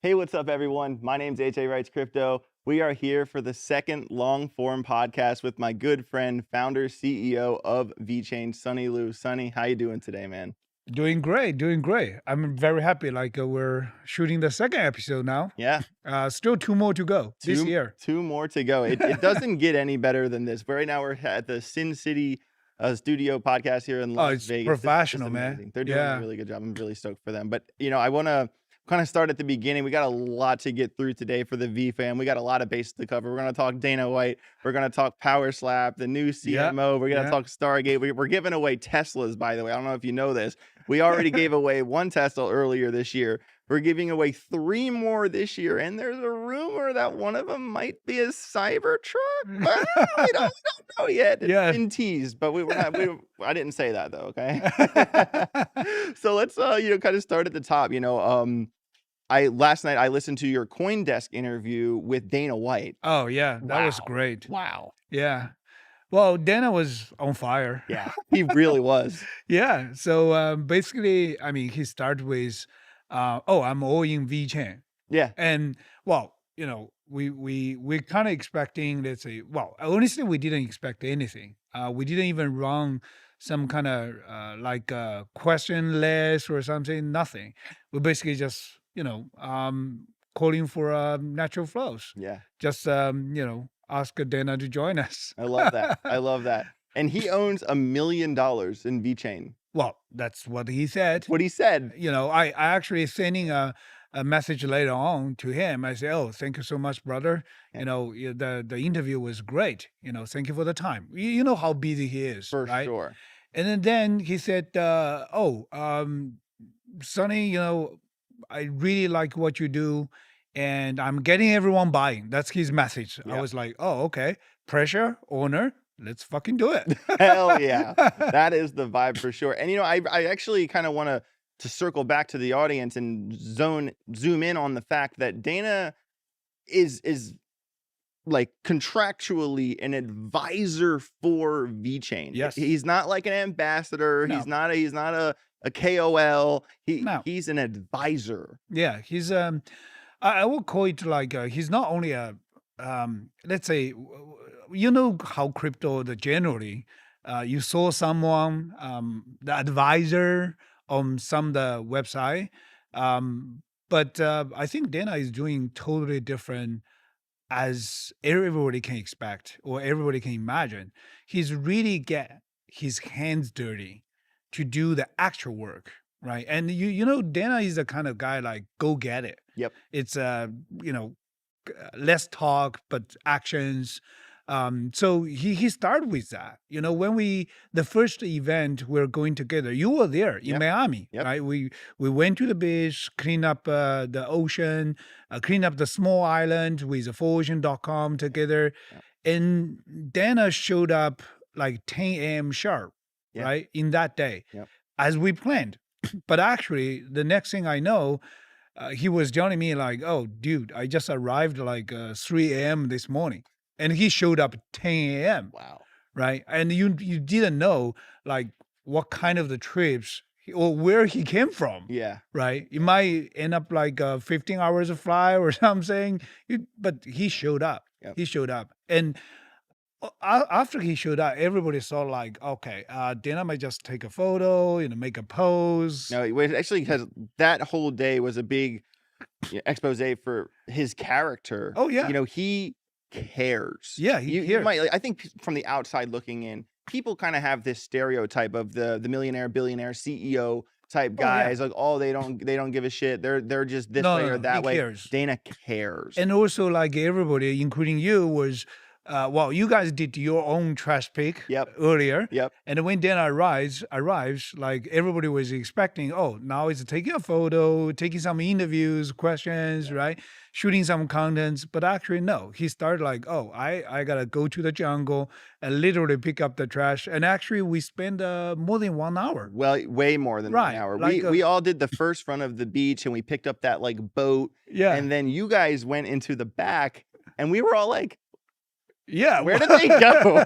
Hey, what's up, everyone? My name's Ajwritescrypto. We are here for the second long-form podcast with my good friend, founder, CEO of VeChain, Sunny Liu. Sunny, how you doing today, man? Doing great, doing great. I'm very happy. We're shooting the second episode now. Yeah, Still two more to go this year. two more to go. It doesn't get any better than this. But right now, we're at the Sin City studio podcast here in Oh, Las it's Vegas. This is just professional, man. amazing. They're doing a Yeah. really good job. I'm really stoked for them. But, I want to kind of start at the beginning. We got a lot to get through today for the V fam. We got a lot of bases to cover. We're going to talk Dana White. We're going to talk Power Slap, the new Yeah, CMO. We're going to yeah. talk Stargate. We're giving away Teslas, by the way. I don't know if you know this. We already gave away one Tesla earlier this year. We're giving away 3 more this year, and there's a rumor that one of them might be a Cybertruck. But we don't know yet. It's Yeah. been teased, but I didn't say that though. Okay. So let's kind of start at the top. Last night I listened to your CoinDesk interview with Dana White. Oh, yeah. That was Wow. great. Wow. Yeah. Well, Dana was on fire. Yeah, he really was. Yeah. So basically, I mean, he started with, I'm all in VeChain. Yeah. And well, we're kind of expecting, let's say, well, honestly, we didn't expect anything. We didn't even run some kind of question list or something. Nothing. We basically just, calling for natural flows. Yeah. Just ask Dana to join us. I love that. I love that. And he owns $1 million in VeChain. Well, that's what he said. What he said. I actually sending a message later on to him. I say, "Oh, thank you so much, brother. The interview was great. Thank you for the time. You know how busy he is, For right?" sure. And then he said, Sonny, I really like what you do, and I'm getting everyone buying." That's his message. Yeah. I was like, "Oh, okay. Pressure, owner. Let's fucking do it." Hell yeah. That is the vibe for sure. And I actually kind of want to circle back to the audience and zoom in on the fact that Dana is like contractually an advisor for VeChain. Yes. He's not like an ambassador. No. He's not a KOL. No. He's an advisor. Yeah, he's I will call it like he's not only a let's say how crypto generally you saw someone the advisor on some the website, but I think Dana is doing totally different as everybody can expect or everybody can imagine. He's really get his hands dirty to do the actual work, right? And Dana is the kind of guy like go get it. Yep. It's less talk but actions. So he started with that. When the first event we're going together, you were there in Yep. Miami, Yep. right? We went to the beach, clean up the ocean, clean up the small island with the 4ocean.com together. Yep. And Dana showed up like 10 a.m. sharp, Yep. right? In that day, Yep. as we planned. But actually, the next thing I know, he was telling me like, "Oh, dude, I just arrived like 3 a.m. this morning." And he showed up at 10 a.m. Wow. Right? And you didn't know like what kind of the trips or where he came from. Yeah. Right? It might end up like 15 hours of flight or something. But he showed up. Yep. He showed up. And after he showed up, everybody saw like, okay, Dana might just take a photo, make a pose. No, it actually because that whole day was a big expose for his character. Oh, yeah. He cares. Yeah, he you cares. might I think from the outside looking in, people kind of have this stereotype of the millionaire, billionaire, CEO type guys. Like, they don't give a shit. They're just this way or that way. Cares. Dana cares. And also like everybody, including you, was you guys did your own trash pick earlier. Yep. And when Dana arrives, like everybody was expecting, now it's taking a photo, taking some interviews, questions, right? Shooting some contents. But actually, no. He started like, I got to go to the jungle and literally pick up the trash. And actually, we spent more than 1 hour. Well, way more than 1 hour. Like we all did the first front of the beach and we picked up that like boat. Yeah. And then you guys went into the back and we were all like, Yeah. Where did they go?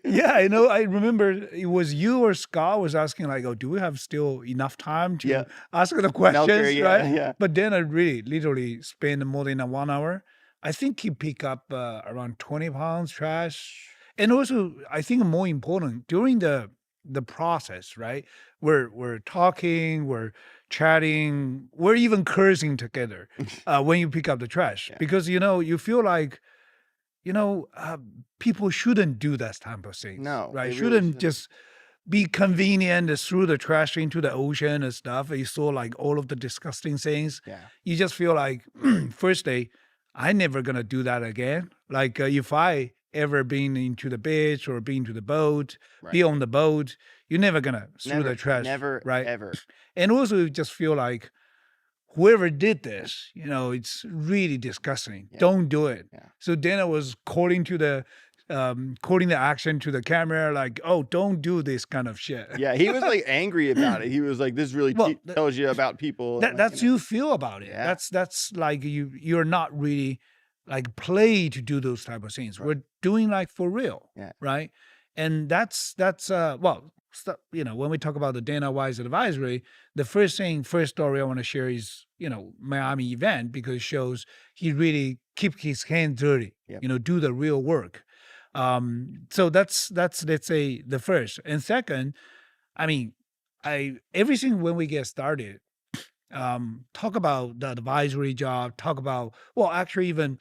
Yeah, I know. I remember it was you or Scott was asking like, "Oh, do we have still enough time to Yeah. ask the Melker, questions?" yeah, Right? yeah. But then I really literally spent more than 1 hour. I think he picked up around 20 pounds trash, and also I think more important during the process, right? We're talking, we're chatting, we're even cursing together when you pick up the trash Yeah. because you feel like people shouldn't do that type of things, No, right? they really Shouldn't shouldn't. just be convenient to throw the trash into the ocean and stuff. You saw like all of the disgusting things. Yeah. You just feel like first day, I never gonna do that again. Like if I ever been into the beach or been to the boat, Right. be on the boat, you're never gonna throw the trash, Never, right? ever. And also you just feel like whoever did this, it's really disgusting. Yeah. Don't do it. Yeah. So Dana was calling the action to the camera, like, "Oh, don't do this kind of shit." Yeah, he was like angry about it. He was like, "This really Well, tells you about people." And, like, that's you feel about it. Yeah. That's like you're not really like play to do those type of things. Right. We're doing like for real, Yeah. right? And that's when we talk about the Dana Wise advisory, the first story I want to share is Miami event because it shows he really keep his hands dirty, Yep. do the real work. So that's let's say the first. And second, I mean, everything when we get started, talk about the advisory job, talk about actually even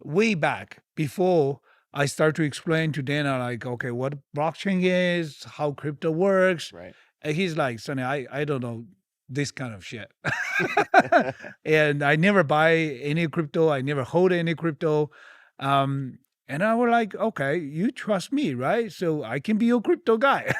way back before I start to explain to Dana, like, okay, what blockchain is, how crypto works. Right. And he's like, Sonny, I don't know this kind of shit. And I never buy any crypto. I never hold any crypto. And I was like, okay, you trust me, right? So I can be your crypto guy.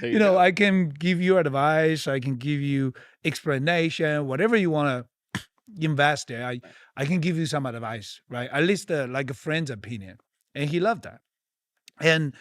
There you go. I can give you advice. I can give you explanation, whatever you want to invest there. I can give you some advice, right? At least like a friend's opinion. And he loved that. And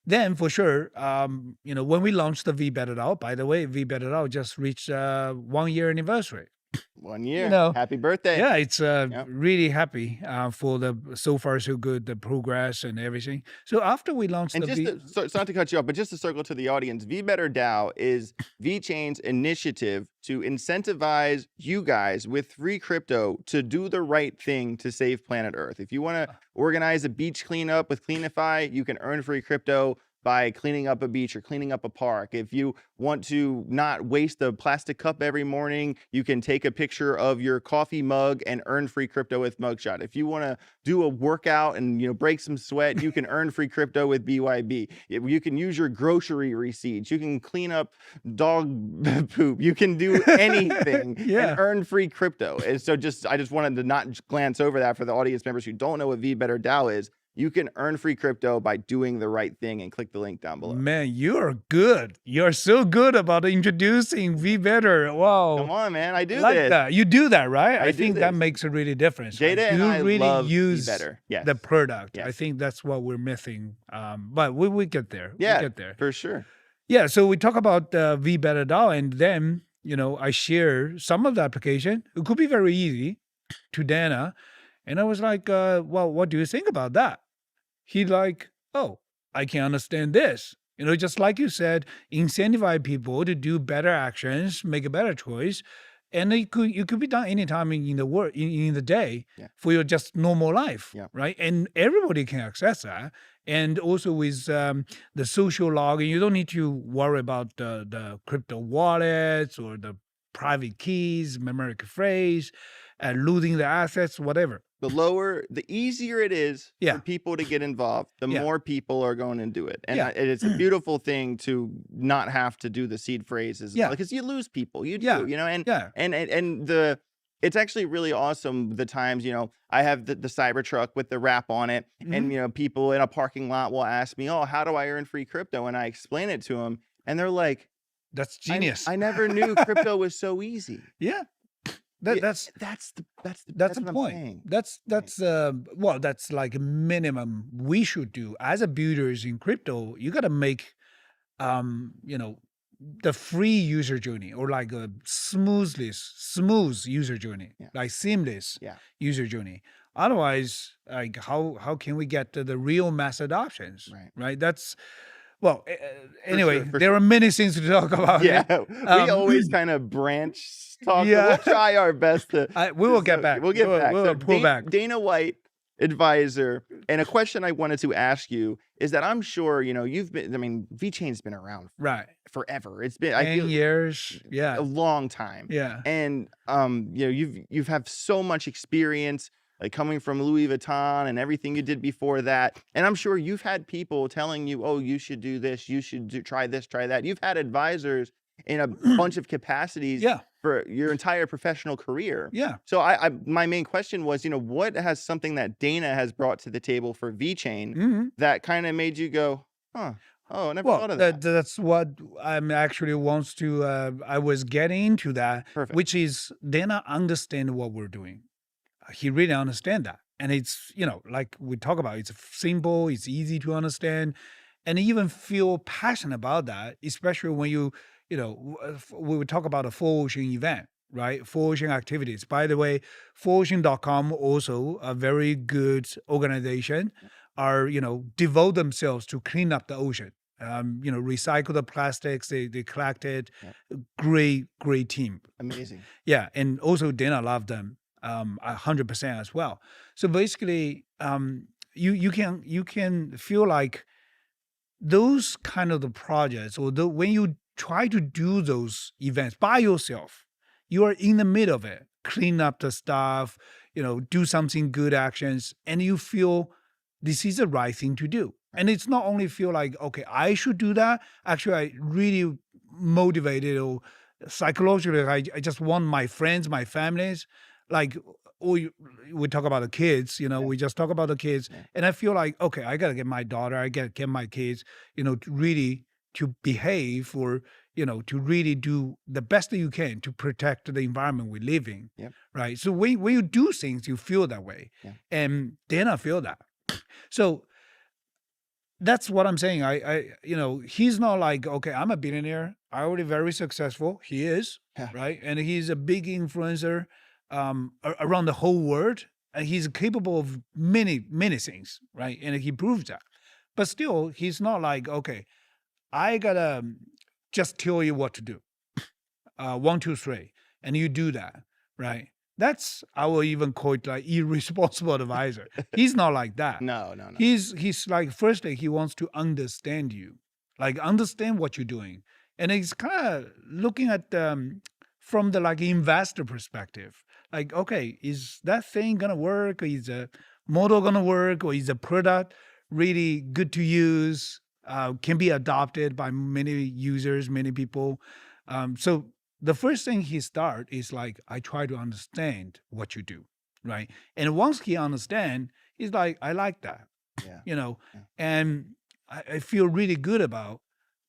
then for sure, when we launched the VBetter DAO, by the way, VBetter DAO just reached 1 year anniversary. 1 year. Happy birthday. Yeah, it's really happy for the so far so good, the progress and everything. So after we launched And just not to cut you off, but just to circle to the audience, VeBetter DAO is VeChain's initiative to incentivize you guys with free crypto to do the right thing to save planet Earth. If you want to organize a beach cleanup with Cleanify, you can earn free crypto by cleaning up a beach or cleaning up a park. If you want to not waste a plastic cup every morning, you can take a picture of your coffee mug and earn free crypto with Mugshot. If you want to do a workout and break some sweat, you can earn free crypto with BYB. You can use your grocery receipts. You can clean up dog poop. You can do anything and earn free crypto. And so I just wanted to not glance over that for the audience members who don't know what VeBetter DAO is. You can earn free crypto by doing the right thing, and click the link down below. Man, you're good. You're so good about introducing VeBetter. Wow. Come on, man. I do like this. that. You do that, right? I think that this. makes a really difference. Jada and you I really love use VeBetter. Yes. the product. Yes. I think that's what we're missing. But we get there. Yeah, we get there. For sure. Yeah, so we talk about VeBetter DAO, and then, I share some of the application. It could be very easy to Dana. And I was like, well, what do you think about that? He like, oh, I can understand this. Just like you said, incentivize people to do better actions, make a better choice. And it could be done anytime in the work in the day for your just normal life, right? And everybody can access that. And also with the social login, you don't need to worry about the crypto wallets or the private keys, memory phrase, losing the assets, whatever. The easier it is for people to get involved, the more people are going to do it. And it's a beautiful thing to not have to do the seed phrases. Because you lose people. You do, and it's actually really awesome the times, I have the Cybertruck with the wrap on it. And, people in a parking lot will ask me, oh, how do I earn free crypto? And I explain it to them. And they're like, that's genius. I never knew crypto was so easy. Yeah. That's the point. That's like a minimum we should do as a builders in crypto. You got to make, the free user journey or like a smooth user journey, like seamless user journey. Otherwise, like how can we get to the real mass adoptions? Right. Right. That's well. For Anyway, sure. For there sure. are many things to talk about it. Yeah, we always kind of branch talk, but Yeah. we'll try our best to. We will get So back. we'll get back. So We'll pull back. Dana White, advisor, and a question I wanted to ask you is that I'm sure you've been. I mean, VeChain's been around Right. forever. It's been 10 years. Yeah. a long time. Yeah. And you've have so much experience, like coming from Louis Vuitton and everything you did before that. And I'm sure you've had people telling you, oh, you should do this, you should try this, try that. You've had advisors in a bunch of capacities Yeah. for your entire professional career. Yeah. So my main question was, what has something that Dana has brought to the table for VeChain Mhm. that kind of made you go, huh? Oh, I never Well, thought of that. that's what I'm actually wants to. I was getting into that, Perfect. which is Dana understand what we're doing. He really understand that, and it's like we talk about. It's simple, it's easy to understand, and even feel passionate about that. Especially when we would talk about a 4Ocean event, right? 4Ocean activities. By the way, 4Ocean.com also a very good organization. Are devote themselves to clean up the ocean. Recycle the plastics they collected. Yeah. Great team. Amazing. Yeah, and also Dana loved them 100% as well. So basically, you can feel like those kind of the projects, or when you try to do those events by yourself, you are in the middle of it, clean up the stuff, do something good actions, and you feel this is the right thing to do. And it's not only feel like, okay, I should do that. Actually, I really motivated, or psychologically, I just want my friends, my families, like, we talk about the kids, we just talk about the kids. Yeah. And I feel like, okay, I got to get my daughter, I got to get my kids, to really to behave, or, to really do the best that you can to protect the environment we live in. Yep. Right. So when you do things, you feel that way. Yeah. And Dana feel that. So that's what I'm saying. He's not like, okay, I'm a billionaire. I'm already very successful. He is, Yeah. right? And he's a big influencer around the whole world. And he's capable of many things, right? And he proves that. But still, he's not like, okay, I gotta just tell you what to do. 1, 2, 3, and you do that, right? That's, I will even call it like irresponsible advisor. He's not like that. No. He's like, firstly, he wants to understand you, like understand what you're doing. And he's kind of looking at from the like investor perspective. Like, okay, is that thing gonna work? Or is the model gonna work? Or is the product really good to use? Can be adopted by many users, many people. So the first thing he start is like, I try to understand what you do, right? And once he understand, he's like, I like that, Yeah. and I feel really good about,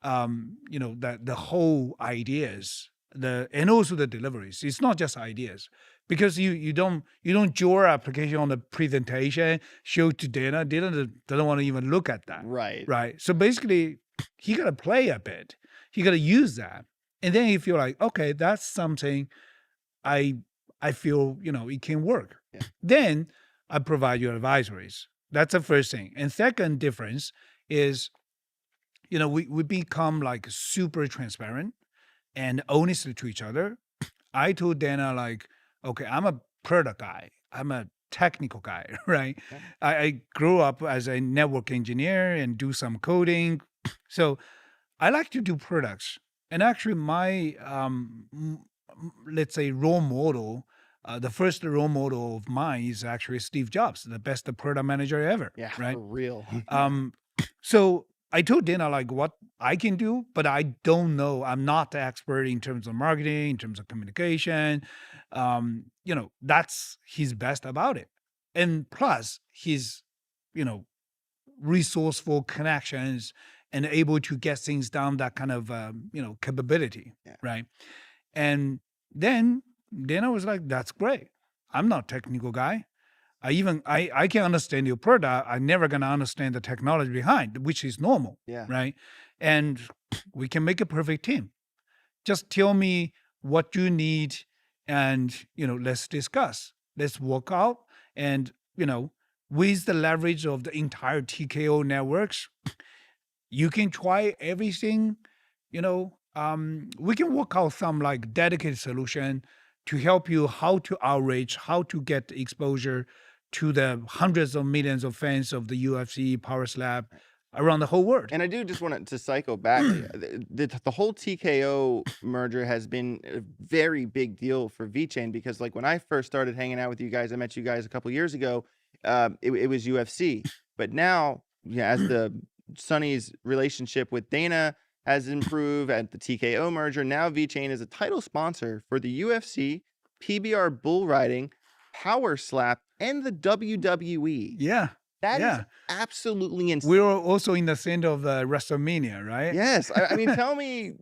that the whole ideas, and also the deliveries. It's not just ideas, because you don't draw your application on the presentation, show to Dana. Dana doesn't want to even look at that. Right. Right. So basically, he got to play a bit. He got to use that. And then you feel like, okay, that's something I feel, it can work. Yeah. Then I provide you advisories. That's the first thing. And second difference is, we become like super transparent and honest to each other. I told Dana, like, okay, I'm a product guy. I'm a technical guy, right? Okay. I grew up as a network engineer and do some coding. So I like to do products. And actually my, let's say, role model, the first role model of mine is actually Steve Jobs, the best product manager ever. Yeah. Right. For real. So I told Dana like what I can do, but I don't know. I'm not the expert in terms of marketing, in terms of communication. That's his best about it. And plus he's, resourceful connections and able to get things done, that kind of, capability. Yeah. Right. And then Dana was like, that's great. I'm not a technical guy. I can understand your product. I'm never going to understand the technology behind, which is normal. Yeah. Right. And we can make a perfect team. Just tell me what you need and, let's discuss. Let's work out. And with the leverage of the entire TKO networks, you can try everything. We can work out some like dedicated solution to help you how to outreach, how to get exposure to the hundreds of millions of fans of the UFC Power Slap around the whole world. And I do just want to cycle back. The whole TKO merger has been a very big deal for VeChain because, like, when I first started hanging out with you guys, I met you guys a couple years ago. It was UFC, but now, as the Sonny's relationship with Dana has improved at the TKO merger, now VeChain is a title sponsor for the UFC, PBR bull riding, Power Slap, and the WWE. Yeah. That is absolutely insane. We're also in the center of the WrestleMania, right? Yes. I mean, tell me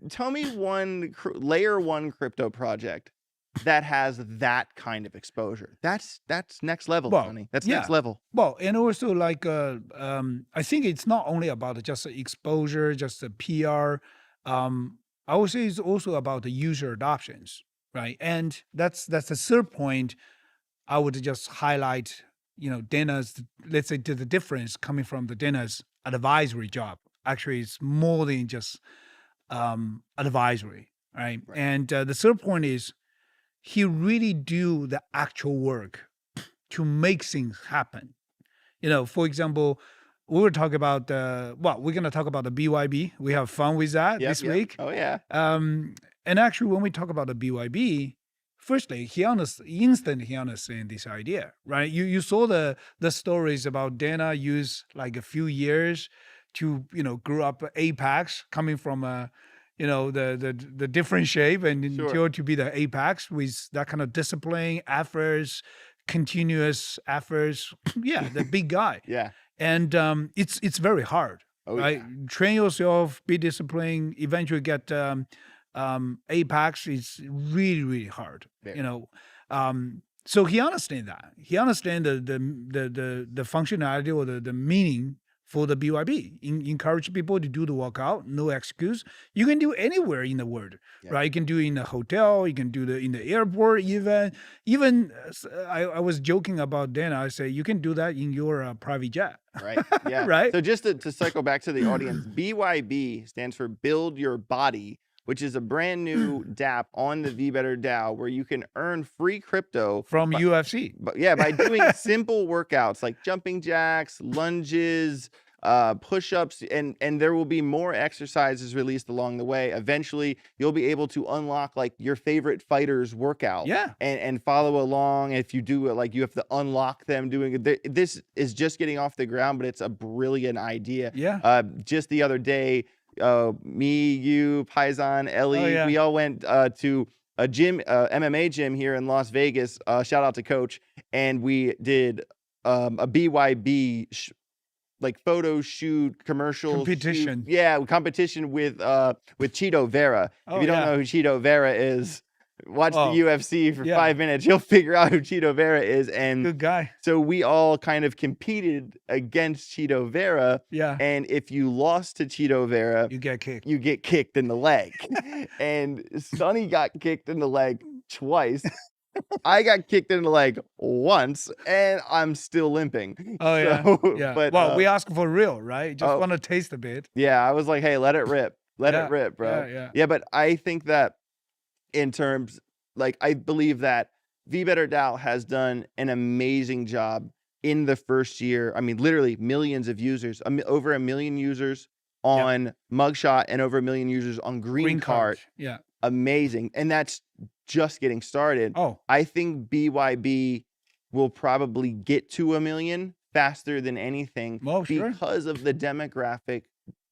one layer one crypto project that has that kind of exposure. That's next level, Sonny. That's next level. Well, and also like I think it's not only about just the exposure, just the PR. I would say it's also about the user adoptions, right? And that's the third point I would just highlight. Dana's, let's say, the difference coming from the Dana's advisory job. Actually, it's more than just advisory, right? And the third point is he really do the actual work to make things happen. For example, we were talking about we're going to talk about the BYB. We have fun with that this week. Oh yeah. And actually, when we talk about the BYB, firstly, he instantly understand this idea, right? You saw the stories about Dana use like a few years to grew up Apex, coming from the different shape and until to be the Apex with that kind of discipline, efforts, continuous efforts. Yeah, the big guy. Yeah. And it's very hard. Right? Yeah. Train yourself, be disciplined, eventually get Apex is really, really hard. So he understands that. He understands the functionality or the meaning for the BYB. Encourage people to do the workout, no excuse. You can do anywhere in the world, right? You can do it in a hotel, you can do in the airport, even I was joking about Dana. I say you can do that in your private jet. Right. Yeah. Right. So just to cycle back to the audience, BYB stands for Build Your Body, which is a brand new DApp on the VeBetter DAO where you can earn free crypto from UFC. By doing simple workouts like jumping jacks, lunges, push-ups, and there will be more exercises released along the way. Eventually, you'll be able to unlock like your favorite fighter's workout. And follow along. If you do it, like you have to unlock them doing it. This is just getting off the ground, but it's a brilliant idea. Just the other day, me, you, Paisan, Ellie, we all went to a gym, MMA gym here in Las Vegas. Shout out to Coach. And we did a BYB like photo shoot, commercial competition. Competition with Cheeto Vera. If you don't know who Cheeto Vera is, watch the UFC for 5 minutes. You'll figure out who Cheeto Vera is. And good guy. So we all kind of competed against Cheeto Vera. And if you lost to Cheeto Vera, you get kicked. You get kicked in the leg. And Sonny got kicked in the leg twice. I got kicked in the leg once, and I'm still limping. But we ask for real, right? Just want to taste a bit. Yeah, I was like, hey, let it rip. Let it rip, bro. Yeah, but I think that in terms, like, I believe that VeBetter DAO has done an amazing job in the first year. I mean, literally millions of users, over 1 million users on Mugshot and over 1 million users on Green Card. Amazing. And that's just getting started. I think BYB will probably get to 1 million faster than anything because of the demographic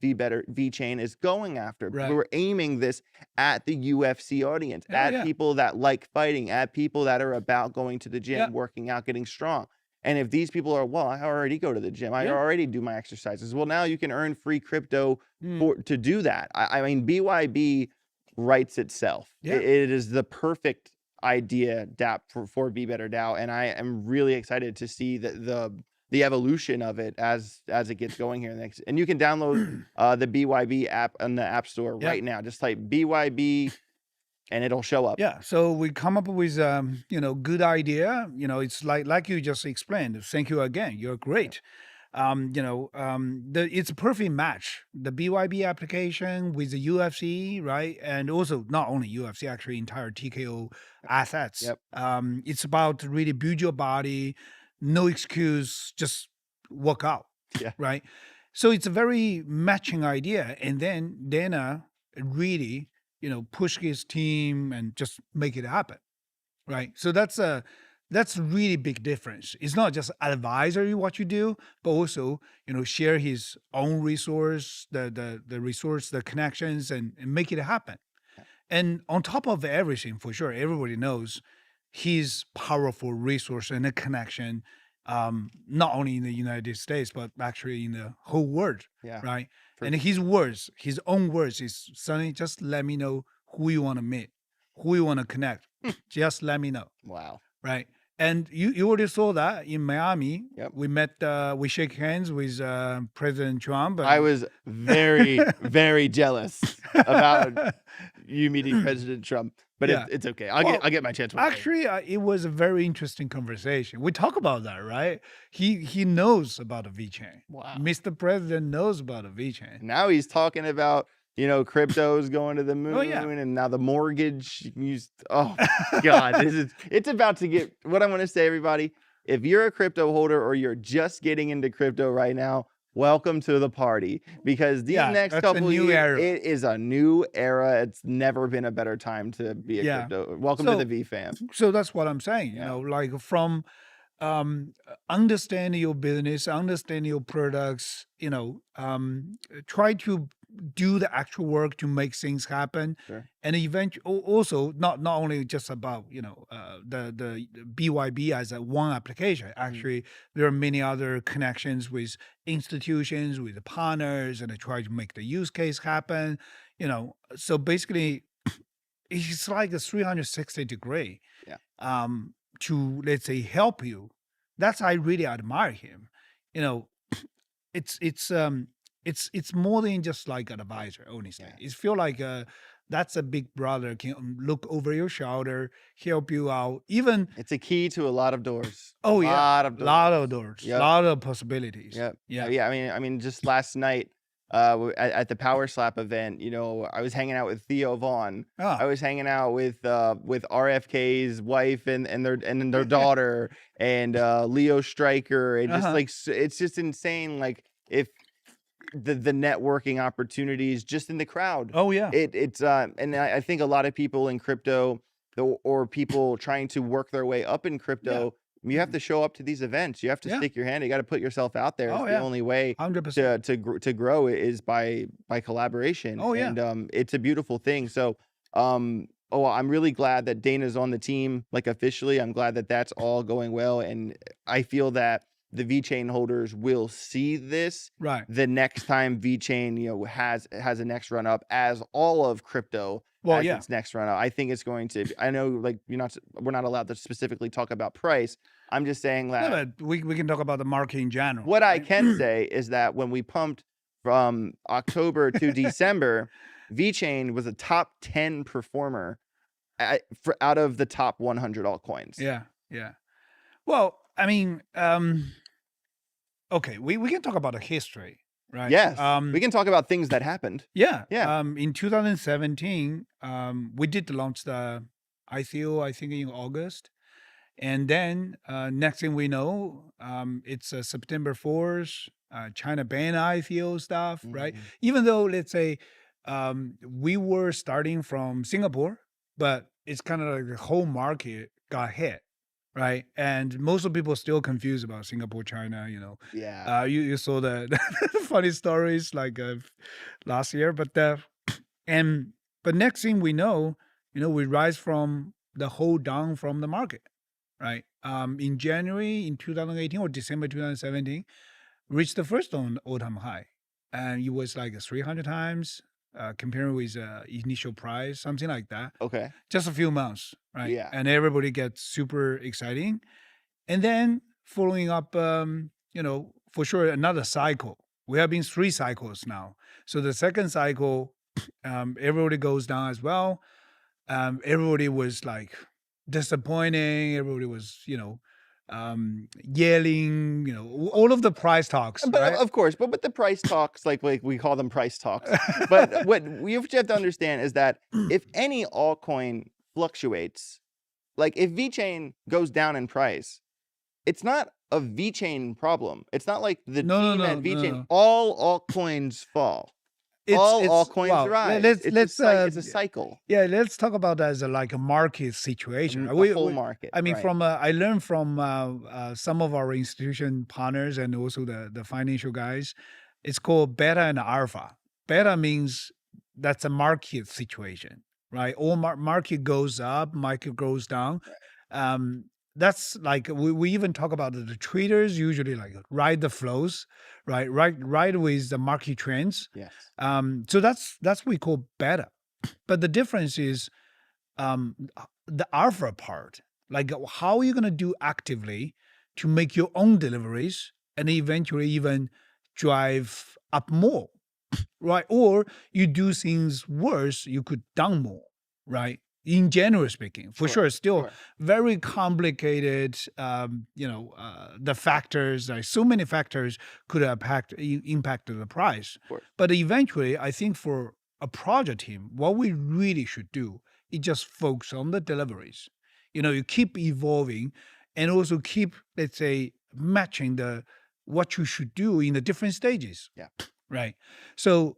VeChain is going after. We're aiming this at the UFC audience, at people that like fighting, at people that are about going to the gym, working out, getting strong. And if these people are, well, I already go to the gym, I already do my exercises. Well, now you can earn free crypto to do that. I mean, BYB writes itself. It is the perfect idea DApp for VeBetter DAO, and I am really excited to see the evolution of it as it gets going here next. And you can download the BYB app on the App Store right now. Just type BYB and it'll show up. Yeah, so we come up with good idea. It's like you just explained. Thank you again. You're great. It's a perfect match. The BYB application with the UFC, right? And also not only UFC, actually entire TKO assets. Yep. It's about really build your body, no excuse, just work out. Yeah. Right. So it's a very matching idea. And then Dana really, push his team and just make it happen. Right. So that's a really big difference. It's not just advisory what you do, but also, share his own resource, the resource, the connections, and make it happen. And on top of everything, for sure, everybody knows his powerful resource and a connection, not only in the United States, but actually in the whole world. Yeah. Right. And his own words is, Sonny, just let me know who you want to meet, who you want to connect. Just let me know. Wow. Right. And you already saw that in Miami. Yep. We met, we shake hands with President Trump. I was very, very jealous about you meeting President Trump, but Yeah. it's okay. I'll get my chance. one day. Actually, it was a very interesting conversation. We talk about that, right? He knows about the VeChain. Wow. Mr. President knows about the VeChain. Now he's talking about, crypto's going to the moon, Oh, yeah. and now the mortgage. Oh God, it's about to get. What I'm going to say, everybody, if you're a crypto holder or you're just getting into crypto right now, welcome to the party, because these next that's a couple new years, era. it is a new era. It's never been a better time to be a Yeah. crypto. Welcome So- to the V fam. So that's what I'm saying. Yeah. Like from understanding your business, understanding your products, try to do the actual work to make things happen. Sure. And eventually also not only just about the BYB as a one application. Actually, there are many other connections with institutions, with partners, and I try to make the use case happen. So basically it's like a 360 degree. Yeah. To, let's say, help you. That's I really admire him. It's more than just like an advisor, honestly. Yeah. It feel like that's a big brother can look over your shoulder, help you out. Even It's a key to a lot of doors. oh yeah, Lot of doors. lot of doors, Yep. lot of possibilities. Yep. Yeah. Yeah. I mean, just last night, at the Power Slap event, I was hanging out with Theo Vaughn. I Ah, was hanging out with RFK's wife and their daughter, and Leo Stryker, and just Uh-huh. like it's just insane. Like, if the networking opportunities just in the crowd. oh yeah. It's and I think a lot of people in crypto, or people trying to work their way up in crypto, you have to show up to these events. You have to Yeah. stick your hand. You got to put yourself out there. Oh, It's yeah. the only way 100%. to grow is by collaboration. Oh, yeah. And it's a beautiful thing. So I'm really glad that Dana's on the team, like, officially. I'm glad that that's all going well, and I feel that the VeChain holders will see this Right. the next time VeChain has a next run up, as all of crypto Well, has yeah. its next run up. I think it's going to. I know, like, we're not allowed to specifically talk about price. I'm just saying No, that but we can talk about the market in general. what I right? can say is that when we pumped from October to December, VeChain was a top 10 performer out of the top 100 altcoins. Yeah, yeah. Well, I mean, okay, we can talk about the history, right? Yes, we can talk about things that happened. Yeah. Yeah. In 2017, we did launch the ICO, I think, in August. And then next thing we know, it's September 4th, China ban ICO stuff, right? Mhm. Even though, let's say, we were starting from Singapore, but it's kind of like the whole market got hit, right? And most of people still confused about Singapore, China, Yeah. you saw the funny stories like last year, but next thing we know, we rise from the whole down from the market, right? In January in 2018 or December 2017, reached the first all-time high, and it was like 300 times comparing with initial price, something like that. Okay. Just a few months, right? Yeah. And everybody gets super exciting. And then following up, for sure, another cycle. We have been 3 cycles now. So the second cycle, everybody goes down as well. everybody was like disappointing. Everybody was, yelling, all of the price talks, But right? of course, but with the price talks, like we call them price talks. But what we have to understand is that if any altcoin fluctuates, like if VeChain goes down in price, it's not a VeChain problem. It's not like the No, team no, at no, VeChain. no. All altcoins fall. All altcoins Wow. rise. Let's It's a cycle. yeah, let's talk about that as like a market situation. A whole market. I mean, right. from I learned from some of our institution partners and also the financial guys. It's called beta and alpha. Beta means that's a market situation, right? All market goes up, market goes down. That's like we even talk about the traders usually like ride the flows, right? Ride with the market trends. Yes. So that's what we call beta. But the difference is the alpha part. Like how are you going to do actively to make your own deliveries and eventually even drive up more, right? Or you do things worse, you could down more, right? In general speaking, for sure, still very complicated. The factors, like so many factors, could impact the price. But eventually, I think for a project team, what we really should do is just focus on the deliveries. You keep evolving, and also keep, let's say, matching what you should do in the different stages. Yeah. Right. So,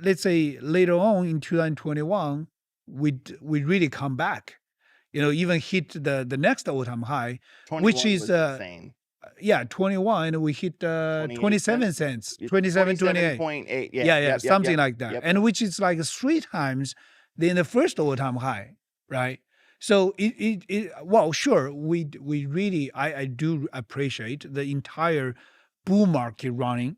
let's say later on in 2021, we really come back, even hit the next all-time high, which is insane. 21, we hit 27 cents, 27, 28. 27.8. Yeah, something like that. And which is like 3 times than the first all-time high, right? So sure, we really, I do appreciate the entire bull market running,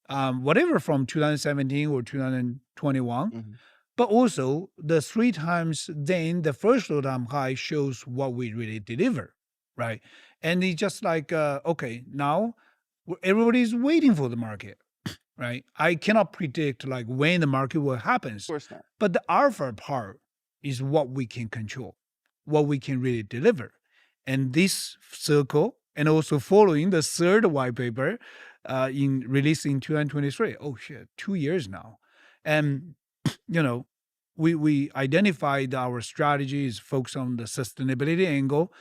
whatever from 2017 or 2021, but also the 3 times then the first all-time high shows what we really deliver, right? And it's just like, okay, now everybody's waiting for the market, right? I cannot predict like when the market will happen. Of course not. But the alpha part is what we can control, what we can really deliver. And this circle, and also following the third white paper in released in 2023. Oh shit, 2 years now. And we identified our strategy is focused on the sustainability angle,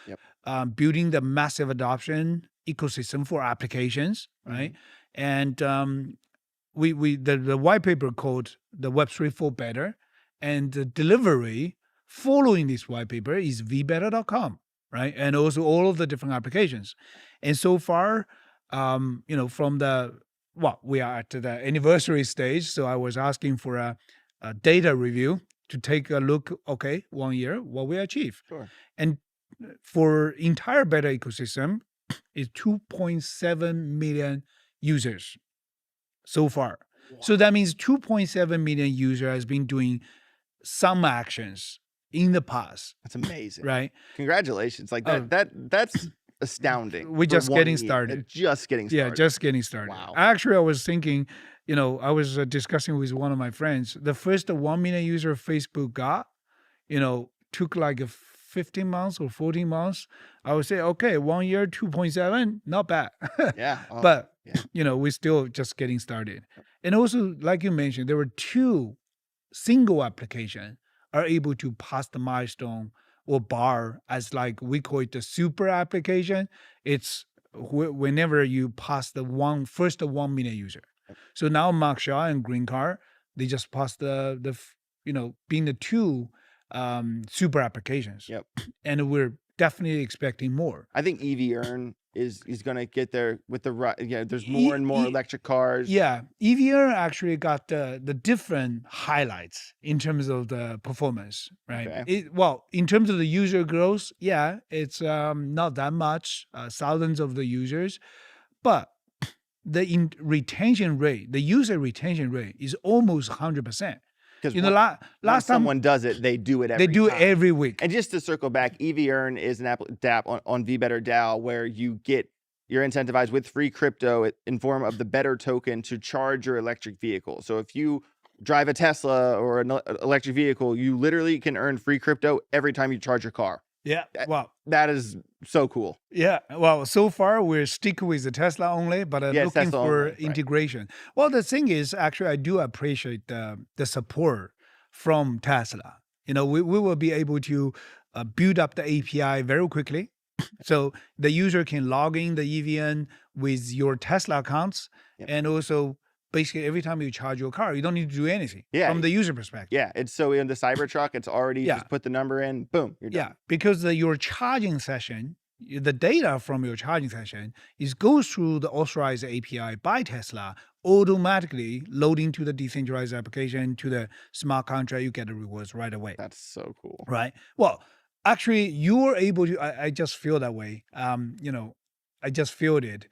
building the massive adoption ecosystem for applications, right? And the white paper called the Web3 for Better, and the delivery following this white paper is vbetter.com, right? And also all of the different applications. And so far, from we are at the anniversary stage. So I was asking for a data review to take a look, 1 year, what we achieve. Sure. And for entire beta ecosystem is 2.7 million users so far. Wow. So that means 2.7 million users has been doing some actions in the past. That's amazing. Right? Congratulations. Like that's astounding. We're just getting started. Just getting started. Yeah, just getting started. Wow. Actually, I was thinking, I was discussing with one of my friends, the first 1 million user Facebook got, took like 15 months or 14 months. I would say, okay, 1 year, 2.7, not bad. Yeah. But, we're still just getting started. And also, like you mentioned, there were 2 single applications are able to pass the milestone or bar, as like we call it the super application. It's whenever you pass the first 1 million user. So now Mark Shaw and Green Card, they just passed the being the 2 super applications. Yep. And we're definitely expecting more. I think EV Earn is going to get there with the there's more and more electric cars. Yeah, EV Earn actually got the different highlights in terms of the performance, right? Okay. In terms of the user growth, it's not that much, thousands of the users, but the retention rate, the user retention rate is almost 100%. Because last time someone does it, they do it every They do time. it every week. And just to circle back, EV Earn is an DApp on VeBetter DAO where you're incentivized with free crypto in form of the Better token to charge your electric vehicle. So if you drive a Tesla or an electric vehicle, you literally can earn free crypto every time you charge your car. Yeah. Well, that is so cool. Yeah. Well, so far we're sticking with the Tesla only, but Yes, looking Tesla for only, right. integration. Well, the thing is, actually, I do appreciate the support from Tesla. You know, we will be able to build up the API very quickly. So the user can log in the EVN with your Tesla accounts. Yep. And also, basically, every time you charge your car, you don't need to do anything from the user perspective. Yeah, it's so in the Cybertruck, it's already just put the number in, boom, you're done. Yeah, because your charging session, the data from your charging session goes through the authorized API by Tesla, automatically loading to the decentralized application, to the smart contract. You get the rewards right away. That's so cool. Right. Well, actually, you are able to. I just feel that way. You know, I just feel it.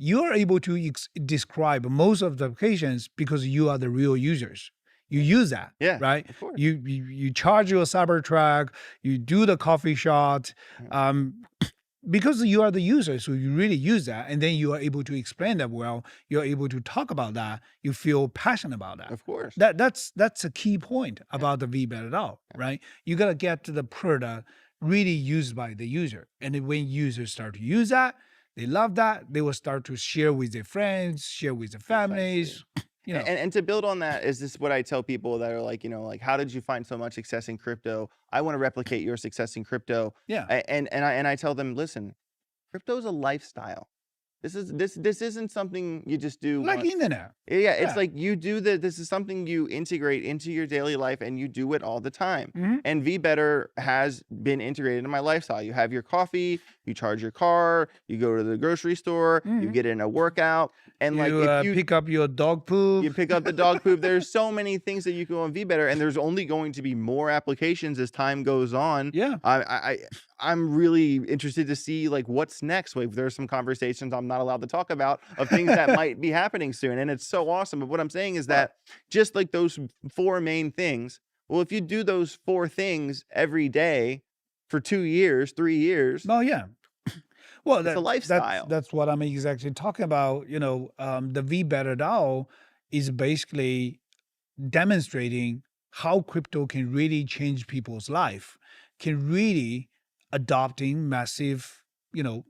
You are able to describe most of the applications because you are the real users. You use that, right? Of course. You charge your Cybertruck, you do the coffee shot, because you are the user, so you really use that, and then you are able to explain that well. You're able to talk about that. You feel passionate about that. Of course. That's a key point about the VeBetter DAO, right? You gotta get the product really used by the user, and then when users start to use that, they love that. They will start to share with their friends, share with their families. You know. And to build on that, is this what I tell people that are like, you know, like, how did you find so much success in crypto? I want to replicate your success in crypto. Yeah. And I tell them, listen, crypto is a lifestyle. This isn't something you just do like once. internet. Yeah, it's like you do this is something you integrate into your daily life, and you do it all the time. And VeBetter has been integrated in my lifestyle. You have your coffee, you charge your car, you go to the grocery store, you get in a workout, and like if you pick up your dog poop, you pick up the dog poop. There's so many things that you can do on VeBetter, and there's only going to be more applications as time goes on. Yeah. I'm really interested to see like what's next. Like there's some conversations I'm not allowed to talk about of things that might be happening soon. And it's so awesome. But what I'm saying is that just like those 4 main things, well, if you do those 4 things every day for 2 years, 3 years. Oh yeah. Well, it's a lifestyle. That's what I'm exactly talking about. You know, the VeBetter DAO is basically demonstrating how crypto can really change people's life, can really adopting massive, you know,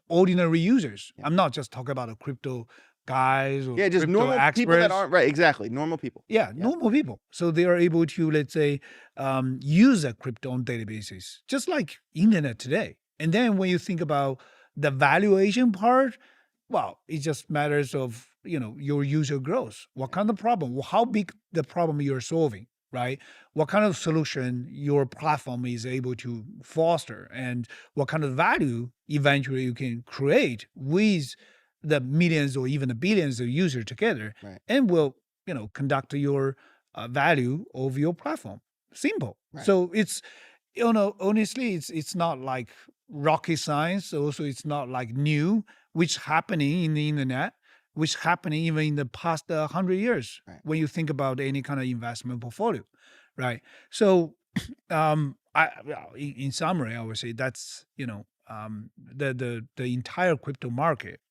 ordinary users. I'm not just talking about the crypto guys or just normal experts. People that aren't exactly normal people. Normal people. So they are able to, let's say, use a crypto on daily basis, just like internet today. And then when you think about the valuation part, well, it just matters of, you know, your user growth. What kind of problem? How big the problem you're solving, right? What kind of solution your platform is able to foster, and what kind of value eventually you can create with the millions or even the billions of users together, and will, you know, conduct your value of your platform. Simple. So it's, you know, honestly, it's not like rocket science. Also, it's not like new, which happening in the internet, which happening even in the past 100 years when you think about any kind of investment portfolio, right? So, in summary, I would say that's, you know, the entire crypto market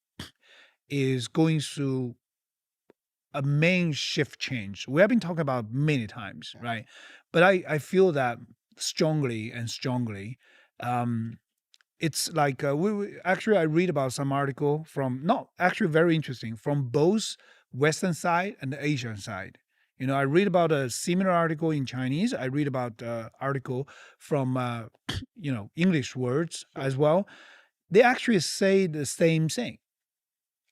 is going through a main shift change. We have been talking about many times, right? But I feel that strongly and strongly. It's like actually I read about some article from very interesting from both Western side and the Asian side. You know, I read about a similar article in Chinese. I read about article from you know, English words as well. They actually say the same thing.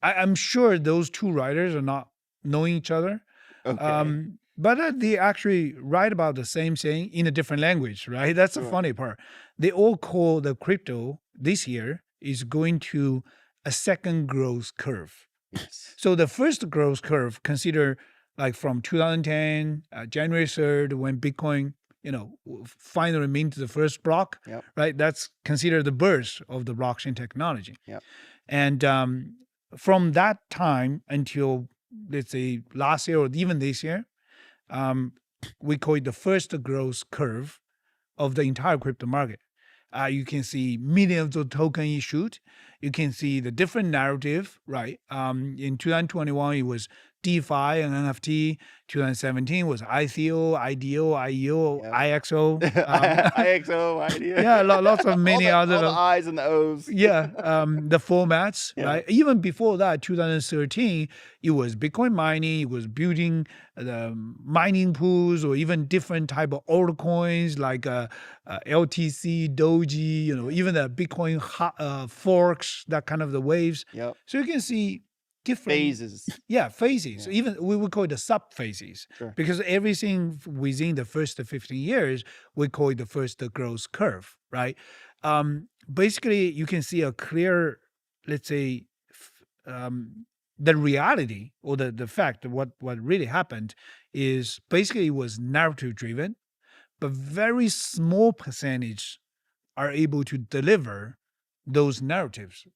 I'm sure those two writers are not knowing each other. Okay. But they actually write about the same thing in a different language, right? That's the funny part. They all call the crypto this year is going to a second growth curve. Yes. So the first growth curve, consider like from 2010, January 3rd, when Bitcoin, you know, finally minted the first block, right? That's considered the birth of the blockchain technology. And from that time until, let's say, last year or even this year, we call it the first growth curve of the entire crypto market. You can see millions of tokens issued. You can see the different narrative, right? In 2021, it was DeFi and NFT. 2017 was ICO, IDO, IEO, Yep. IXO. IXO, idea. Yeah, lots of many all the other. I's and the O's. Yeah, the formats, Yeah. right? Even before that, 2013, it was Bitcoin mining, it was building the mining pools, or even different type of altcoins like LTC, Doji, even the Bitcoin forks, that kind of the waves. Yep. So you can see different Phases. Yeah, phases. Yeah. Even we would call it the sub phases, Sure. because everything within the first 15 years, we call it the first growth curve, right? Basically, you can see a clear, let's say, the reality or the fact of what really happened is basically it was narrative driven, but very small percentage are able to deliver those narratives.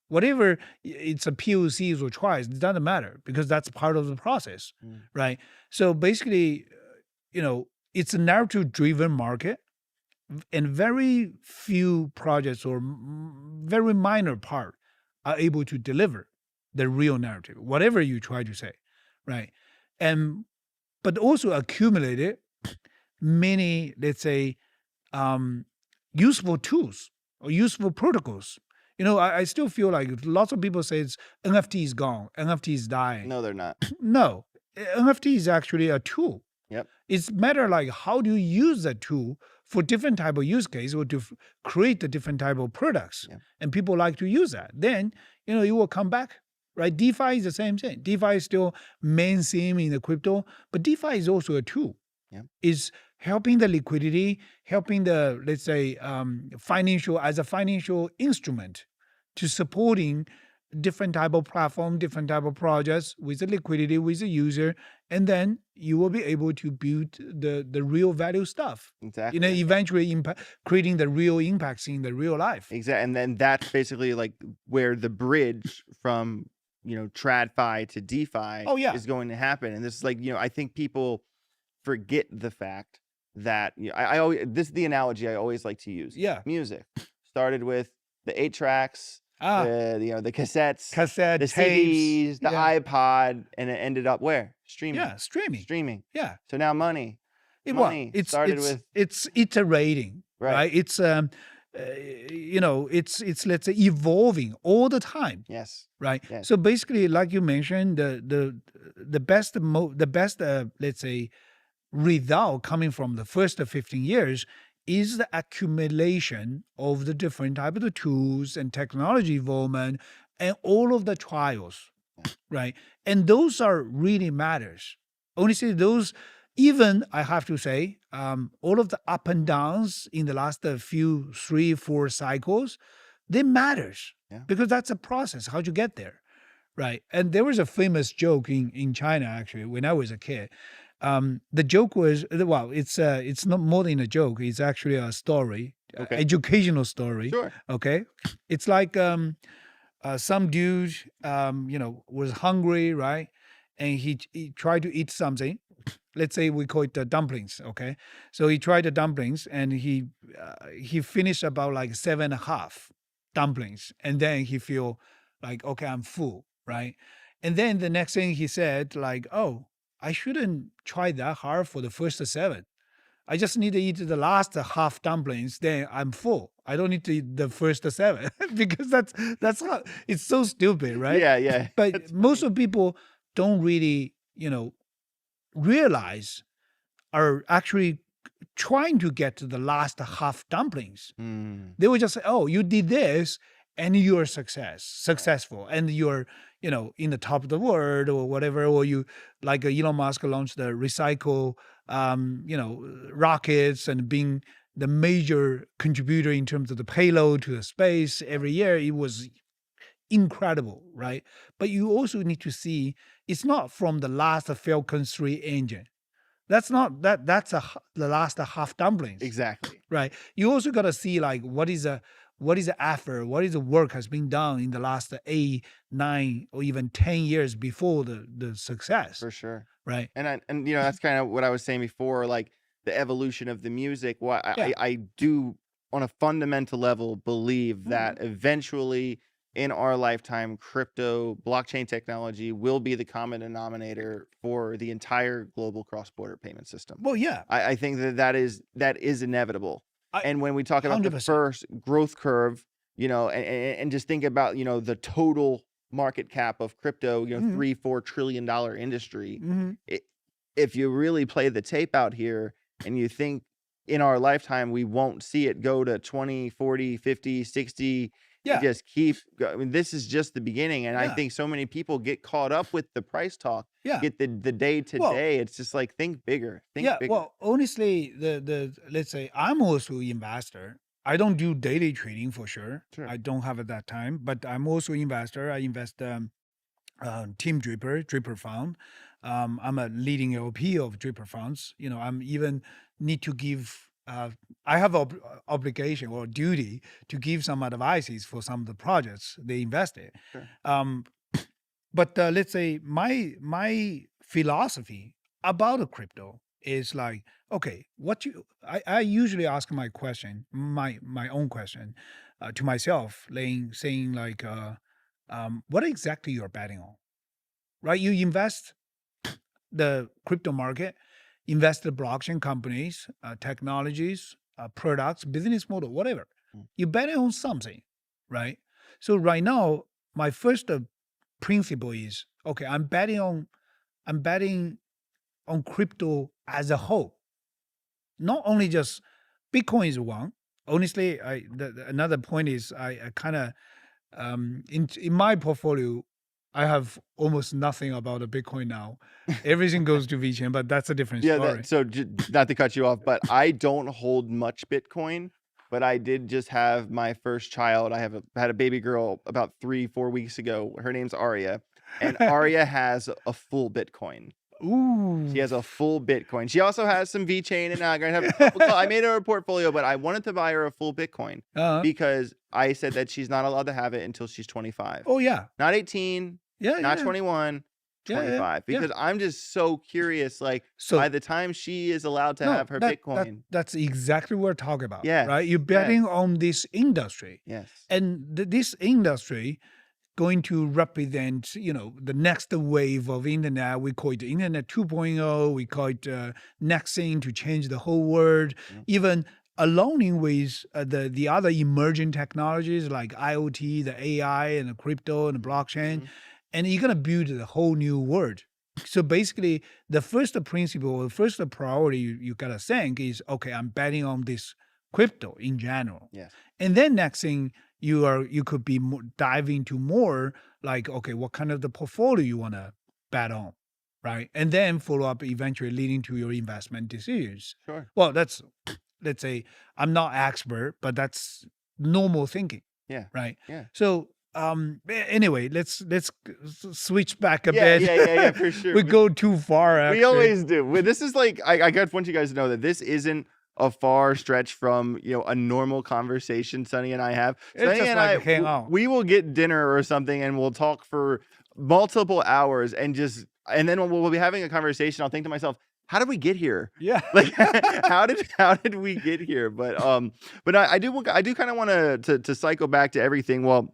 Whatever it's a POCs or tries, it doesn't matter because that's part of the process, right? So basically, it's a narrative driven market, and very few projects or very minor part are able to deliver the real narrative, whatever you try to say, right? But also accumulated many, let's say, useful tools or useful protocols. I still feel like lots of people say it's NFT is gone, NFT is dying. No, they're not. No, NFT is actually a tool. Yep. It's matter like how do you use that tool for different type of use case or to create the different type of products. Yep. And people like to use that. Then, you will come back, right? DeFi is the same thing. DeFi is still mainstream in the crypto, but DeFi is also a tool. Yep. Is helping the liquidity, helping the, let's say, as a financial instrument to supporting different type of platform, different type of projects with the liquidity, with the user, and then you will be able to build the real value stuff. Exactly. Eventually creating the real impacts in the real life. Exactly. And then that's basically like where the bridge from, TradFi to DeFi is going to happen. And this is like, I think people forget the fact that I always, this is the analogy I always like to use. Yeah. Music started with the 8 tracks, the cassettes, the tapes, CDs, the iPod, and it ended up where? Streaming. Yeah, streaming. Yeah. So now money. It's iterating, right? It's it's let's say evolving all the time. Yes. Right. Yes. So basically, like you mentioned, the best let's say result coming from the first 15 years is the accumulation of the different type of the tools and technology involvement and all of the trials, right? And those are really matters. Honestly, those, even I have to say, all of the up and downs in the last few 3-4 cycles, they matters because that's a process, how you get there, right? And there was a famous joke in China, actually, when I was a kid. The joke was, well, it's not more than a joke. It's actually a story, educational story. Sure. Okay. It's like some dude, was hungry, right? And he tried to eat something. Let's say we call it the dumplings. Okay. So he tried the dumplings and he finished about like 7.5 dumplings. And then he feel like, okay, I'm full, right? And then the next thing he said, like, oh, I shouldn't try that hard for the first 7. I just need to eat the last half dumplings, then I'm full. I don't need to eat the first 7 because that's how, it's so stupid, right? Yeah. But most of people don't really, realize are actually trying to get to the last half dumplings. They will just say, oh, you did this and you're successful, and you're, in the top of the world or whatever, or you, like Elon Musk launched the recycle, rockets and being the major contributor in terms of the payload to the space every year. It was incredible, right? But you also need to see it's not from the last Falcon 3 engine. That's not that's the last half dumplings. Exactly. Right. You also got to see like what is the effort, what is the work has been done in the last 8, 9, or even 10 years before the success. For sure. Right. And that's kind of what I was saying before, like the evolution of the music. I do on a fundamental level believe that eventually in our lifetime, crypto, blockchain technology will be the common denominator for the entire global cross-border payment system. Well, yeah, I think that is inevitable. I And when we talk about the 100%. first growth curve, and just think about, the total market cap of crypto, Mhm, $3-4 trillion industry. mhm. If you really play the tape out here and you think in our lifetime we won't see it go to 20, 40, 50, 60, and Yeah, just keep I mean, this is just the beginning. And I yeah, think so many people get caught up with the price talk, yeah. get the day to Well, day. It's just like, think bigger, think yeah. bigger. Well, honestly, the let's say I'm also investor. I don't do daily trading for sure. Sure. I don't have at that time, but I'm also investor. I invest Team Dripper Fund. I'm a leading LP of Dripper Funds. I'm even need to give. I have obligation or duty to give some advices for some of the projects they invested. Sure. But let's say my philosophy about the crypto is like, okay, I usually ask my own question to myself, saying like, what exactly you're betting on, right? You invest the crypto market, invest the blockchain companies, technologies, products, business model, whatever. Mm. You bet on something, right? So right now, my first principle is okay. I'm betting on crypto as a whole, not only just Bitcoin is one. Honestly, another point is I kind of in my portfolio, I have almost nothing about a Bitcoin now. Everything goes to VeChain, but that's a different Yeah, story. so not to cut you off, but I don't hold much Bitcoin, but I did just have my first child. I had a baby girl about 3-4 weeks ago. Her name's Aria, and Aria has a full Bitcoin. Ooh. She has a full Bitcoin. She also has some VeChain and Algorand. I made her a portfolio, but I wanted to buy her a full Bitcoin because I said that she's not allowed to have it until she's 25. Oh yeah. Not 18, Yeah, not yeah. 21, Yeah, 25. yeah. Because I'm just so curious, like, So by the time she is allowed to have her Bitcoin. that's exactly what we're talking about. Yes, Right? You're betting on this industry. Yes. And this industry going to represent, the next wave of internet. We call it Internet 2.0. We call it next thing to change the whole world. Mhm. Even along with the other emerging technologies like IoT, the AI, and the crypto and the blockchain, Mhm. and you're gonna build a whole new world. So basically, the first principle, the first priority you gotta think is, okay, I'm betting on this crypto in general. Yes. And then next thing you could be dive into more like, okay, what kind of the portfolio you want to bet on, right? And then follow up eventually leading to your investment decisions. Sure. Well, let's say I'm not expert, but that's normal thinking. Yeah. Right. Yeah. So anyway, let's switch back a Yeah, bit. yeah, for sure. We go too far. Actually. We always do. This is like I want you guys to know that this isn't a far stretch from a normal conversation Sonny and I have. It's Sonny just and like I, a hangout. we will get dinner or something and we'll talk for multiple hours and then we'll be having a conversation. I'll think to myself, how did we get here? Yeah. Like how did we get here? But I do kind of want to cycle back to everything. Well,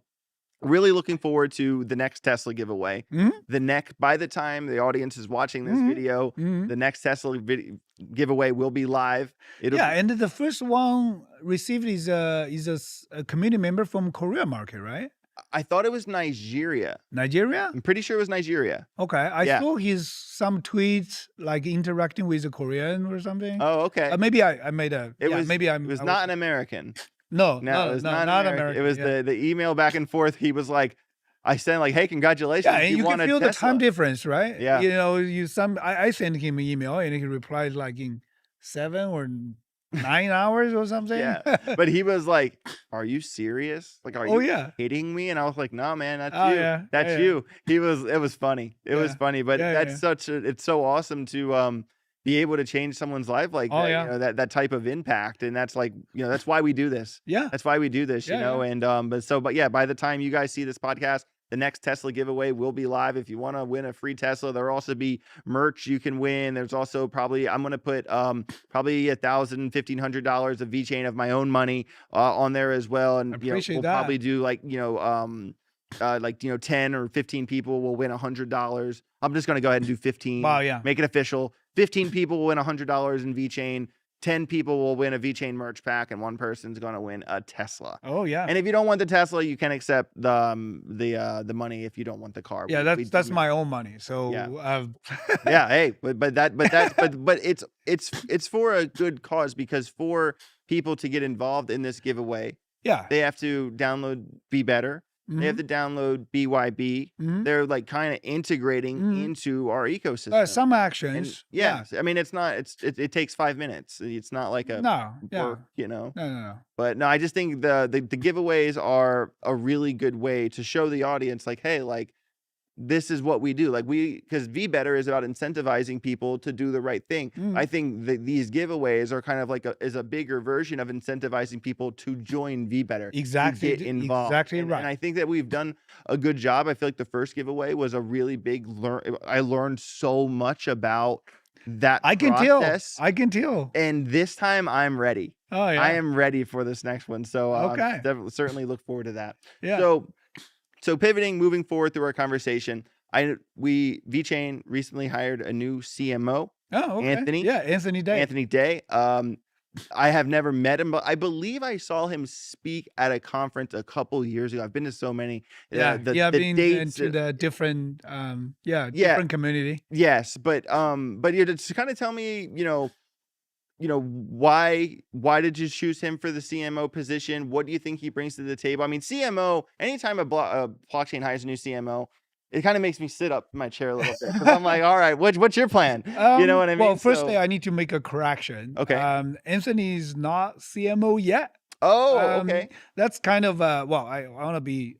really looking forward to the next Tesla giveaway. By the time the audience is watching this video, the next Tesla giveaway will be live. And the first one received is a community member from Korea market, right? I thought it was Nigeria. Nigeria? I'm pretty sure it was Nigeria. Okay, I saw some tweets like interacting with a Korean or something. Oh, okay. Maybe I made a. It was not an American. No, it was not American. It was the email back and forth. He was like, I sent like, hey, congratulations. Yeah, and you can feel the time difference, right? Yeah. I sent him an email and he replied like in 7 or 9 hours or something. Yeah. But he was like, are you serious? Like, are you kidding me? And I was like, no, man, that's you. Yeah. That's you. It was funny. It was funny. But that's it's so awesome to be able to change someone's life like that, that type of impact. And that's like, that's why we do this. Yeah. That's why we do this, you know? And, but by the time you guys see this podcast, the next Tesla giveaway will be live. If you want to win a free Tesla, there'll also be merch you can win. There's also I'm going to put probably $1,000, $1,500 of VeChain of my own money on there as well. And we'll probably do like, like 10 or 15 people will win $100. I'm just going to go ahead and do 15. Wow, yeah. Make it official. 15 people will win $100 in VeChain. 10 people will win a VeChain merch pack, and one person's going to win a Tesla. Oh yeah. And if you don't want the Tesla, you can accept the money if you don't want the car. Yeah, that's my own money. So yeah, hey, but it's for a good cause, because for people to get involved in this giveaway, yeah, they have to download VeBetter. They have to download BYB. They're like kind of integrating into our ecosystem. Some actions. And I mean, it's not. It takes 5 minutes. It's not like a work, No. But no, I just think the giveaways are a really good way to show the audience, like, hey, like, this is what we do. Like, because VeBetter is about incentivizing people to do the right thing. I think that these giveaways are kind of like a bigger version of incentivizing people to join VeBetter. Exactly. To get involved. Exactly right. And I think that we've done a good job. I feel like the first giveaway was a really big I learned so much about that process. I can tell. And this time I'm ready. Oh yeah. I am ready for this next one. So okay. Certainly look forward to that. Yeah. So pivoting, moving forward through our conversation, VeChain recently hired a new CMO. Oh, okay. Anthony. Yeah, Anthony Day. Anthony Day. I have never met him, but I believe I saw him speak at a conference a couple years ago. I've been to so many. Been into the different different community. Yes, but to kind of tell me, why did you choose him for the CMO position? What do you think he brings to the table? I mean, CMO, anytime a blockchain hires a new CMO, it kind of makes me sit up in my chair a little bit, because I'm like, all right, what's your plan? You know what I mean? Well, firstly, I need to make a correction. Okay. Anthony's not CMO yet. Oh, okay. That's kind of I want to be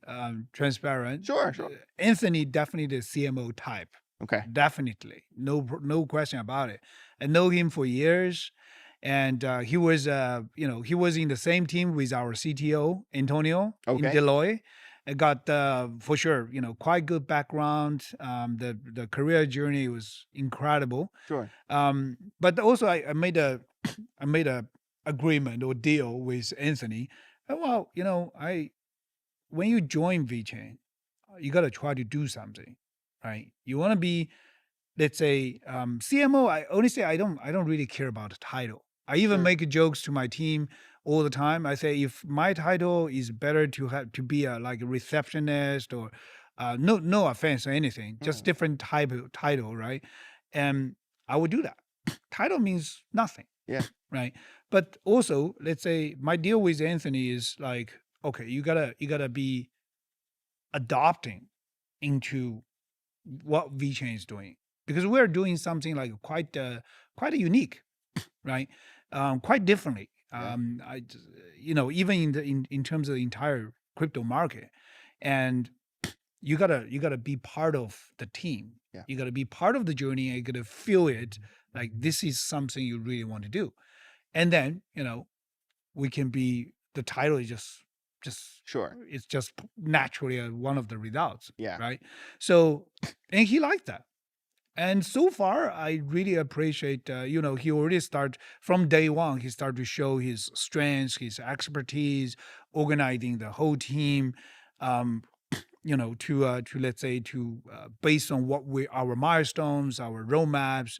transparent. Sure. Anthony definitely the CMO type. Okay. Definitely, no question about it. I know him for years. And he was in the same team with our CTO, Antonio, in Deloitte. I got, for sure, quite good background. The career journey was incredible. Sure. But also I made a agreement or deal with Anthony. Well, when you join VeChain, you got to try to do something, right? You want to be, let's say, CMO. I honestly, I don't really care about the title. I even make jokes to my team all the time. I say, if my title is better to be like a receptionist or no offense or anything, just different type of title, right? And I would do that. Title means nothing. Yeah. Right. But also, let's say my deal with Anthony is like, okay, you gotta be adopting into what VeChain is doing, because we're doing something like quite unique, right? Quite differently. Even in terms of the entire crypto market, and you gotta be part of the team. Yeah. You gotta be part of the journey, and you gotta feel it like this is something you really want to do. And then we can be, the title is just sure. It's just naturally one of the results. Yeah. Right. So, and he liked that. And so far, I really appreciate, he already started from day one. He started to show his strengths, his expertise, organizing the whole team, to let's say, based on our milestones, our roadmaps,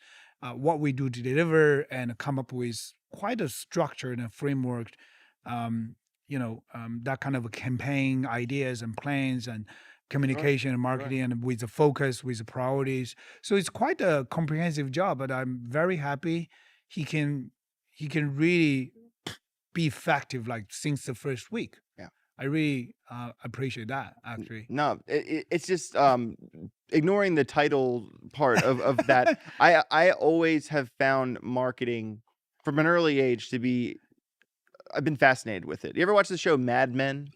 what we do to deliver, and come up with quite a structure and a framework, that kind of a campaign ideas and plans and communication and marketing, and with the focus, with the priorities. So it's quite a comprehensive job, but I'm very happy he can really be effective like since the first week. Yeah. I really appreciate that, actually. No, it's just ignoring the title part of that. I always have found marketing from an early age to be, I've been fascinated with it. You ever watch the show Mad Men?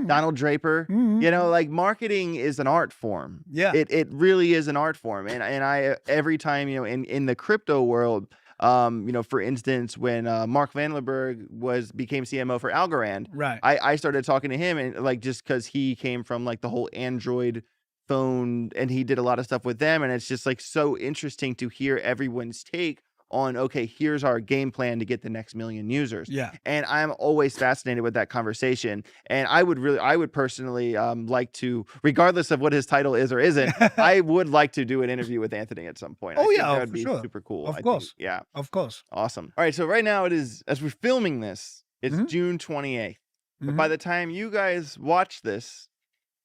Donald Draper? Like, marketing is an art form. Yeah. It really is an art form. And I, every time, in the crypto world, for instance, when Mark Vandenberg became CMO for Algorand, right, I started talking to him, and like, just because he came from like the whole Android phone, and he did a lot of stuff with them, and it's just like so interesting to hear everyone's take on, okay, here's our game plan to get the next million users. Yeah. And I'm always fascinated with that conversation. And I would personally like to, regardless of what his title is or isn't, I would like to do an interview with Anthony at some point. I Oh think yeah, that would for be sure. super cool. Of I course. think, yeah. Of course. Awesome. All right. So right now it is, as we're filming this, it's Mhm. June 28th. But Mhm. by the time you guys watch this,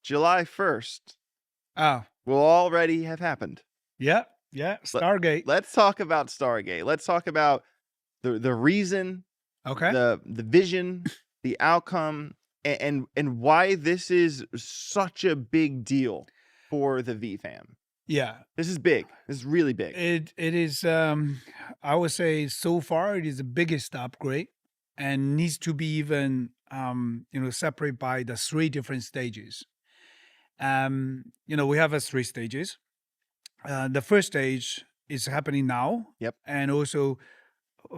July 1st Ah, will already have happened. yeah, yeah. Stargate. Let's talk about Stargate. Let's talk about the reason, Okay. the vision, the outcome, and why this is such a big deal for the V fam. Yeah. This is big. This is really big. It is. I would say so far it is the biggest upgrade, and needs to be even separated by the 3 different stages. We have 3 stages. The first stage is happening now. Yep. And also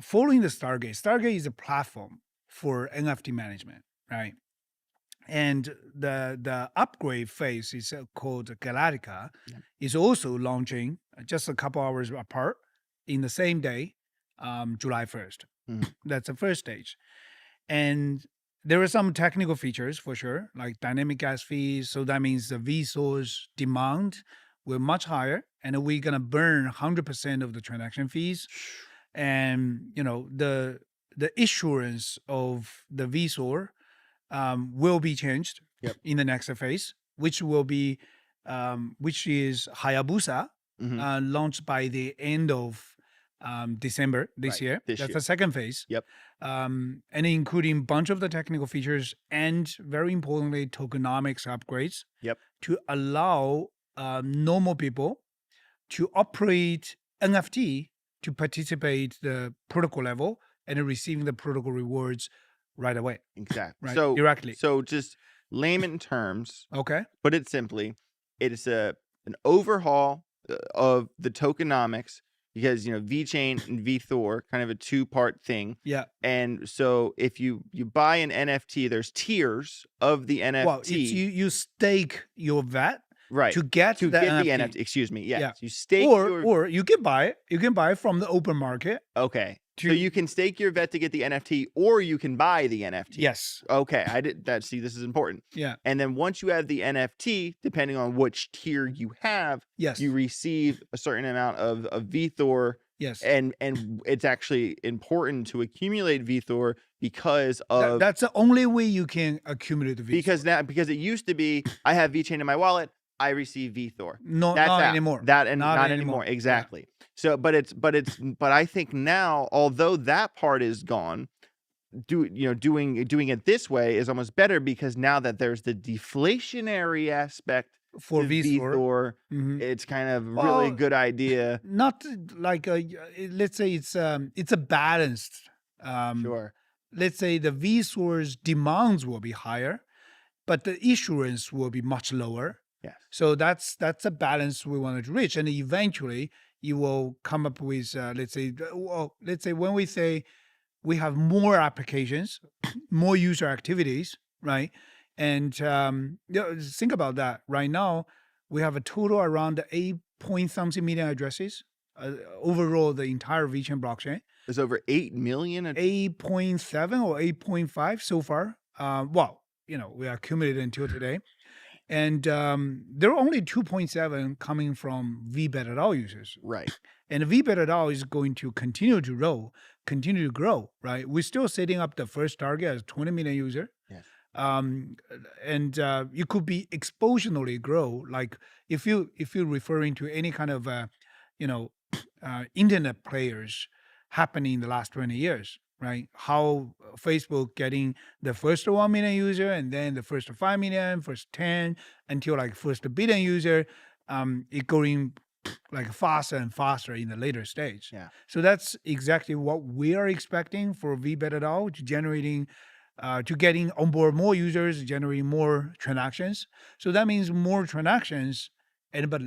following the Stargate. Stargate is a platform for NFT management, right? And the upgrade phase is called Galactica, is also launching just a couple hours apart in the same day, July 1st. That's the first stage. And there are some technical features for sure, like dynamic gas fees. So that means the resource demand will much higher, and we're gonna burn 100% of the transaction fees. And the issuance of the VSOR will be changed in the next phase, which will be which is Hayabusa, launched by the end of December this year. That's the second phase. Yep. And including bunch of the technical features and very importantly tokenomics upgrades. Yep. To allow normal people to operate NFT to participate the protocol level and receiving the protocol rewards right away. Exactly. Right. So Directly. So just layman terms. Okay. Put it simply, it is an overhaul of the tokenomics, because VeChain and VeThor kind of a 2-part thing. Yeah. And so if you buy an NFT, there's tiers of the NFT. Well, it's you stake your VET right to get the NFT. Excuse me. Yes. Yeah. You stake or you can buy it. You can buy it from the open market. Okay. So you can stake your VET to get the NFT, or you can buy the NFT. Yes. Okay. I did that. See, this is important. Yeah. And then once you have the NFT, depending on which tier you have, yes, you receive a certain amount of VeThor. Yes. And it's actually important to accumulate VeThor because of that's the only way you can accumulate the VeThor. Because it used to be, I have VeChain in my wallet, I receive VeThor. No, not anymore. Not anymore. Exactly. Yeah. So, but I think now, although that part is gone, doing it this way is almost better, because now that there's the deflationary aspect for VeThor, it's kind of really good idea. Not like let's say it's a balanced. Sure. Let's say the VeThor's demands will be higher, but the issuance will be much lower. Yes. So that's a balance we wanted to reach, and eventually you will come up with let's say when we say we have more applications, more user activities, right? And think about that. Right now we have a total around 8-point-something million addresses overall. The entire VeChain blockchain. There's over 8 million. 8.7 or 8.5 so far. We accumulated until today. And there are only 2.7 coming from VeBetter DAO users. Right. And VeBetter DAO is going to continue to grow, right? We're still setting up the first target as 20 million user. Yes. And you could be exponentially grow. Like if you're referring to any kind of, internet players happening in the last 20 years, right? How Facebook getting the first 1 million user, and then the first 5 million, first 10, until like first 1 billion user, it going like faster and faster in the later stage. Yeah. So that's exactly what we are expecting for VeBetter DAO, to getting on board more users, generating more transactions. So that means more transactions, but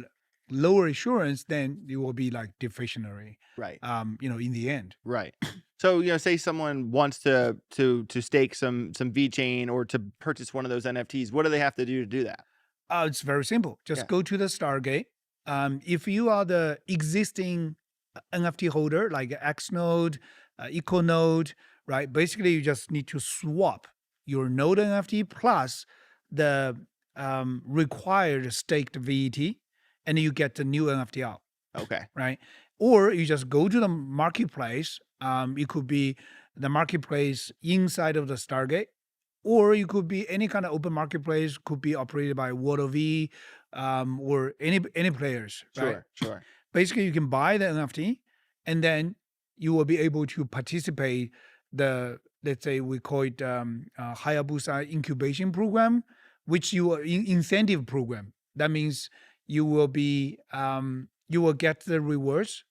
lower assurance, then it will be like deflationary. Right. In the end. Right. So, say someone wants to stake some VeChain or to purchase one of those NFTs, what do they have to do that? It's very simple. Just go to the Stargate. If you are the existing NFT holder like X node, Eco node, right? Basically, you just need to swap your node NFT plus the required staked VET, and you get the new NFT out, Okay. right? Or you just go to the marketplace. It could be the marketplace inside of the Stargate, or you could be any kind of open marketplace, could be operated by WorldV, or any players, right? Sure. Basically, you can buy the NFT, and then you will be able to participate the, let's say we call it Hayabusa incubation program, which you are incentive program. That means you will be you will get the rewards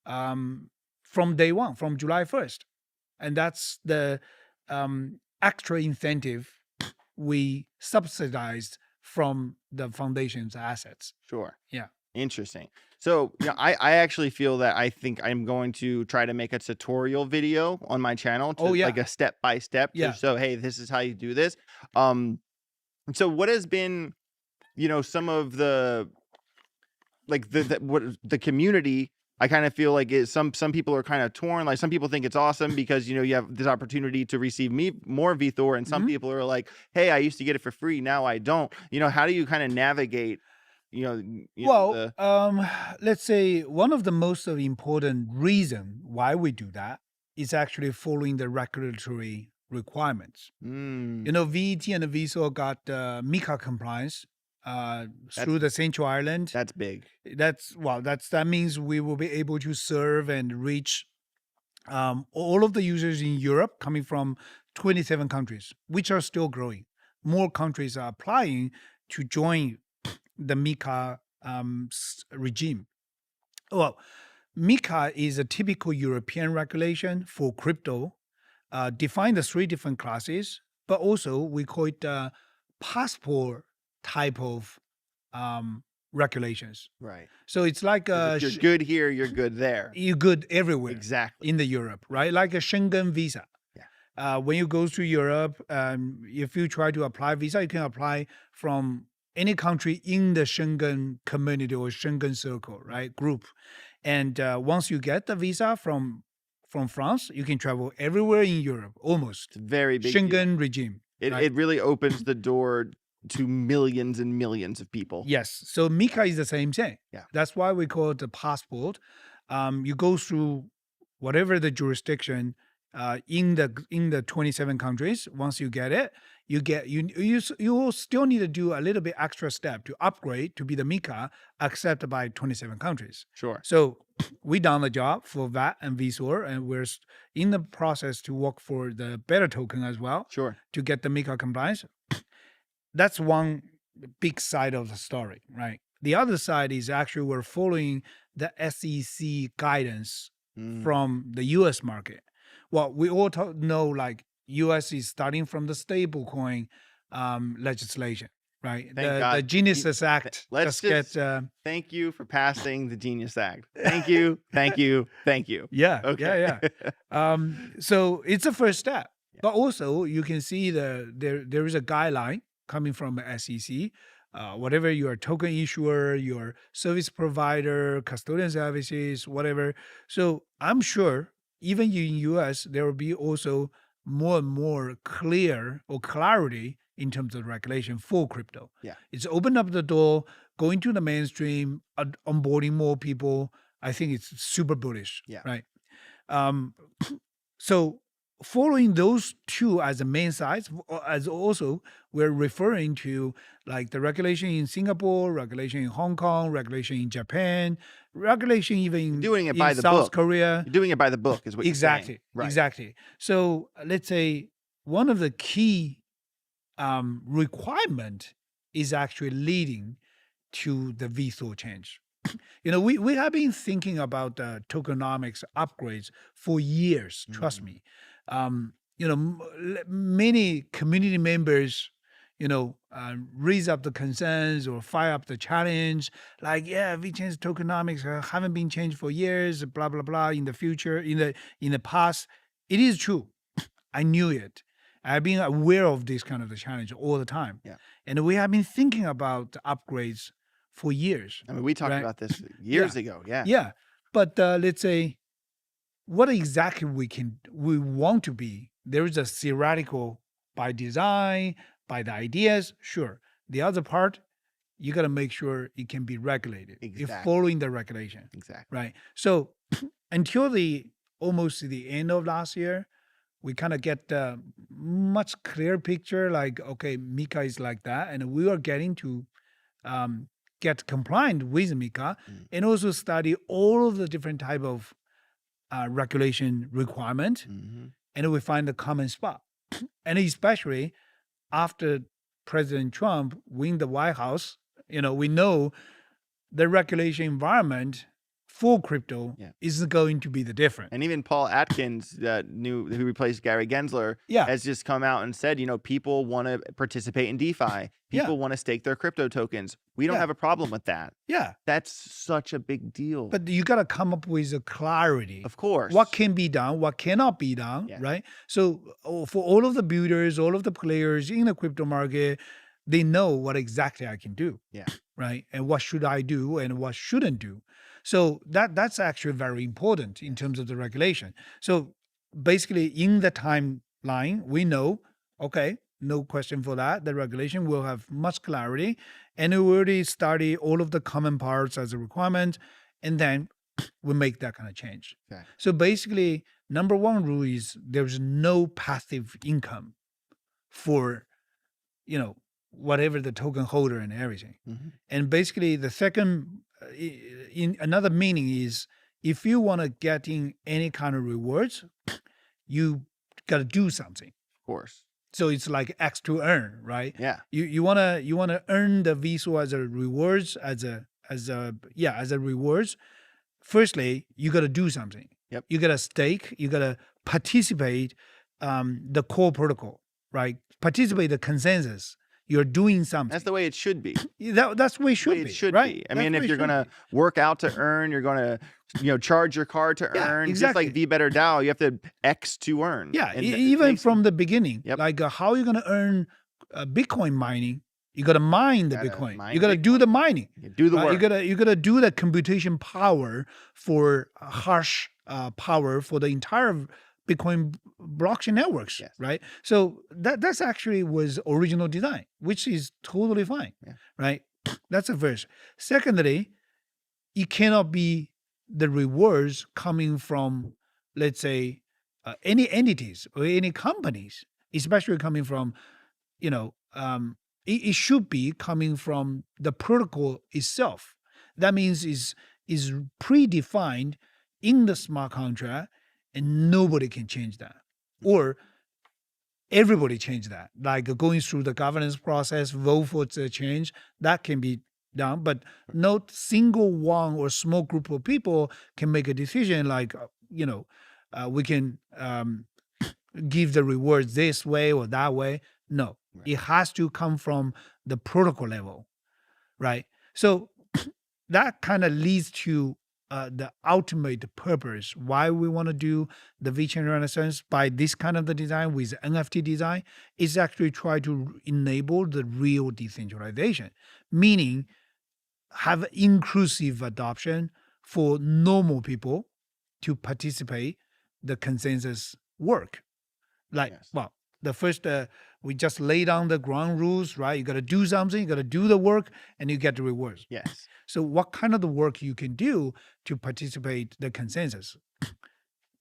from day one, from July 1st, and that's the extra incentive we subsidized from the foundation's assets. Sure. Yeah. Interesting. So, I actually feel that I think I'm going to try to make a tutorial video on my channel to like a step by step to show, hey, this is how you do this. So what has been, some of the like what the community, I kind of feel like is some people are kind of torn. Like some people think it's awesome because you have this opportunity to receive more VeThor, and some people are like, hey, I used to get it for free, now I don't. How do you kind of navigate? Let's say one of the most important reason why we do that is actually following the regulatory requirements. VET and VeThor got MiCA compliance through the Central Island. That's big. That means we will be able to serve and reach all of the users in Europe coming from 27 countries, which are still growing. More countries are applying to join the MiCA regime. Well, MiCA is a typical European regulation for crypto, defined as 3 different classes, but also we call it passport type of regulations. Right. So it's like if you're good here, you're good there. You're good everywhere. Exactly. In the Europe, right? Like a Schengen visa. Yeah. When you go to Europe, if you try to apply visa, you can apply from any country in the Schengen community or Schengen circle, right? Group. And once you get the visa from France, you can travel everywhere in Europe, almost. It's a very big Schengen regime. It really opens the door to millions and millions of people. Yes. So MiCA is the same thing. Yeah. That's why we call it the passport. You go through whatever the jurisdiction in the 27 countries. Once you get it, you will still need to do a little bit extra step to upgrade to be the MiCA accepted by 27 countries. Sure. So we done the job for VAT and VeThor, and we're in the process to work for the Better token as well. Sure. To get the MiCA compliance. That's one big side of the story, right? The other side is actually we're following the SEC guidance from the US market. Well, we all know like US is starting from the stablecoin legislation, right? The Genius Act. Thank you for passing the Genius Act. Thank you. Yeah. Okay. Yeah. So it's a first step, but also you can see there is a guideline coming from the SEC. Whatever your token issuer, your service provider, custodian services, whatever. So I'm sure even in US, there will be also more and more clarity in terms of regulation for crypto. Yeah. It's opened up the door, going to the mainstream, onboarding more people. I think it's super bullish. Yeah. Right. So following those two as the main sides, as also we're referring to like the regulation in Singapore, regulation in Hong Kong, regulation in Japan, regulation even in South Korea. You're doing it by the book is what you're saying. Right. Exactly. So let's say one of the key requirement is actually leading to the VeThor change. We have been thinking about tokenomics upgrades for years, trust me. Many community members, raise up the concerns or fire up the challenge. Like, VeChain's tokenomics haven't been changed for years, blah, blah, blah, in the future, in the past. It is true. I knew it. I've been aware of this kind of the challenge all the time. Yeah. And we have been thinking about the upgrades for years. I mean, we talked about this years ago. Yeah. Yeah. But let's say what exactly we want to be. There is a theoretical by design, by the ideas, sure. The other part, you got to make sure it can be regulated. You're Exactly. following the regulation, Exactly. right? So until almost the end of last year, we kind of get a much clearer picture. Like, okay, Mika is like that, and we are getting to get compliant with Mika, and also study all of the different type of regulation requirement, and we find a common spot. And especially after President Trump win the White House, we know the regulation environment for crypto is going to be the different. And even Paul Atkins, who replaced Gary Gensler, has just come out and said, people want to participate in DeFi. People want to stake their crypto tokens. We don't have a problem with that. Yeah. That's such a big deal. But you got to come up with a clarity. Of course. What can be done, what cannot be done, right? So for all of the builders, all of the players in the crypto market, they know what exactly I can do. Yeah. Right. And what should I do and what shouldn't do. So that's actually very important in terms of the regulation. So basically in the timeline, we know, okay, no question for that. The regulation will have much clarity, and we already study all of the common parts as a requirement, and then we make that kind of change. Okay. So basically, number one rule is there's no passive income for, whatever the token holder and everything. And basically the second, in another meaning is if you want to get in any kind of rewards, you got to do something. Of course. So it's like X to earn, right? Yeah. You wanna earn the VSO as a rewards, as a rewards. Firstly, you got to do something. Yep. You got to stake. You got to participate the core protocol, right? Participate the consensus. You're doing something. That's the way it should be. That's the way it should be. It should right? be. I mean, if you're going to work out to earn, you're going to, charge your card to earn. Exactly. Just like VBetter DAO, you have to X to earn. Yeah, even from the beginning. Yep. Like how are you going to earn Bitcoin mining? You got to mine the Bitcoin. You got to Bitcoin. do the mining. You do the work. You got to do the computation power for hash power for the entire Bitcoin blockchain networks, right? So that's actually was original design, which is totally fine, right? That's the first. Secondly, it cannot be the rewards coming from, let's say, any entities or any companies, especially coming from, it should be coming from the protocol itself. That means is predefined in the smart contract, and nobody can change that, or everybody change that. Like going through the governance process, vote for the change, that can be done, but not single one or small group of people can make a decision. Like we can give the rewards this way or that way. No, it has to come from the protocol level, right? So that kind of leads to the ultimate purpose why we want to do the VeChain Renaissance by this kind of the design with NFT design is actually try to enable the real decentralization, meaning have inclusive adoption for normal people to participate the consensus work. Like, well, the first, we just lay down the ground rules, right? You got to do something, you got to do the work, and you get the rewards. Yes. So what kind of the work you can do to participate the consensus,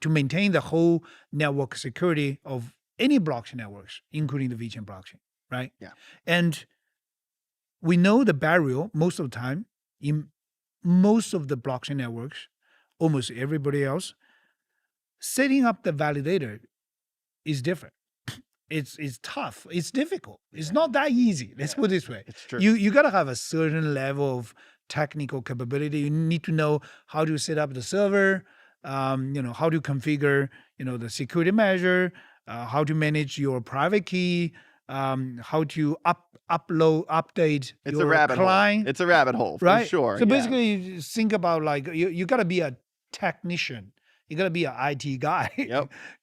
to maintain the whole network security of any blockchain networks, including the VeChain blockchain, right? Yeah. And we know the barrier most of the time in most of the blockchain networks, almost everybody else, setting up the validator is different. It's tough. It's difficult. It's not that easy. Let's put it this way. It's true. You got to have a certain level of technical capability. You need to know how to set up the server, how to configure, the security measure, how to manage your private key, how to update It's your a rabbit client. hole. It's a rabbit hole, for right? sure. So basically, you think about like you got to be a technician. You got to be an IT guy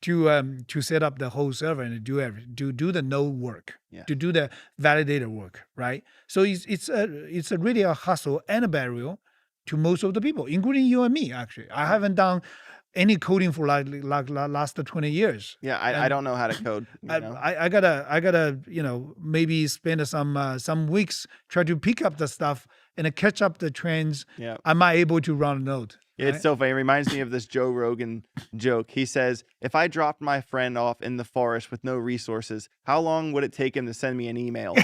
to set up the whole server and do the node work, to do the validator work, right? So it's really a hustle and a barrier, to most of the people, including you and me. Actually, I haven't done any coding for like last 20 years. Yeah, I don't know how to code. I gotta maybe spend some weeks try to pick up the stuff and catch up the trends. Yeah. Am I able to run a node? It's so funny. It reminds me of this Joe Rogan joke. He says, if I dropped my friend off in the forest with no resources, how long would it take him to send me an email?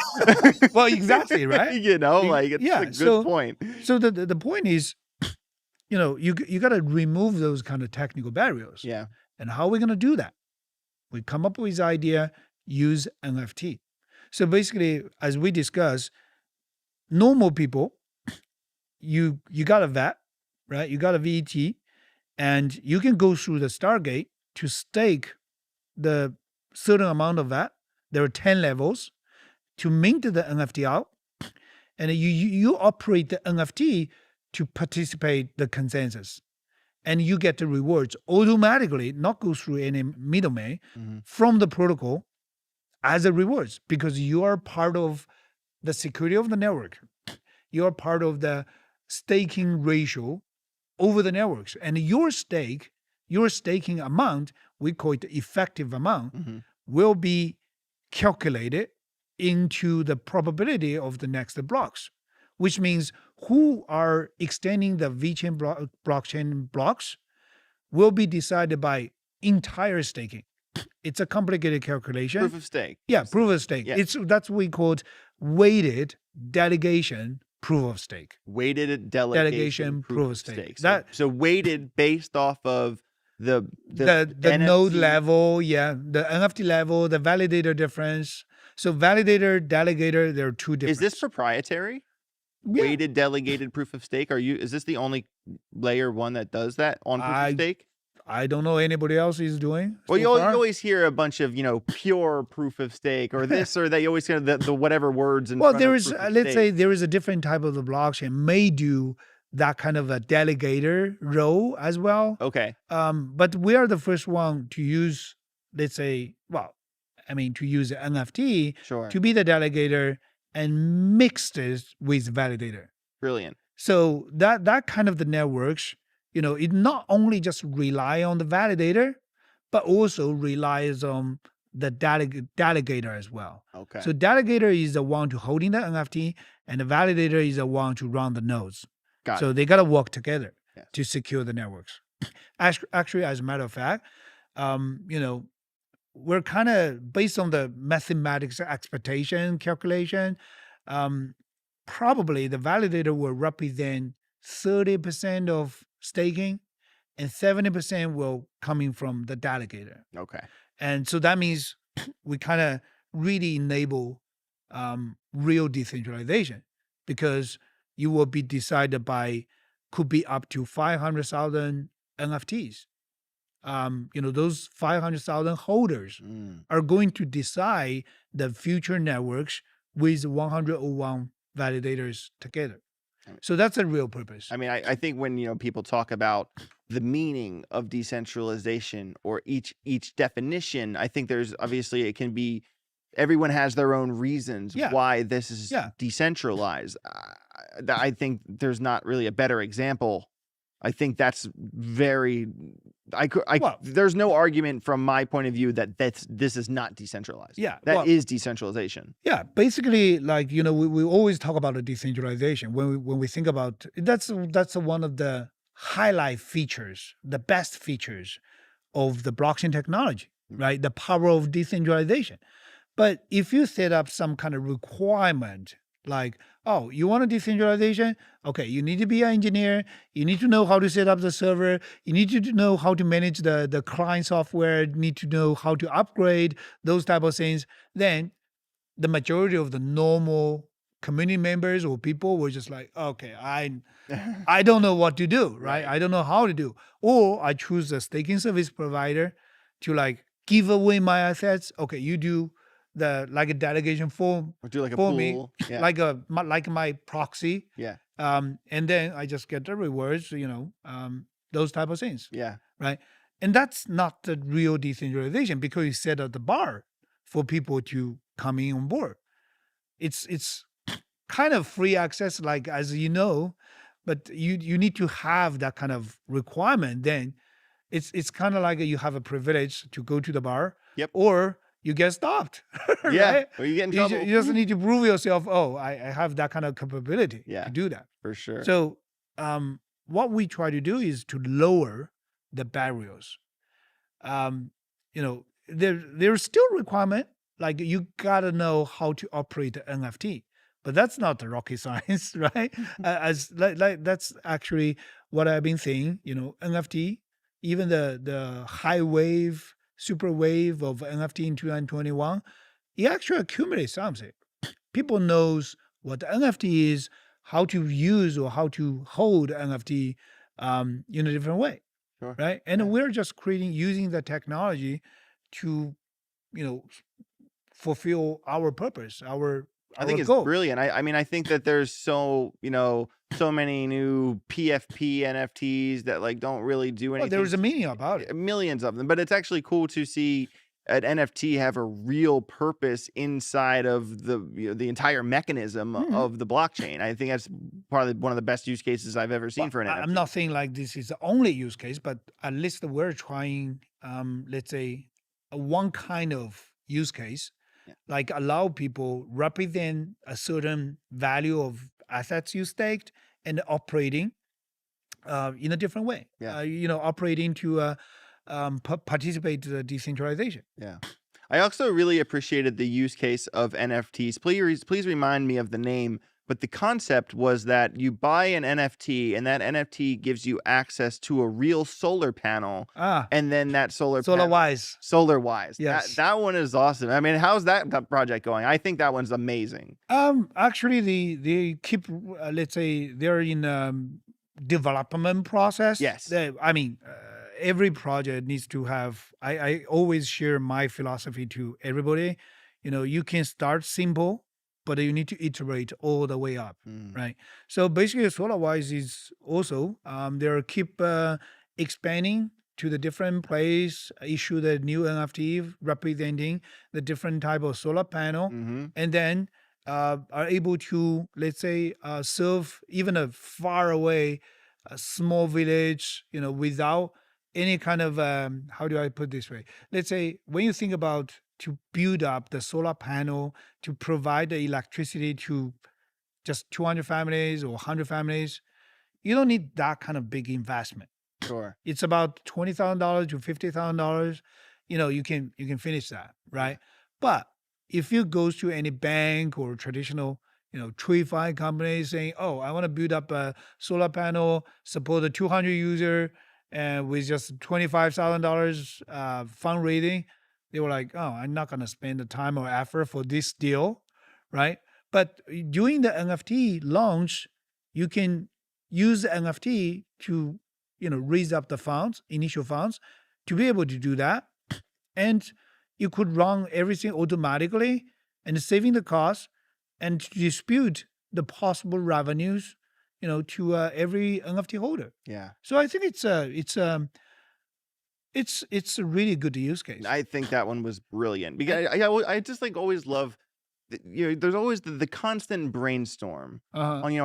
Well, exactly, right? Like it's a good point. So the point is, you got to remove those kind of technical barriers. Yeah. And how are we going to do that? We come up with this idea, use NFT. So basically, as we discussed, normal people, you got a VAT, right? You got a VAT, and you can go through the Stargate to stake the certain amount of VAT. There are 10 levels to mint the NFT out, and you operate the NFT to participate the consensus, and you get the rewards automatically, not go through any middleman from the protocol as a rewards, because you are part of the security of the network. You are part of the staking ratio over the networks, and your staking amount, we call it the effective amount, will be calculated into the probability of the next blocks, which means who are extending the VeChain blockchain blocks will be decided by entire staking. It's a complicated calculation. Proof of stake. Yeah, proof of stake. Yeah. That's what we call weighted delegation proof of stake. Weighted delegation proof of stake. So weighted based off of the node level, the NFT level, the validator difference. So validator, delegator, there are two different. Is this proprietary? Yeah. Weighted delegated proof of stake? Is this the only layer one that does that on proof of stake? I don't know anybody else is doing. Well, you always hear a bunch of pure proof of stake or this or that. You always hear the whatever words. Well, there is let's say there is a different type of the blockchain may do that kind of a delegator role as well. Okay. But we are the first one to use, let's say, to use the NFT to be the delegator and mix this with validator. Brilliant. So that kind of the networks, it not only just rely on the validator, but also relies on the delegator as well. Okay. So delegator is the one to holding the NFT, and the validator is the one to run the nodes. So they got to work together to secure the networks. Actually, as a matter of fact, we're kind of based on the mathematics expectation calculation. Probably the validator will represent 30% of staking, and 70% will coming from the delegator. Okay. And so that means we kind of really enable real decentralization, because you will be decided by, could be up to 500,000 NFTs. Those 500,000 holders are going to decide the future networks with 101 validators together. So that's a real purpose. I think when people talk about the meaning of decentralization or each definition, I think there's obviously it can be everyone has their own reasons why this is decentralized. I think there's not really a better example. I think that's very. There's no argument from my point of view that this is not decentralized. Yeah, that is decentralization. Yeah, basically, we always talk about the decentralization when we think about that's one of the highlight features, the best features of the blockchain technology, right? The power of decentralization. But if you set up some kind of requirement, like, oh, you want a decentralization? Okay, you need to be an engineer. You need to know how to set up the server. You need to know how to manage the client software. You need to know how to upgrade, those type of things. Then the majority of the normal community members or people were just like, okay, I don't know what to do, right? I don't know how to do. Or I choose a staking service provider to give away my assets. Okay, you do a delegation form or do like a for pool. me, like my proxy. Yeah. And then I just get the rewards, those type of things. Yeah. Right. And that's not the real decentralization, because you set up the bar for people to come in on board. It's kind of free access, as you know, but you need to have that kind of requirement. Then it's kind of like you have a privilege to go to the bar, Yep. or you get stopped, Yeah. right? Or you get in You, trouble. you just need to prove yourself. Oh, I have that kind of capability Yeah. to do that. For sure. So what we try to do is to lower the barriers. There's still requirement, like you gotta know how to operate the NFT, but that's not the rocket science, right? As like that's actually what I've been saying. NFT, even the high wave, super wave of NFT in 2021, it actually accumulates something. People knows what the NFT is, how to use or how to hold NFT in a different way. Sure. Right. And Yeah. we're just using the technology to, fulfill our purpose, I think it's goal. brilliant. I mean, I think that there's so many new PFP NFTs that like don't really do anything. Well, there's a meaning about it. Millions of them, but it's actually cool to see an NFT have a real purpose inside of the entire mechanism of the blockchain. I think that's probably one of the best use cases I've ever seen for an NFT. I'm not saying like this is the only use case, but at least we're trying, let's say, one kind of use case, like allow people represent a certain value of assets you staked and operating in a different way. Yeah. Operating to participate in the decentralization. Yeah. I also really appreciated the use case of NFTs. Please remind me of the name, but the concept was that you buy an NFT and that NFT gives you access to a real solar panel. And then that SolarWise. SolarWise. Yes. That one is awesome. I mean, how's that project going? I think that one's amazing. Actually, they keep, let's say, they're in development process. Yes. Every project needs to have, I always share my philosophy to everybody. You can start simple, but you need to iterate all the way up, right? So basically, SolarWise is also, they'll keep expanding to the different place, issue the new NFT representing the different type of solar panel, and then are able to, let's say, serve even a far away, a small village, without any kind of, how do I put this way? Let's say when you think about to build up the solar panel to provide the electricity to just 200 families or 100 families, you don't need that kind of big investment. Sure. It's about $20,000 to $50,000. You can finish that, right? But if you go to any bank or traditional, TreeFi company saying, oh, I want to build up a solar panel, support a 200 user, and with just $25,000 fundraising, they were like, oh, I'm not going to spend the time or effort for this deal, right? But during the NFT launch, you can use the NFT to, raise up the funds, initial funds, to be able to do that. And you could run everything automatically and saving the cost and to distribute the possible revenues, to every NFT holder. Yeah. So I think it's a really good use case. I think that one was brilliant because I just like always love, there's always the constant brainstorm on,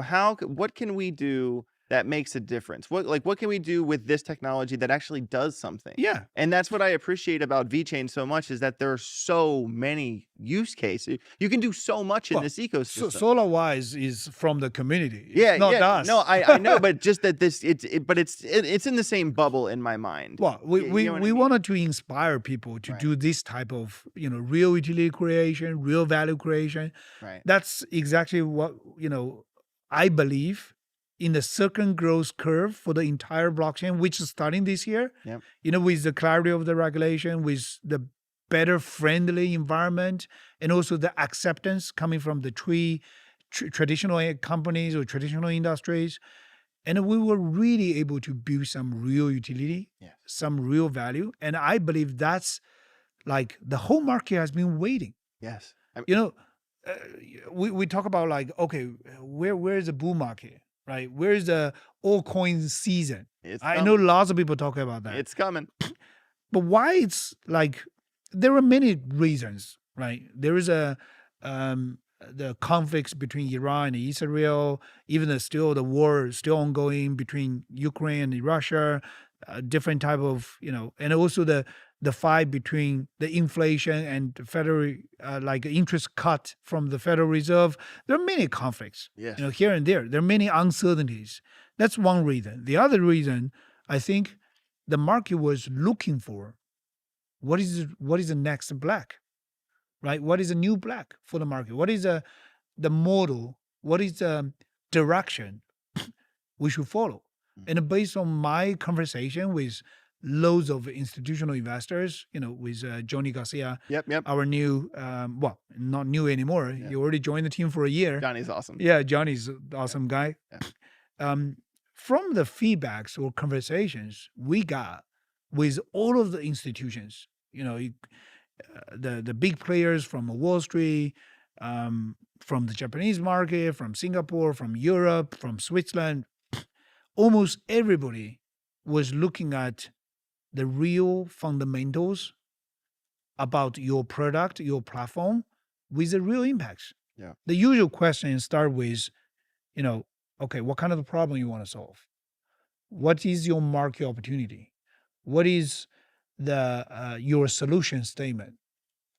what can we do that makes a difference? What can we do with this technology that actually does something? Yeah. And that's what I appreciate about VeChain so much is that there are so many use cases. You can do so much in this ecosystem. SolarWise is from the community. It's not us. No, I know, but just that it's in the same bubble in my mind. Well, we wanted to inspire people to do this type of, real utility creation, real value creation. Right. That's exactly what, I believe in the second growth curve for the entire blockchain, which is starting this year. Yep. With the clarity of the regulation, with the better friendly environment, and also the acceptance coming from the traditional companies or traditional industries. And we were really able to build some real utility, some real value. And I believe that's like the whole market has been waiting. Yes. We talk about like, okay, where is the bull market? Right? Where's the altcoin season? I know lots of people talking about that. It's coming. But why it's like, there are many reasons, right? There is a the conflicts between Iran and Israel, even the war still ongoing between Ukraine and Russia, different type of, and also the fight between the inflation and the federal, like interest cut from the Federal Reserve. There are many conflicts, Yes. here and there. There are many uncertainties. That's one reason. The other reason, I think, the market was looking for what is the next black, right? What is a new black for the market? What is the model? What is the direction we should follow? And based on my conversation with loads of institutional investors, with Johnny Garcia, Yep. our new, well, not new anymore. Yeah. He already joined the team for a year. Johnny's awesome. Yeah, Johnny's an awesome guy. Yeah. From the feedbacks or conversations we got with all of the institutions, the big players from Wall Street, from the Japanese market, from Singapore, from Europe, from Switzerland, almost everybody was looking at the real fundamentals about your product, your platform, with the real impacts. Yeah. The usual questions start with, okay, what kind of problem you want to solve? What is your market opportunity? What is your solution statement?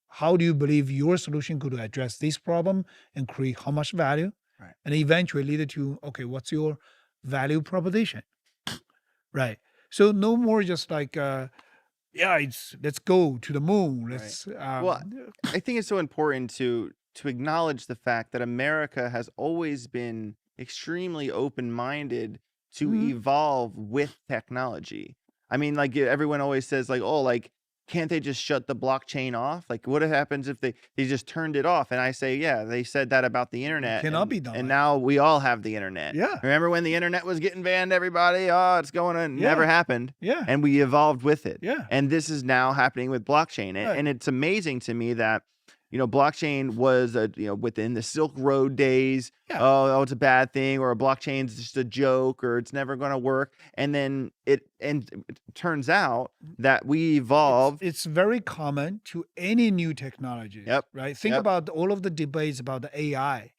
How do you believe your solution could address this problem and create how much value? Right. And eventually lead to, okay, what's your value proposition? Right. So no more just like, let's go to the moon. Let's. Well, I think it's so important to acknowledge the fact that America has always been extremely open-minded to evolve with technology. I mean, like everyone always says, like, oh, like, can't they just shut the blockchain off? Like, what happens if they just turned it off? And I say, yeah, they said that about the internet. Cannot be done. And now we all have the internet. Yeah. Remember when the internet was getting banned, everybody? Oh, it's going on. Yeah. Never happened. Yeah. And we evolved with it. Yeah. And this is now happening with blockchain. Right. And it's amazing to me that, blockchain was, within the Silk Road days. Yeah. Oh, it's a bad thing, or a blockchain's just a joke, or it's never going to work. And then it turns out that we evolved. It's very common to any new technology. Yep. Right. Think Yep. about all of the debates about the AI.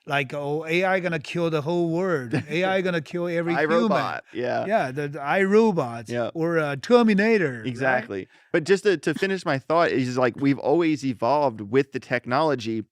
Like, oh, AI gonna kill the whole world. AI gonna kill every human. iRobot. Yeah. Yeah, the iRobot. Yeah. Or Terminator. Exactly. But just to finish my thought is like we've always evolved with the technology.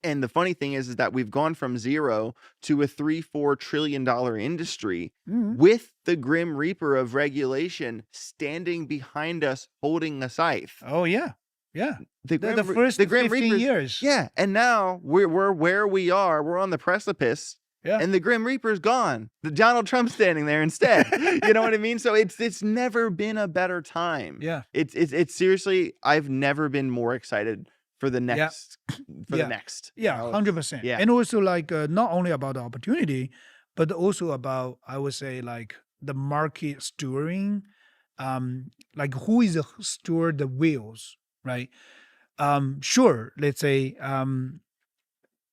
And the funny thing is that we've gone from zero to a $3-4 trillion industry with the Grim Reaper of regulation standing behind us holding a scythe. Oh yeah. Yeah. The first Grim 15 Reaper's- years. Yeah. And now we're where we are. We're on the precipice. Yeah. And the Grim Reaper's gone. The Donald Trump's standing there instead. You know what I mean? So it's never been a better time. Yeah. It's seriously, I've never been more excited for the next the next. Yeah, 100%. Yeah. And also like not only about the opportunity, but also about, I would say, like the market stewarding, like who is the steward the wheels, right? Sure, let's say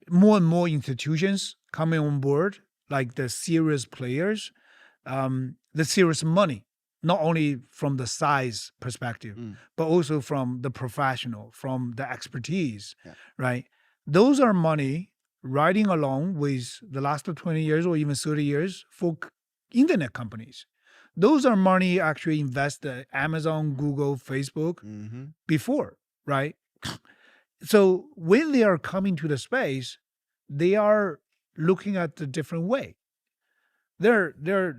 more and more institutions coming on board, like the serious players, the serious money, not only from the size perspective, but also from the professional, from the expertise, right? Those are money riding along with the last 20 years or even 30 years for internet companies. Those are money actually invested Amazon, Google, Facebook before, right? So when they are coming to the space, they are looking at a different way. They're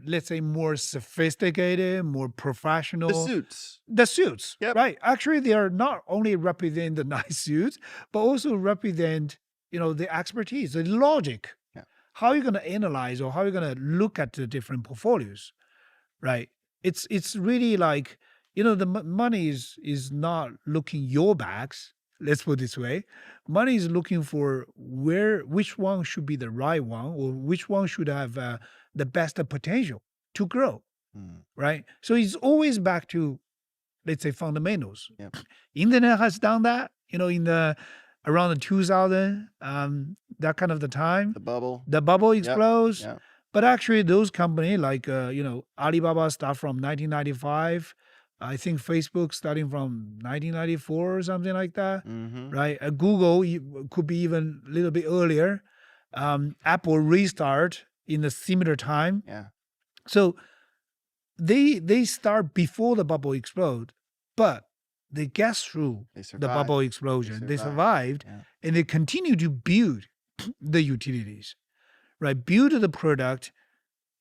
let's say more sophisticated, more professional. The suits, Yep. right? Actually, they are not only represent the nice suits, but also represent the expertise, the logic. Yeah. How are you going to analyze or how are you going to look at the different portfolios, right? It's really like the money is not looking your bags. Let's put it this way. Money is looking for which one should be the right one or which one should have the best potential to grow, right? So it's always back to, let's say, fundamentals. Yep. Internet has done that, in the around the 2000, that kind of the time. The bubble explodes. Yep. But actually those companies like, Alibaba start from 1995, I think Facebook starting from 1994 or something like that, Mm-hmm. right? Google could be even a little bit earlier. Apple restart in a similar time. Yeah. So they start before the bubble explode, but they get through They the survived. bubble explosion. They survived, Yeah. and they continue to build the utilities, right? Build the product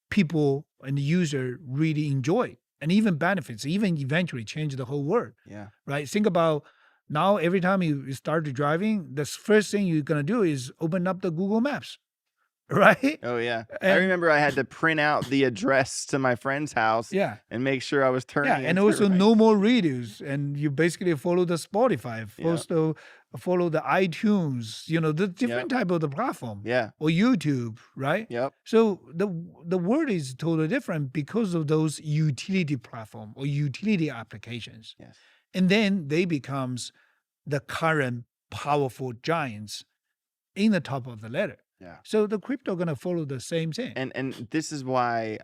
people and the user really enjoy and even benefits, even eventually change the whole world, Yeah. right? Think about now every time you start driving, the first thing you're going to do is open up the Google Maps, right? Oh yeah. I And remember I had to print out the address to my friend's house yeah, and make sure I was turning yeah, and into also right. no more radios, and you basically follow the Spotify, Yeah. follow the iTunes, the different type of the platform, Yeah. or YouTube, right? Yep. So the world is totally different because of those utility platform or utility applications, Yes. and then they becomes the current powerful giants in the top of the ladder. Yeah. So the crypto gonna follow the same thing. And this is why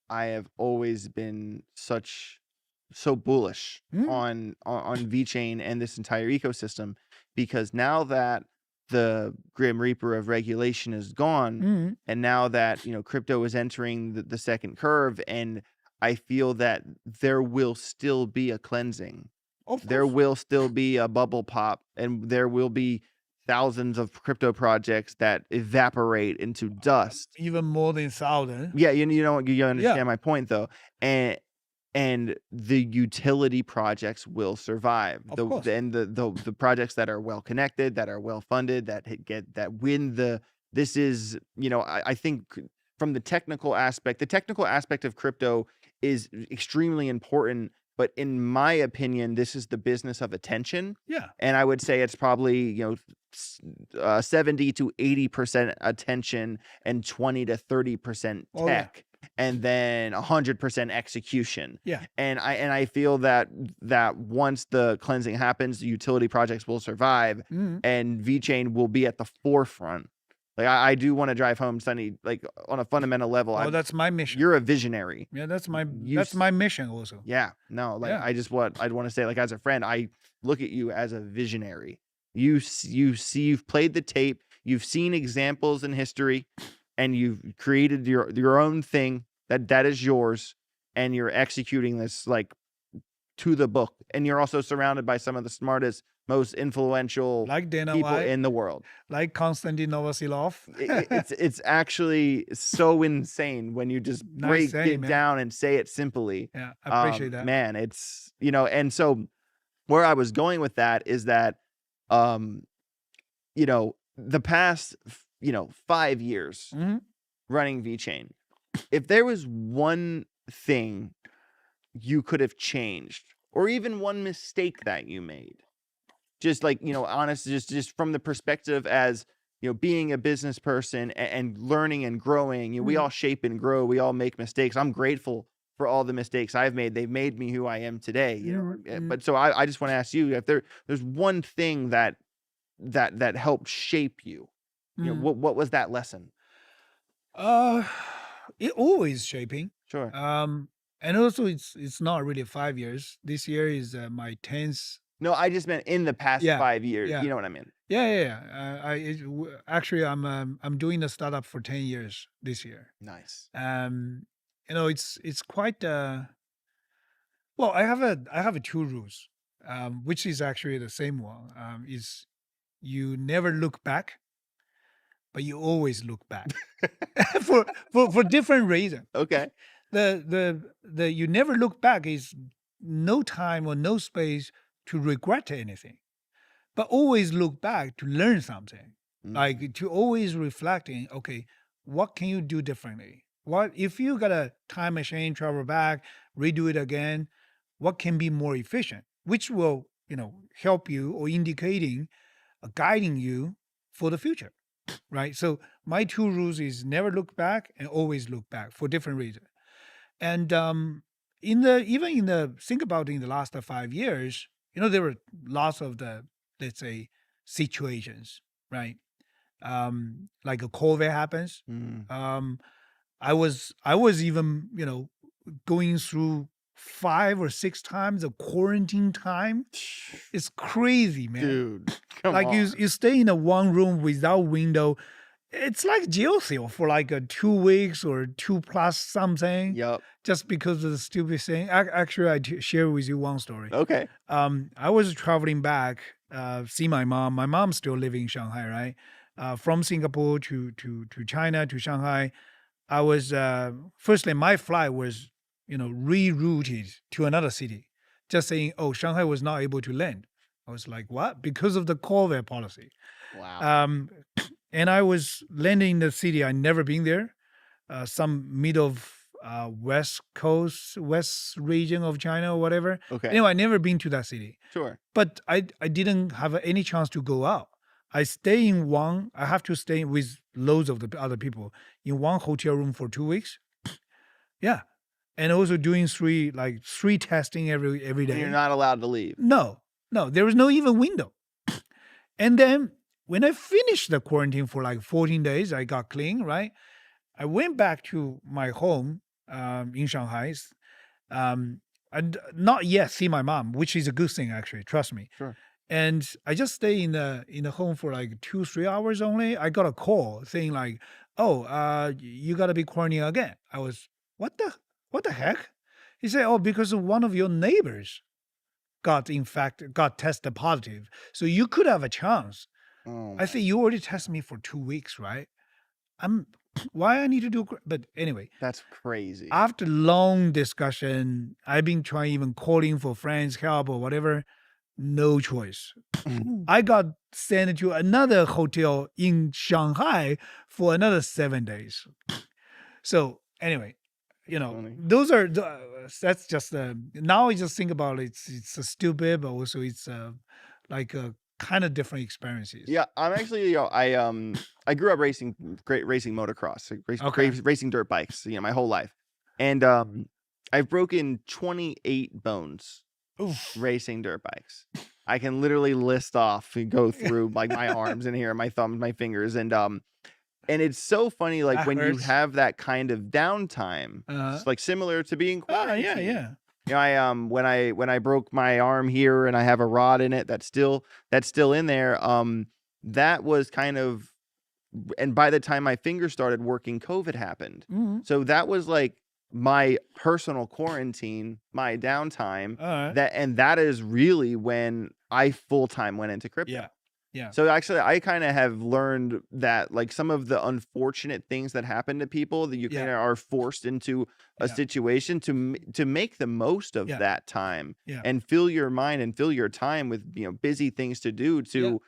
I have always been so bullish on VeChain and this entire ecosystem, because now that the Grim Reaper of regulation is gone, and now that crypto is entering the second curve, and I feel that there will still be a cleansing. There will still be a bubble pop, and there will be thousands of crypto projects that evaporate into dust. Even more than 1,000. Yeah, you understand my point though, and the utility projects will survive. Of course. The projects that are well connected, that are well funded, that win the. This is I think from the technical aspect of crypto is extremely important. But in my opinion, this is the business of attention. Yeah. And I would say it's probably 70 to 80% attention and 20 to 30% tech, and then 100% execution. Yeah. And I feel that once the cleansing happens, the utility projects will survive, and VeChain will be at the forefront. Like I do want to drive home, Sunny, like on a fundamental level. Oh, that's my mission. You're a visionary. Yeah, that's my mission also. Yeah, no, like I'd want to say, like, as a friend, I look at you as a visionary. You've played the tape, you've seen examples in history, and you've created your own thing that is yours, and you're executing this like to the book. And you're also surrounded by some of the smartest, most influential like Dana people White, in the world, like Konstantin Novosilov. It's actually so insane when you just break it down and say it simply. Yeah, I appreciate that. Man, it's and so where I was going with that is that the past 5 years running VeChain, if there was one thing you could have changed, or even one mistake that you made, just like honest, just from the perspective as being a business person and learning and growing, we all shape and grow, we all make mistakes. I'm grateful for all the mistakes I've made. They've made me who I am today, but so I just want to ask you, if there's one thing that helped shape you, what was that lesson? It always shaping. Sure. And also it's not really 5 years. This year is my 10th. No, I just meant in the past 5 years. Yeah. You know what I mean? Yeah. Actually, I'm doing the startup for 10 years this year. Nice. It's quite well. I have 2 rules, which is actually the same one. Is you never look back, but you always look back for different reasons. Okay. The you never look back is no time or no space to regret anything, but always look back to learn something. Like to always reflecting, okay, what can you do differently? What if you got a time machine, travel back, redo it again, what can be more efficient, which will, help you or indicating, guiding you for the future, right? So my 2 rules is never look back and always look back for different reasons. And think about in the last 5 years, there were lots of the, let's say, situations, right? Like a COVID happens. I was even, going through 5 or 6 times the quarantine time. It's crazy, man. Dude, come Like on. you stay in a one room without window. It's like jail cell for like 2 weeks or 2+ something. Yep. Just because of the stupid thing. Actually, I share with you one story. Okay. I was traveling back, see my mom. My mom's still living in Shanghai, right? From Singapore to China to Shanghai. I was firstly my flight was rerouted to another city, just saying, oh, Shanghai was not able to land. I was like, what? Because of the COVID policy. Wow. And I was landing in the city. I never been there. Some mid of west coast, west region of China or whatever. Okay. Anyway, I never been to that city. Sure. But I didn't have any chance to go out. I stay in one. I have to stay with loads of the other people in one hotel room for 2 weeks. Yeah, and also doing three testing every And day. you're not allowed to leave. No, there was no even window. And then when I finished the quarantine for like 14 days, I got clean, right? I went back to my home in Shanghai, and not yet see my mom, which is a good thing actually. Trust me. Sure. And I just stay in the home for like 2-3 hours only. I got a call saying like, "Oh, you gotta be quarantined again." I was, what the heck? He said, "Oh, because one of your neighbors got tested positive, so you could have a chance." Oh, I said, "You already tested me for 2 weeks, right? Why I need to do?" But anyway, that's crazy. after long discussion, I've been trying even calling for friends' help or whatever. No choice. I got sent to another hotel in Shanghai for another 7 days. So anyway, Funny. those are that's just now I just think about it, it's a stupid, but also it's like a kind of different experiences. Yeah, I'm actually, I grew up racing motocross, Okay. racing dirt bikes, my whole life, and I've broken 28 bones Oof. racing dirt bikes. I can literally list off and go through like my arms in here, my thumbs, my fingers, and it's so funny, like That when you hurts. have that kind of downtime, it's like similar to being quarantined. Yeah. I when I broke my arm here and I have a rod in it that's still in there. That was kind of, and by the time my finger started working, COVID happened. Mhm. So that was like my personal quarantine, my downtime. All right. That is really when I full-time went into crypto. Yeah. So actually, I kind of have learned that like some of the unfortunate things that happen to people, that you kind of are forced into a situation to make the most of that time and fill your mind and fill your time with busy things to do to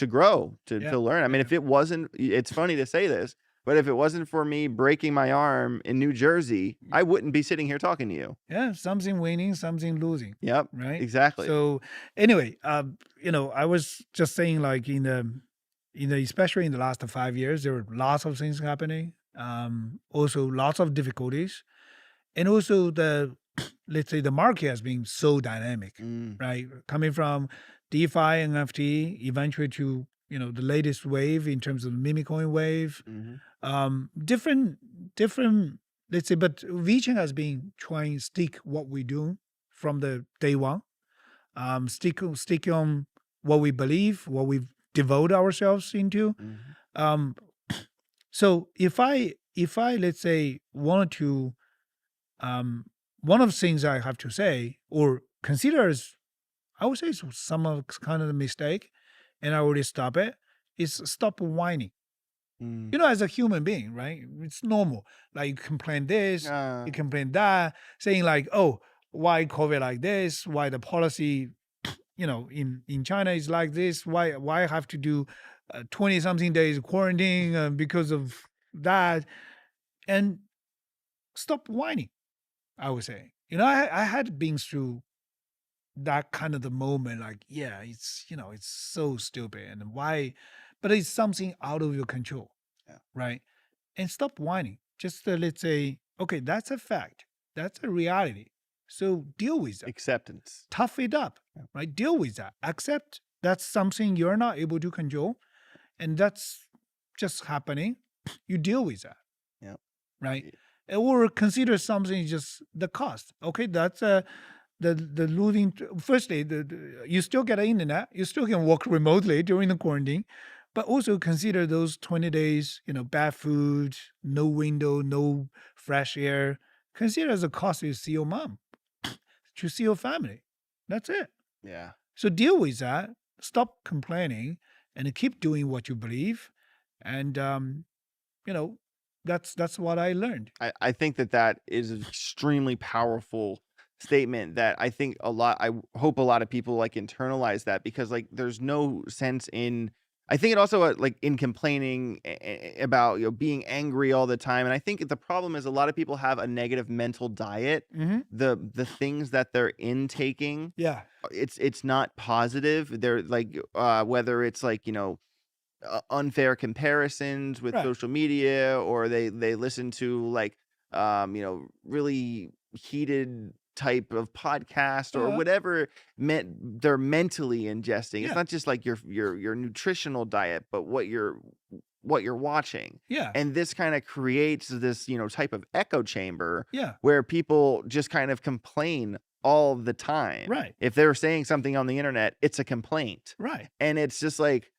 grow, to learn. I mean, if it wasn't, it's funny to say this, but if it wasn't for me breaking my arm in New Jersey, I wouldn't be sitting here talking to you. Yeah, something winning, something losing. Yep. Right. Exactly. So anyway, I was just saying like in the especially in the last 5 years, there were lots of things happening. Also lots of difficulties, and also let's say the market has been so dynamic, right? Coming from DeFi, NFT, eventually to the latest wave in terms of the meme coin wave. Different, let's say, but VeChain has been trying to stick what we do from the day one. Stick on what we believe, what we've devoted ourselves into. So if I let's say wanted to, one of the things I have to say or consider as, I would say it's some of kind of the mistake, and I already stop it, is stop whining. As a human being, right? It's normal. Like you complain this, you complain that, saying like, oh, why COVID like this? Why the policy, in China is like this? Why I have to do 20 something days quarantine because of that? And stop whining, I would say. I had been through that kind of the moment, like, yeah, it's so stupid, and why, but it's something out of your control, right? And stop whining. Just let's say, okay, that's a fact, that's a reality, so deal with that. Acceptance. Tough it up, right? Deal with that. Accept that's something you're not able to control, and that's just happening. You deal with that, right? or consider something just the cost. Okay, that's the losing. Firstly, you still get the internet, you still can work remotely during the quarantine, but also consider those 20 days, bad food, no window, no fresh air. Consider as a cost you see your mom, to see your family. That's it. Yeah. So deal with that. Stop complaining and keep doing what you believe. And that's what I learned. I think that is an extremely powerful statement that I think I hope a lot of people like internalize that, because like there's no sense in, I think it also like in complaining about, being angry all the time. And I think the problem is a lot of people have a negative mental diet. Mm-hmm. The things that they're intaking, Yeah. it's not positive. They're like whether it's like, unfair comparisons with Right. social media, or they listen to like really heated type of podcast or whatever they're mentally ingesting. It's Yeah. not just like your nutritional diet, but what you're watching. Yeah. And this kind of creates this type of echo chamber Yeah. where people just kind of complain all the time. Right. If they're saying something on the internet, it's a complaint. Right. And it's just like,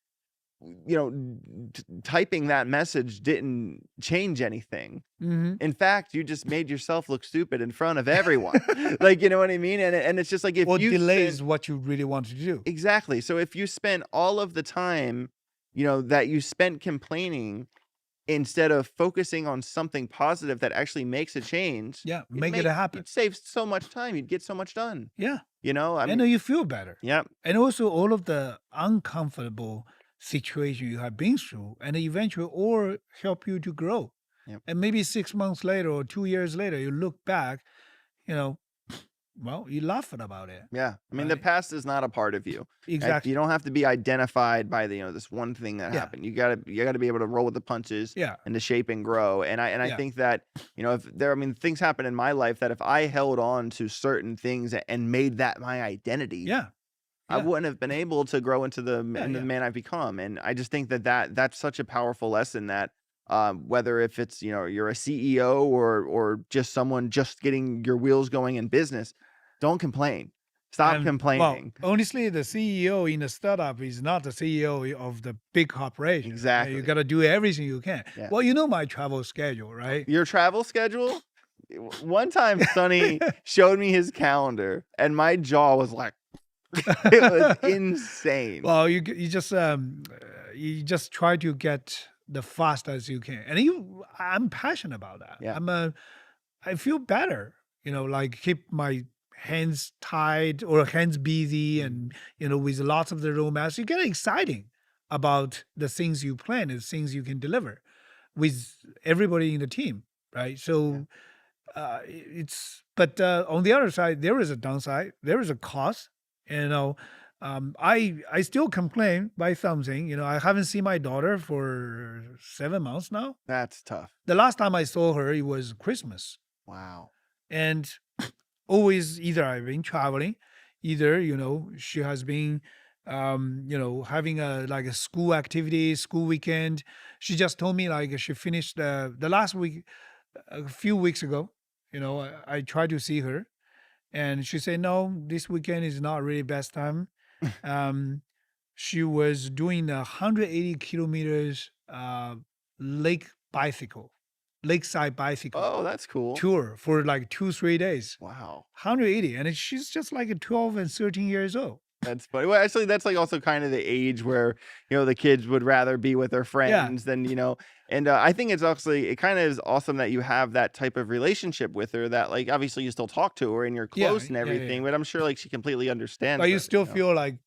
typing that message didn't change anything. Mm-hmm. In fact, you just made yourself look stupid in front of everyone. Like, you know what I mean? And it's just like, if Or you delays what you really want to do. exactly. So if you spend all of the time, that you spent complaining, instead of focusing on something positive that actually makes a change, Yeah. Make it happen. you'd save so much time. You'd get so much done. Yeah. I And mean, you feel better. yeah. And also all of the uncomfortable situation you have been through, and eventually all help you to grow. Yep. And maybe 6 months later or 2 years later, you look back, well, you laugh about it. Yeah. I mean, the Right. past is not a part of you. Exactly. You don't have to be identified by the, this one thing that Yeah. happened. You gotta be able to roll with the punches Yeah. and to shape and grow. And I Yeah. think that, things happen in my life that if I held on to certain things and made that my identity, Yeah. I Yeah. wouldn't have been able to grow into the Yeah. man I've become. And I just think that's such a powerful lesson that whether if it's, you're a CEO or just someone just getting your wheels going in business, don't complain. Stop And, complaining. Well, honestly, the CEO in a startup is not the CEO of the big corporation. right? Exactly. You got to do everything you can. Yeah. Well, you know my travel schedule, right? Your travel schedule? One time Sonny showed me his calendar and my jaw was like, it was insane. Well, you just try to get the fast as you can, and I'm passionate about that. Yeah. I feel better, like keep my hands tied or hands busy, and with lots of the roadmaps, you get exciting about the things you plan and things you can deliver with everybody in the team, right? So but on the other side, there is a downside, there is a cost. I still complain by something. I haven't seen my daughter for 7 months now. That's tough. The last time I saw her, it was Christmas. Wow. And always either I've been traveling, either, she has been, having a school activity, school weekend. She just told me like she finished the last week, a few weeks ago, I tried to see her. And she said, no, this weekend is not really best time. She was doing 180 kilometers lakeside bicycle Oh, that's cool. tour for like 2-3 days. Wow. 180. And she's just like 12 and 13 years old. That's funny. Well, actually, that's like also kind of the age where, the kids would rather be with their friends than, and I think it kind of is awesome that you have that type of relationship with her, that like, obviously you still talk to her and you're close and everything, but I'm sure like she completely understands. But you that, still feel like,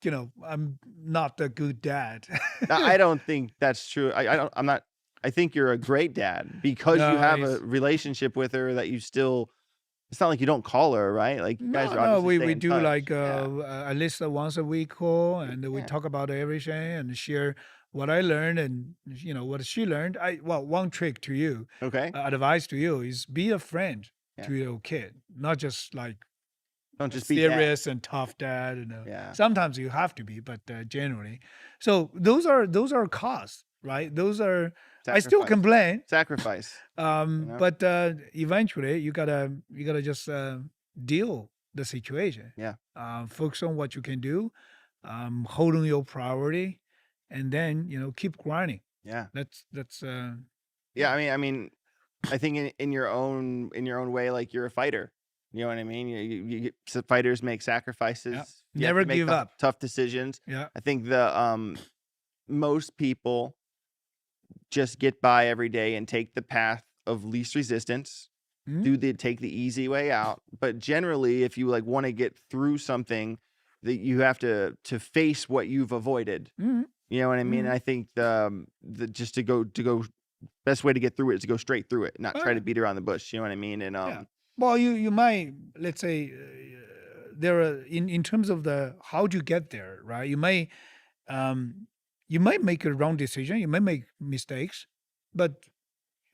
I'm not a good dad. I don't think that's true. I think you're a great dad because you have a relationship with her that you still, it's not like you don't call her, right? Like you guys are obviously we staying do touch. like Yeah. at least a once a week call, and we Yeah. talk about everything and share what I learned and what she learned. One trick to you, Okay. advice to you is be a friend Yeah. to your kid, not just like Don't just be dad. serious and tough dad. Yeah. Sometimes you have to be, but generally, so those are costs, right? Those are I still Sacrifice. complain. Sacrifice. know? But eventually you gotta just deal the situation. Yeah. Focus on what you can do, hold on your priority, and then keep grinding. Yeah. That's Yeah. I mean, I think in your own way, like you're a fighter. You know what I mean? So fighters make sacrifices. Yeah. You have Never to make give up. tough decisions. Yeah. I think the most people just get by every day and take the path of least resistance. Take the easy way out. But generally, if you like want to get through something, that you have to face what you've avoided. Mhm. You know what I mean? Mhm. And I think the just to go best way to get through it is to go straight through it, not Oh, try yeah. to beat around the bush. You know what I mean? And Yeah. Well, you might, let's say, there are in terms of the how do you get there, right? You might make a wrong decision, you might make mistakes, but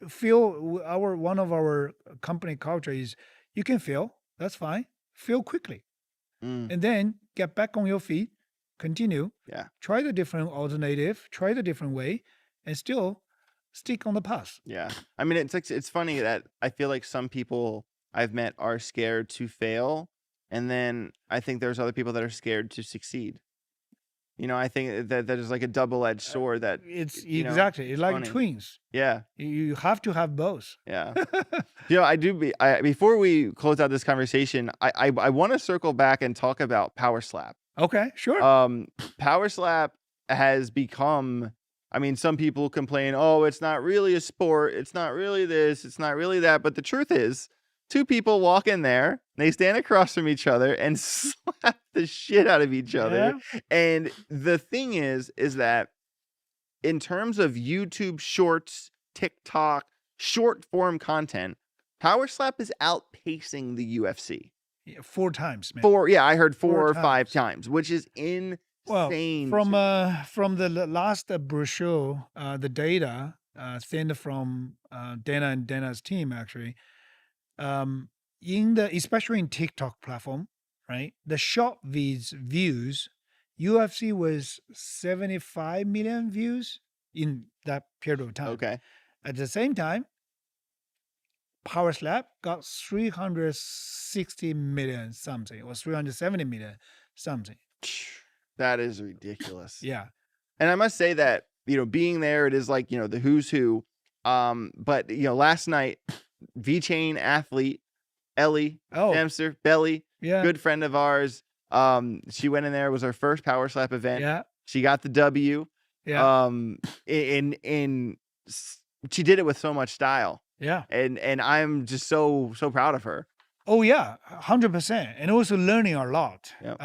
one of our company culture is you can fail, that's fine. Fail quickly, and then get back on your feet, continue. Yeah. Try the different alternative, try the different way, and still stick on the path. Yeah. I mean, it's funny that I feel like some people I've met are scared to fail, and then I think there's other people that are scared to succeed. You know, I think that is like a double-edged sword. That It's you know, exactly it's like funny. twins. Yeah. You have to have both. Yeah. You know, before we close out this conversation, I want to circle back and talk about Power Slap. Okay, sure. Power Slap has become, I mean, some people complain, oh, it's not really a sport, it's not really this, it's not really that. But the truth is, two people walk in there, they stand across from each other and slap the shit out of each other. Yeah. And the thing is that in terms of YouTube shorts, TikTok, short form content, Power Slap is outpacing the UFC. Yeah, 4 times, man. I heard 4 4 or 5 times. times, which is insane. Well, from the last brochure, the data sent from Dana and Dana's team actually, especially in TikTok platform, right? The short views, UFC was 75 million views in that period of time. Okay. At the same time, Power Slap got 360 million something or 370 million something. That is ridiculous. Yeah. And I must say that, you know, being there, it is like, you know, the who's who. But, you know, last night, VeChain athlete, Ellie, hamster, Belly, good friend of ours. She went in there, it was her first Power Slap event. Yeah. She got the W. Yeah. She did it with so much style. Yeah. And I'm just so proud of her. Oh yeah, 100%, and also learning a lot. Yep.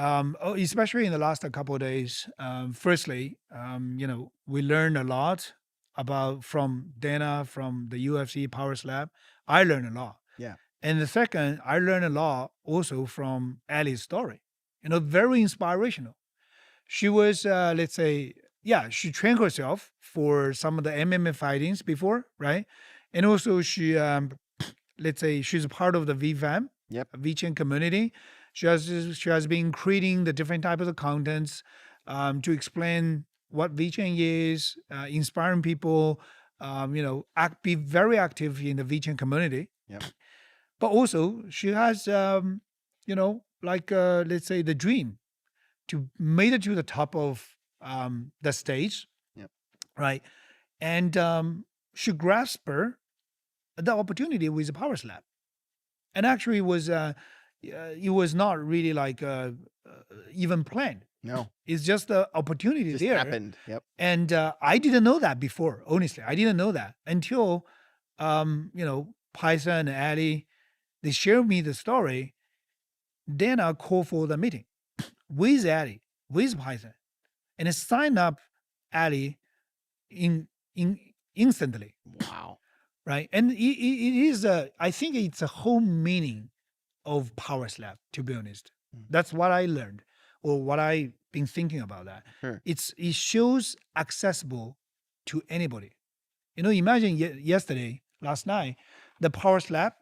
Especially in the last couple of days. Firstly, you know, we learned a lot from Dana, from the UFC Power Slap. I learned a lot. Yeah. And the second, I learned a lot also from Allie's story. You know, very inspirational. She was, let's say, she trained herself for some of the MMA fightings before, right? And also she, let's say, she's a part of the VFam, VeChain community. She has been creating the different types of contents to explain what VeChain is, inspiring people, you know, be very active in the VeChain community. Yep. But also she has, you know, like let's say the dream to make it to the top of the stage, right? And she grasped the opportunity with the Power Slap, and actually it was not really like even planned. No, it's just the opportunity just there happened. Yep. And I didn't know that before. Honestly, I didn't know that until you know, Paisa and Ali, they shared me the story. Then I called for the meeting with Ali, with Paisa, and I signed up Ali in instantly. Wow. Right. And it is I think it's a whole meaning of Power Slap, to be honest. That's what I learned, or what I've been thinking about that. Sure. It shows accessible to anybody. You know, imagine last night, the Power Slap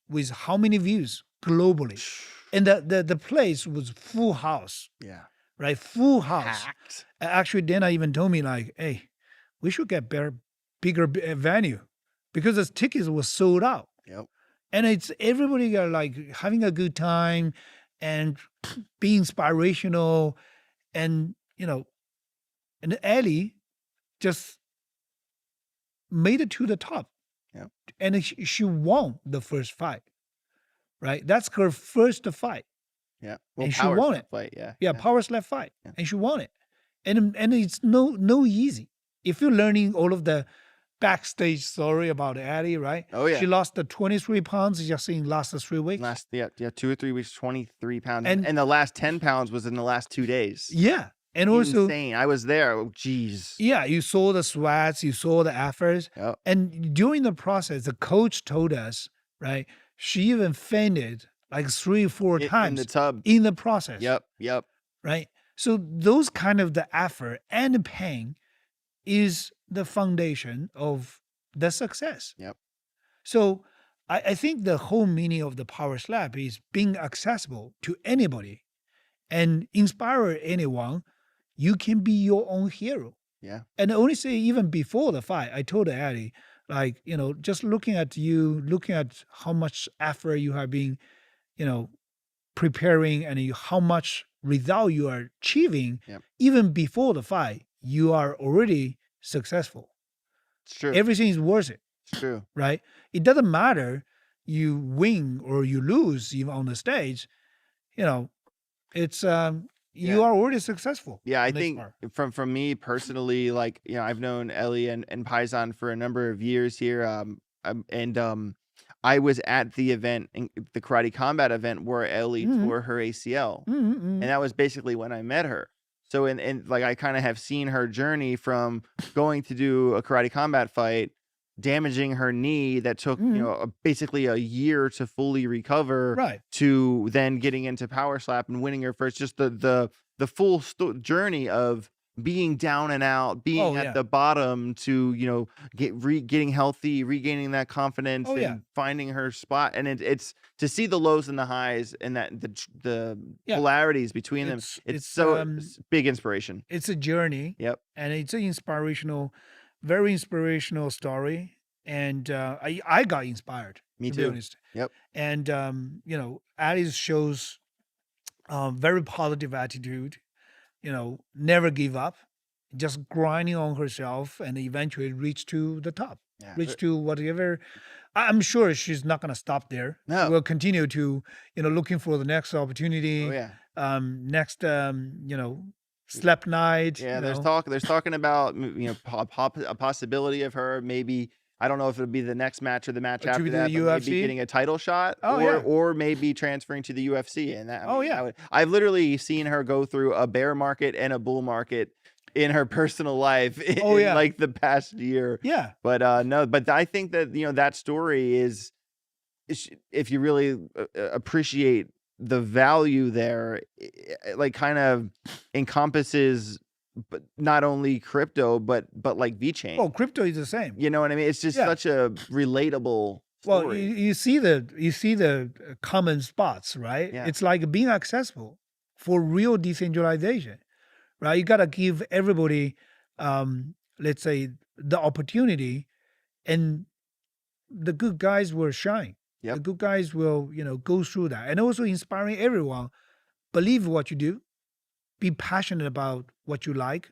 with how many views globally. And the place was full house. Yeah. Right? Full house. Packed. Actually, Dana even told me like, hey, we should get better bigger venue because the tickets were sold out. Yep. And it's everybody are like having a good time and be inspirational. And, and Ellie just made it to the top. Yep. And she won the first fight, right? That's her first fight. Yeah. Well, And she power won slap it. fight. Yeah. Yeah, power slap fight. Yeah. And she won it. And it's no easy. If you're learning all of the backstage story about Addie, right? Oh, yeah. She lost the 23 pounds just in last 3 weeks. 2 or 3 weeks, 23 pounds. And- And the last 10 pounds was in the last 2 days. Yeah. And also, Insane. I was there. Oh, geez. yeah, you saw the sweats, you saw the efforts. Yep. And during the process, the coach told us, right? She even fainted like 3 or 4 times In the tub. in the process. Yep. Right. So those kind of the effort and the pain is the foundation of the success. Yep. So I think the whole meaning of the power slap is being accessible to anybody and inspire anyone. You can be your own hero. Yeah. And I only say even before the fight, I told Addie, like, just looking at you, looking at how much effort you have been, preparing and how much result you are achieving, Yep. even before the fight, you are already successful. It's true. Everything is worth it, It's true. right? It doesn't matter you win or you lose even on the stage, it's you are already successful. Yeah, I in this think part. from me personally, like, I've known Ellie and Paisan for a number of years here. I was at the event, the Karate Combat event, where Ellie Mhm. tore her ACL. Mhm. And that was basically when I met her. So, and like, I kind of have seen her journey from going to do a Karate Combat fight, damaging her knee that took, basically a year to fully recover, Right. to then getting into Power Slap and winning her first, just the full journey of being down and out, being at the bottom, to, getting healthy, regaining that confidence, and finding her spot. And it's to see the lows and the highs and that the polarities between them. It's so big inspiration. It's a journey. Yep. And it's an very inspirational story. And I got inspired. Me to too. Be honest. Yep. And Alice shows very positive attitude. Never give up, just grinding on herself, and eventually reach to the top. Yeah. Reach to whatever. I'm sure she's not gonna stop there. No. She will continue to, looking for the next opportunity. Oh, yeah. Next, slap night. Yeah, there's talking about, a possibility of her maybe, I don't know if it'll be the next match or the match after to that, the but UFC? maybe getting a title shot, or maybe transferring to the UFC. And that, I've literally seen her go through a bear market and a bull market in her personal life in like the past year. Yeah. But no, but I think that, that story is, if you really appreciate the value there, like, kind of encompasses, but not only crypto, but like VeChain. Oh, crypto is the same. You know what I mean? It's just such a relatable story. Well, you see the common spots, right? Yeah. It's like being accessible for real decentralization, right? You gotta give everybody, let's say, the opportunity, and the good guys will shine. Yep. The good guys will, go through that, and also inspiring everyone. Believe what you do, be passionate about what you like,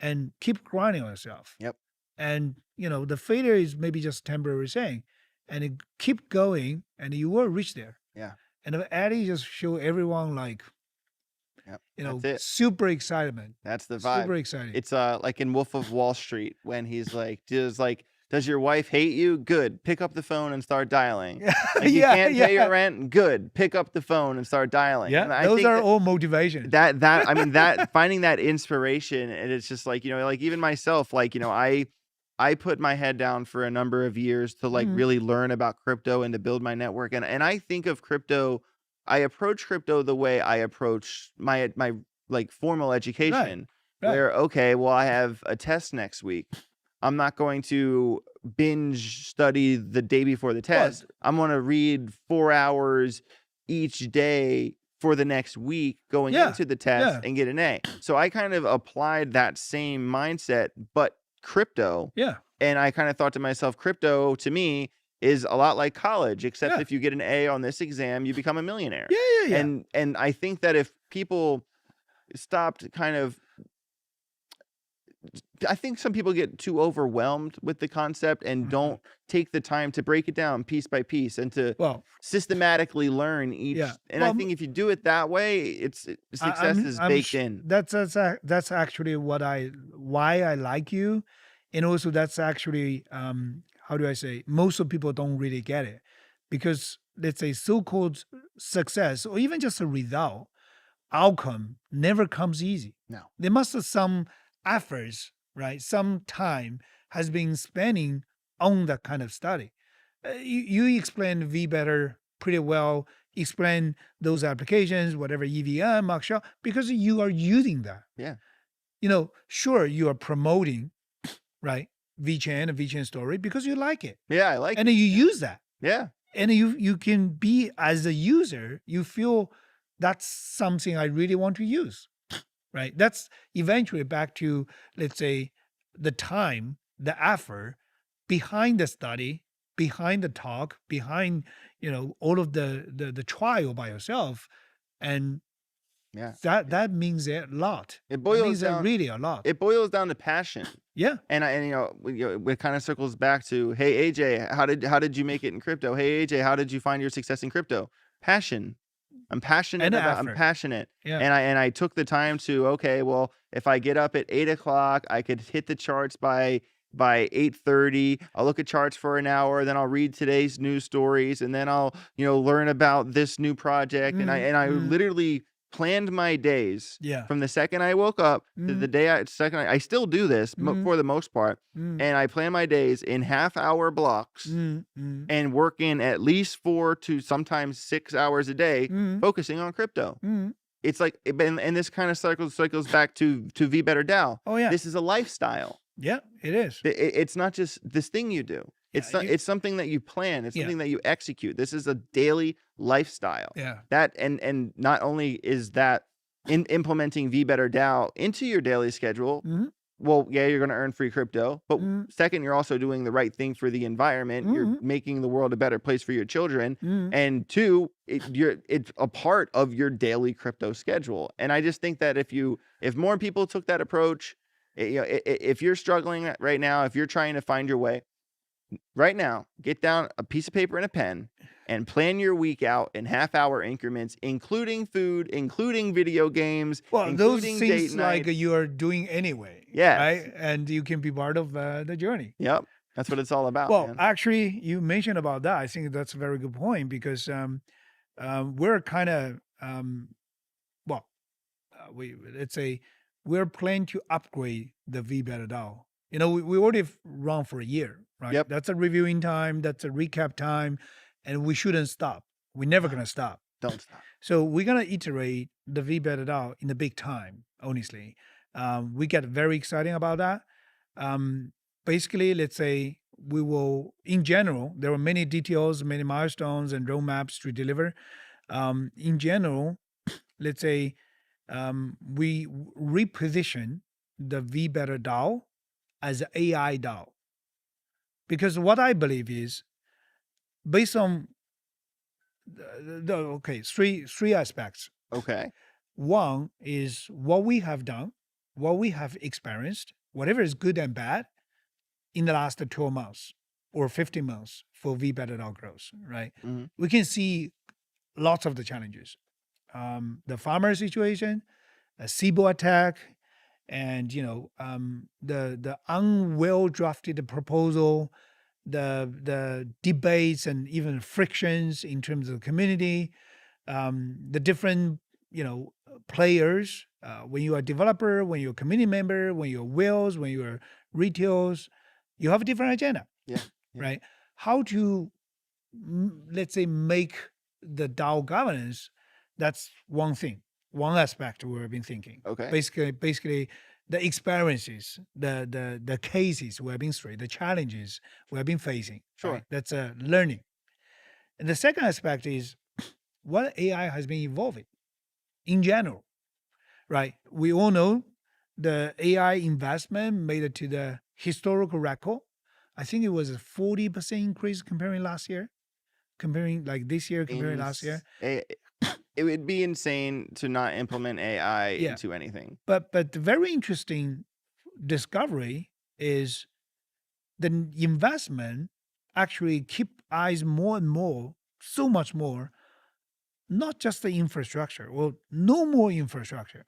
and keep grinding on yourself. Yep. And the failure is maybe just temporary thing, and keep going, and you will reach there. Yeah. And Addie just show everyone like, That's it. super excitement. That's the vibe. Super exciting. It's like in Wolf of Wall Street, when he's like, does your wife hate you? Good. Pick up the phone and start dialing. Like, you can't pay your rent? Good. Pick up the phone and start dialing. Yeah, And those are all motivation. I mean, that finding that inspiration, and it's just like, like, even myself, like, I put my head down for a number of years to like really learn about crypto and to build my network. And I think of crypto, I approach crypto the way I approach my like formal education, Right. where, okay, well, I have a test next week. I'm not going to binge study the day before the test. I'm going to read 4 hours each day for the next week going into the test and get an A. So I kind of applied that same mindset, but crypto. Yeah. And I kind of thought to myself, crypto to me is a lot like college, except Yeah. if you get an A on this exam, you become a millionaire. Yeah. And I think that if people stopped kind of, I think some people get too overwhelmed with the concept and don't take the time to break it down piece by piece and to Well, systematically learn each. yeah. And I Well, think if you do it that way, success is baked in. That's actually why I like you, and also that's actually how do I say, most of people don't really get it, because let's say so-called success or even just a result outcome never comes easy. No. There must have some efforts, right? Some time has been spending on that kind of study. You explained VBetter pretty well. Explain those applications, whatever EVM, Markshall, because you are using that. Yeah. Sure, you are promoting, right? VeChain and VeChain story because you like it. Yeah, I like and it. then you use that. Yeah. And you can be, as a user, you feel that's something I really want to use, right? That's eventually back to, let's say, the time, the effort behind the study, behind the talk, behind, all of the trial by yourself. And Yeah. that means a lot. It boils means down really a lot. It boils down to passion. Yeah. And it kind of circles back to, hey AJ, how did you make it in crypto? Hey AJ, how did you find your success in crypto? Passion. I'm passionate I'm passionate. Yeah. And I took the time to, okay, well, if I get up at 8:00, I could hit the charts by 8:30. I'll look at charts for an hour, then I'll read today's news stories, and then I'll, learn about this new project. And I literally planned my days Yeah. from the second I woke up to the day I still do this for the most part. And I plan my days in half-hour blocks and work in at least 4 to sometimes 6 hours a day focusing on crypto. It's like, and this kind of cycles back to VeBetter DAO. Oh yeah. This is a lifestyle. Yeah, it is. It's not just this thing you do. It's something that you plan. It's something that you execute. This is a daily lifestyle. Yeah. That and not only is that in implementing VeBetter DAO into your daily schedule, well, yeah, you're going to earn free crypto, but second, you're also doing the right thing for the environment. You're making the world a better place for your children, and two, it's a part of your daily crypto schedule. And I just think that if more people took that approach, if you're struggling right now, if you're trying to find your way right now, get down a piece of paper and a pen and plan your week out in half-hour increments, including food, including video games, well, those including things date night. like you are doing anyway. Yes. Right? And you can be part of the journey. Yep. That's what it's all about. Well, man. actually, you mentioned about that. I think that's a very good point, because we're kind of, let's say we're planning to upgrade the VBetter DAO. We already run for a year, right? Yep. That's a reviewing time. That's a recap time. And we shouldn't stop. We're never going to stop. Don't stop. So we're going to iterate the VBetter DAO in the big time, honestly. We get very exciting about that. Basically, let's say we will, in general, there are many details, many milestones and roadmaps to deliver. In general, let's say we reposition the VBetter DAO as an AI DAO. Because what I believe is, based on three aspects. Okay. One is what we have done, what we have experienced, whatever is good and bad in the last 12 months or 15 months for VBetter DAO growth, right? We can see lots of the challenges. The farmer situation, a SIBO attack, and the unwell drafted proposal, the debates and even frictions in terms of the community, the different players. When you are a developer, when you're a community member, when you're whales, when you're retails, you have a different agenda. Yeah. Right? How to let's say make the DAO governance. That's one thing, one aspect we've been thinking. Okay. Basically, the experiences, the cases we have been through, the challenges we have been facing. Sure. Right? That's learning. And the second aspect is what AI has been evolving in general. Right? We all know the AI investment made it to the historical record. I think it was a 40% increase comparing last year, comparing like this year, comparing last year. It would be insane to not implement AI Yeah. into anything. But the very interesting discovery is the investment actually keep eyes more and more, so much more, not just the infrastructure, well, no more infrastructure,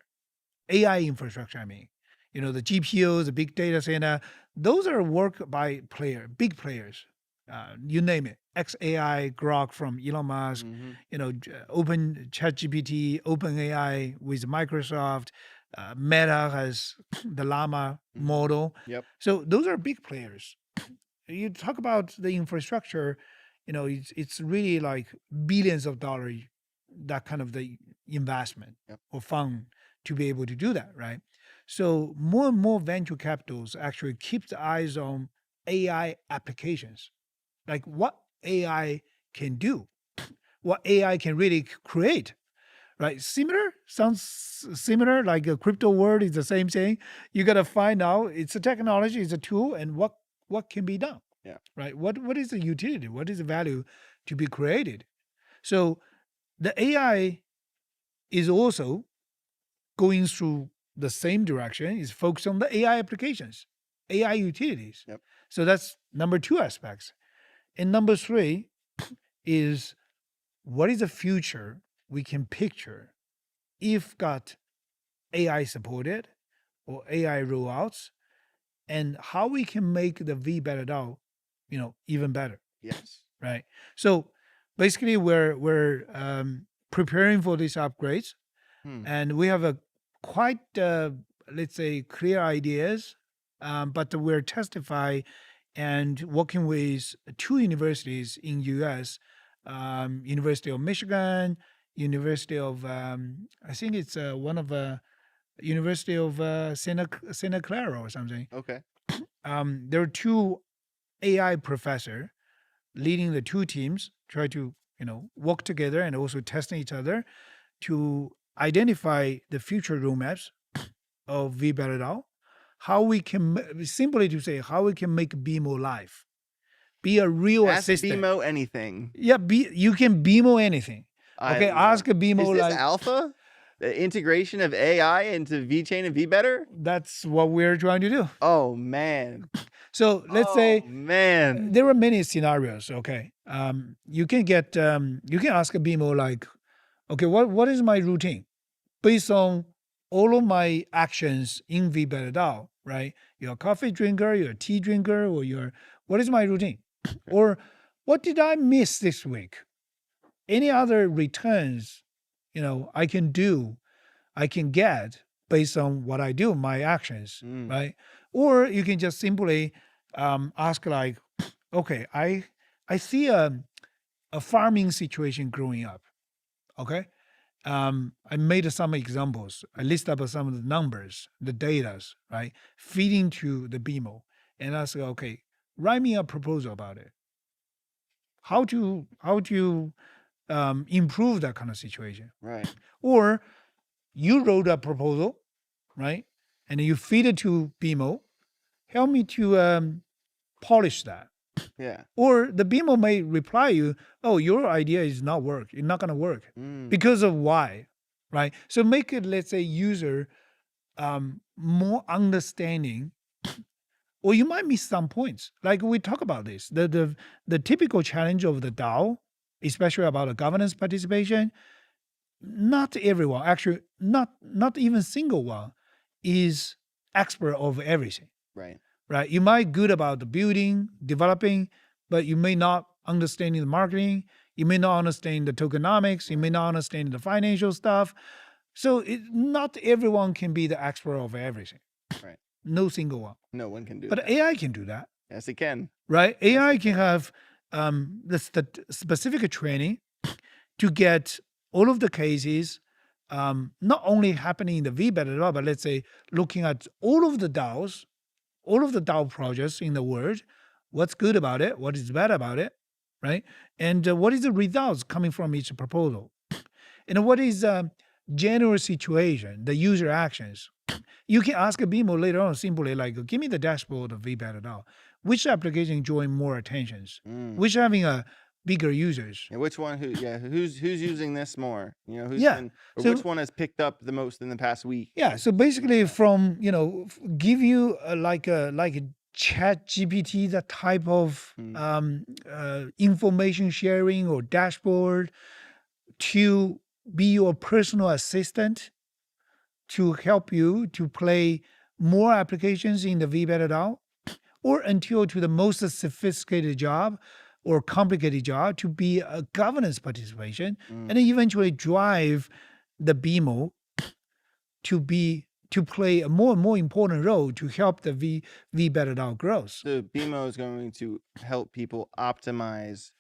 AI infrastructure, I mean. You know, the GPUs, the big data center, those are work by big players. You name it. XAI, Grok from Elon Musk, Mhm. you know, Open ChatGPT, OpenAI with Microsoft, Meta has the Llama Mhm. model. Yep. So those are big players. You talk about the infrastructure, you know, it's really like billions of dollars, that kind of the investment Yep. or fund to be able to do that, right? So more and more venture capitals actually keep the eyes on AI applications, like what AI can do, what AI can really create, right? Sounds similar, like a crypto world is the same thing. You got to find out it's a technology, it's a tool, and what can be done. Yeah. Right? What is the utility? What is the value to be created? So the AI is also going through the same direction, is focused on the AI applications, AI utilities. Yep. So that's number two aspects. And number three is what is the future we can picture if got AI supported or AI rollouts, and how we can make the VBetter DAO, you know, even better. Yes. Right. So basically, we're preparing for these upgrades, and we have a quite let's say clear ideas, but we're testifying and working with two universities in U.S. University of Michigan, University of I think it's one of University of Santa Clara or something. Okay. There are two AI professor leading the two teams, try to, you know, work together and also testing each other to identify the future roadmaps of VBetter DAO. How we can, simply to say, how we can make BMO live, be a real Ask assistant. BMO anything. Yeah, you can BMO anything. Okay, ask a BMO Is this like alpha? The integration of AI into VeChain and BeBetter? that's what we're trying to do. Oh man. So let's say man. there are many scenarios. Okay, you can get you can ask a BMO like, okay, what is my routine based on all of my actions in VBetter DAO, right? You're a coffee drinker, you're a tea drinker, or what is my routine? Or what did I miss this week? Any other returns, you know, I can get based on what I do, my actions, right? Or you can just simply ask like, okay, I see a farming situation growing up. Okay, I made some examples. I list up some of the numbers, the datas, right, feeding to the BMO, and I say, okay, write me a proposal about it. How to improve that kind of situation, Right. or you wrote a proposal, right, and you feed it to BMO. Help me to polish that. Yeah. Or the BMO may reply you, oh, your idea is not work. It's not going to work because of why, right? So make it, let's say, user more understanding, or you might miss some points. Like we talk about this, the typical challenge of the DAO, especially about the governance participation. Not everyone, actually, not even single one, is expert of everything. Right. Right? You might good about the building, developing, but you may not understand the marketing. You may not understand the tokenomics. You may not understand the financial stuff. So not everyone can be the expert of everything. Right. No single one. No one can do But that. AI can do that. Yes, it can. Right? AI can have the specific training to get all of the cases, not only happening in the VBetter DAO, but let's say looking at all of the DAOs, all of the DAO projects in the world, what's good about it, what is bad about it, right? And what is the results coming from each proposal? And what is general situation, the user actions? You can ask a BMO later on simply like, give me the dashboard of VBetter DAO. which application enjoying more attentions, Mm. which having a bigger users. And which one? Who's using this more? You know, who's Yeah. been, or So which one has picked up the most in the past week? yeah. So basically, from give you like a Chat GPT, that type of information sharing or dashboard, to be your personal assistant, to help you to play more applications in the VBetter DAO, or until to the most sophisticated job or complicated job to be a governance participation, and eventually drive the BMO to play a more and more important role to help the VBetter DAO growth. The BMO is going to help people optimize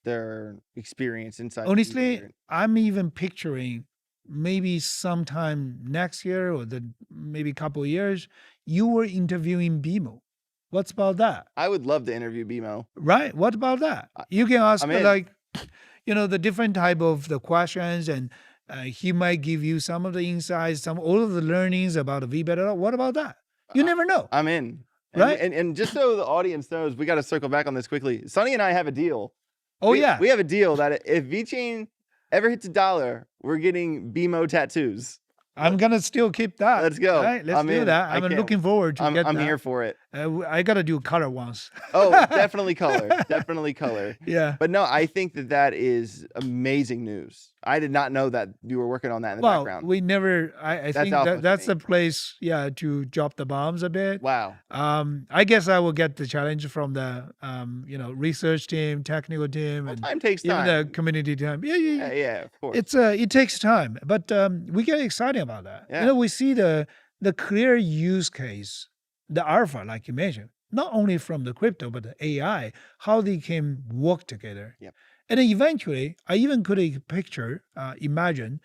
their experience inside. Honestly, VeBetter. I'm even picturing maybe sometime next year or maybe couple of years, you were interviewing BMO. What's about that? I would love to interview BMO. Right? What about that? You can ask I'm in. like, the different type of the questions, and he might give you some of the insights, all of the learnings about the VBetter. What about that? You never know. I'm in. Right? And just so the audience knows, we got to circle back on this quickly. Sonny and I have a deal. Oh, we yeah. We have a deal that if VeChain ever hits $1, we're getting BMO tattoos. I'm gonna still keep that. Let's go. Right? Let's I'm do in. that. I I'm can't- looking forward to get I'm that. here for it. I gotta do color once. Oh, definitely color. Definitely color. Yeah. But no, I think that is amazing news. I did not know that you were working on that in the Well, background. we never. I That's think alpha to that's me. the place. Yeah, to drop the bombs a bit. Wow. I guess I will get the challenge from the research team, technical team, Well, and time takes even time. the community team. Yeah. Yeah, of course. It takes time, but we get excited about that. Yeah. We see the clear use case, the alpha, like you mentioned, not only from the crypto but the AI, how they can work together. Yep. And then eventually, I even could imagine,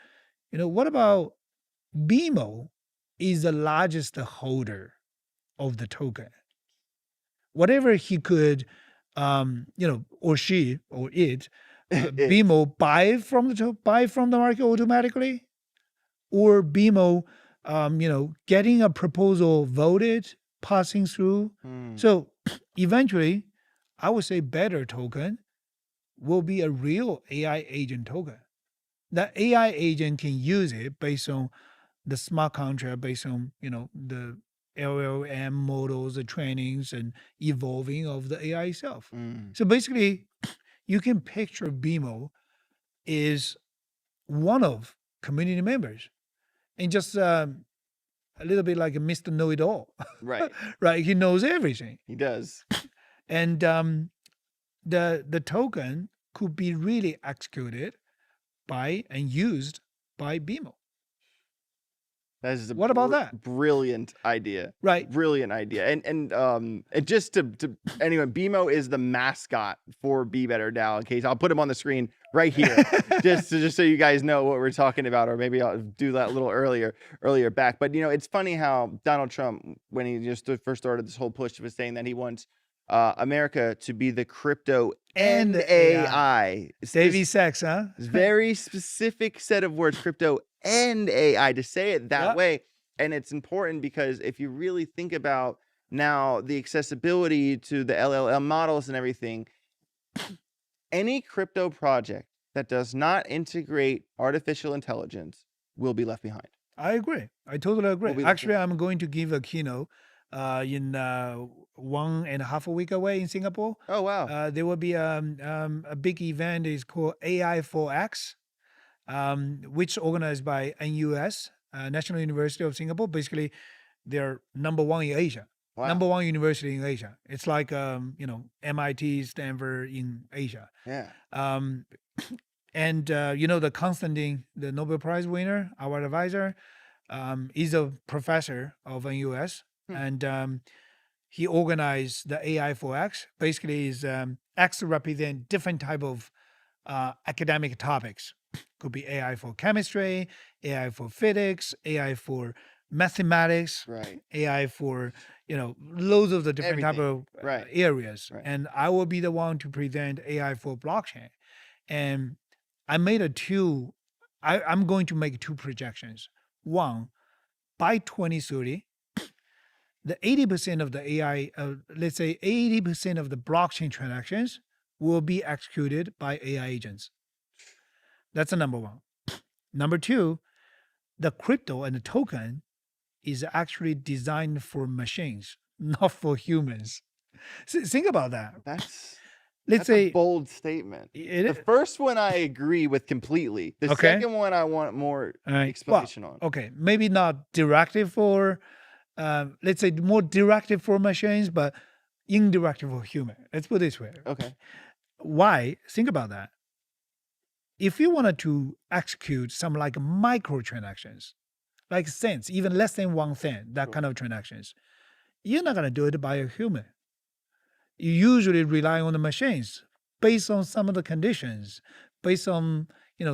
what about BMO is the largest holder of the token. Whatever he could, or she or it, BMO buy from the market automatically, or BMO, getting a proposal voted, passing through. So eventually, I would say Better token will be a real AI agent token. That AI agent can use it based on the smart contract, based on the LLM models, the trainings and evolving of the AI itself. So basically, you can picture BMO is one of community members, and just a little bit like a Mr. Know-it-all. Right. Right? He knows everything. He does. And the token could be really executed by and used by BMO. That is a What about that? Brilliant idea. Right. Brilliant idea. And just to anyway, BMO is the mascot for BeBetter DAO. In case I'll put him on the screen right here, just so you guys know what we're talking about, or maybe I'll do that a little earlier back. But it's funny how Donald Trump, when he just first started this whole push, was saying that he wants America to be the crypto and AI. It's Davey this Sachs, huh? very specific set of words, crypto and AI, to say it that way. And it's important because if you really think about now the accessibility to the LLM models and everything, any crypto project that does not integrate artificial intelligence will be left behind. I agree. I totally agree. be Actually, I'm going to give a keynote in 1.5 weeks away in Singapore. Oh, wow. There will be a big event. It's called AI for X, which is organized by NUS, National University of Singapore. Basically, they're number one in Asia. Wow. Number one university in Asia. It's like MIT, Stanford in Asia. Yeah. And the Constantine, the Nobel Prize winner, our advisor, is a professor of NUS, and he organized the AI for X. Basically, is X represent different type of academic topics. Could be AI for chemistry, AI for physics, AI for mathematics, Right. AI for loads of the different type of areas. Right. And I will be the one to present AI for blockchain. And I made I'm going to make two projections. One, by 2030, the 80% of the AI, let's say 80% of the blockchain transactions will be executed by AI agents. That's the number one. Number two, the crypto and the token is actually designed for machines, not for humans. Think about that. That's Let's a say bold statement. it The is. first one I agree with completely. The Okay. second one I want more All right. explanation on. Okay, maybe not directed for, let's say more directed for machines, but indirected for human. Let's put it this way. Okay. Why? Think about that. If you wanted to execute some like microtransactions, like cents, even less than 1 cent, that Sure. kind of transactions, you're not gonna do it by a human. You usually rely on the machines based on some of the conditions, based on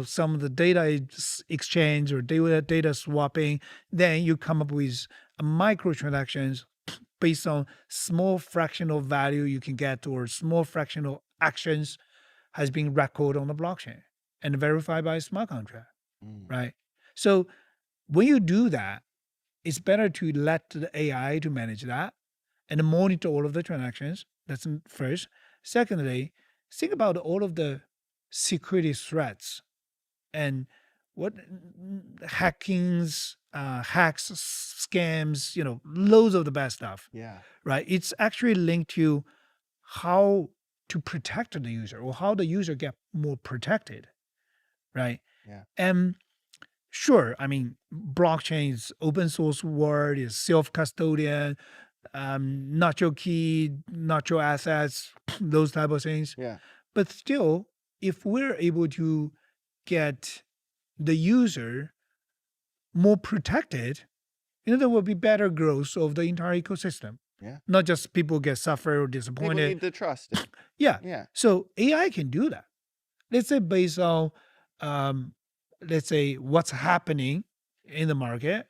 some of the data exchange or data swapping. Then you come up with microtransactions based on small fractional value you can get or small fractional actions has been recorded on the blockchain and verified by a smart contract, right? So when you do that, it's better to let the AI to manage that and monitor all of the transactions. That's first. Secondly, think about all of the security threats and what hacks, scams, loads of the bad stuff. Yeah. Right? It's actually linked to how to protect the user or how the user get more protected. Right? Yeah. And sure, I mean, blockchain is open source world, is self-custodian, not your key, not your assets, those type of things. Yeah. But still, if we're able to get the user more protected, there will be better growth of the entire ecosystem. Yeah. Not just people get suffer or People disappointed. need to trust it. Yeah. Yeah. So AI can do that. Let's say based on, let's say what's happening in the market,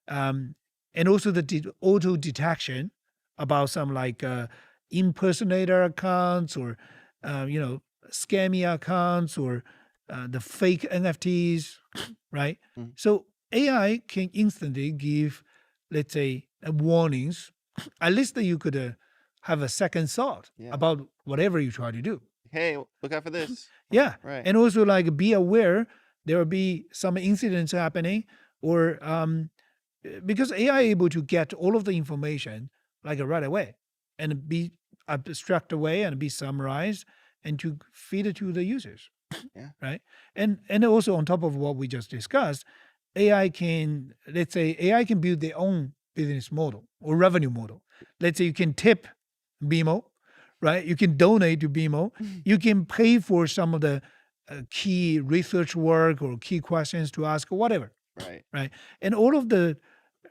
and also the auto detection about some like impersonator accounts or scammy accounts or the fake NFTs, right? Mhm. So AI can instantly give, let's say, warnings. At least that you could have a second thought Yeah. about whatever you try to do. Hey, look out for this. Yeah. Right. And also like be aware there will be some incidents happening or because AI able to get all of the information like right away and be abstract away and be summarized and to feed it to the users. Yeah. Right. And also on top of what we just discussed, AI can, let's say AI can build their own business model or revenue model. Let's say you can tip BMO, right? You can donate to BMO. You can pay for some of the key research work or key questions to ask or whatever. Right. Right. And all of the,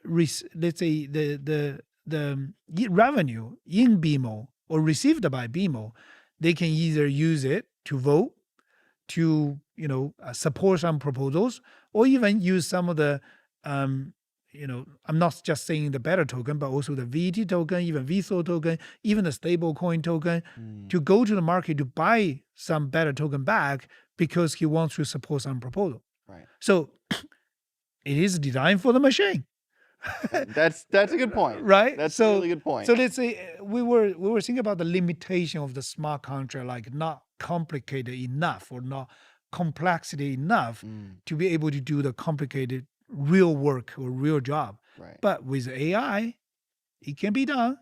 let's say the revenue in BMO or received by BMO, they can either use it to vote, to support some proposals, or even use some of the I'm not just saying the Better token, but also the VT token, even VSO token, even the stable coin token, to go to the market to buy some Better token back because he wants to support some proposal. Right. So it is designed for the machine. That's a good point. Right? That's a really good point. So let's say we were thinking about the limitation of the smart contract, like not complicated enough or not complexity enough to be able to do the complicated real work or real job. Right. But with AI, it can be done.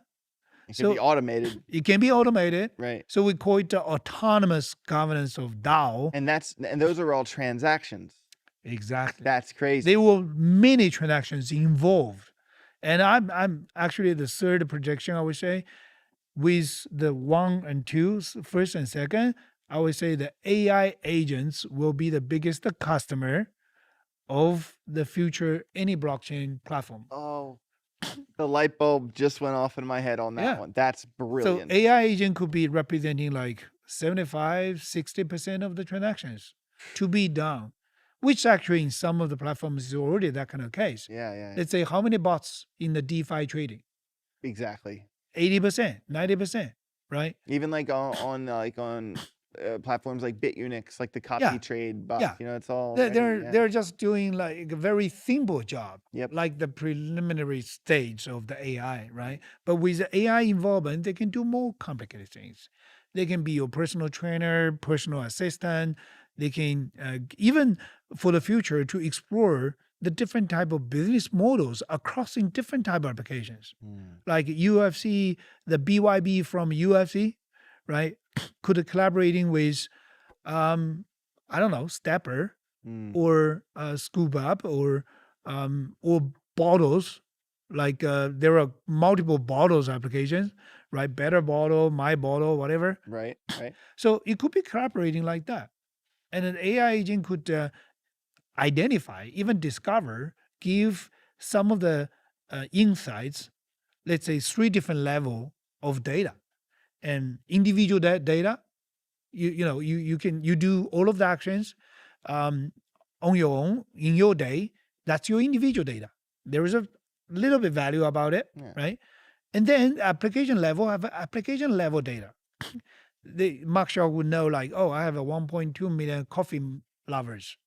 It can be automated. It can be automated. Right. So we call it the autonomous governance of DAO. And those are all transactions. Exactly. That's crazy. There were many transactions involved. And I'm actually the third projection, I would say, with the 1 and 2, first and second, I would say the AI agents will be the biggest customer of the future any blockchain platform. Oh, the light bulb just went off in my head on that one. That's brilliant. So AI agent could be representing like 75, 60% of the transactions to be done, which actually in some of the platforms is already that kind of case. Yeah. Let's say how many bots in the DeFi trading? Exactly. 80%, 90%, right? Even like on platforms like Bitunix, like the copy Yeah. trade bots. Yeah. You know, it's all They're ready. they're, Yeah. they're just doing like a very simple job, Yep. like the preliminary stage of the AI, right? But with the AI involvement, they can do more complicated things. They can be your personal trainer, personal assistant. They can even for the future to explore the different type of business models across in different type of applications, Mm. like UFC, the BYB from UFC, right? Could collaborating with I don't know, Stepper Mm. or Scoop Up or bottles. Like there are multiple bottles applications, right? Better bottle, my bottle, whatever. Right. Right. So it could be collaborating like that, and an AI agent could identify, even discover, give some of the insights. Let's say 3 different level of data and individual data. You do all of the actions um, on your own in your day. That's your individual data. There is a little bit value about it, Yeah. right? And then application level have application level data. The Mark Shaw would know like, oh, I have a 1.2 million coffee lovers,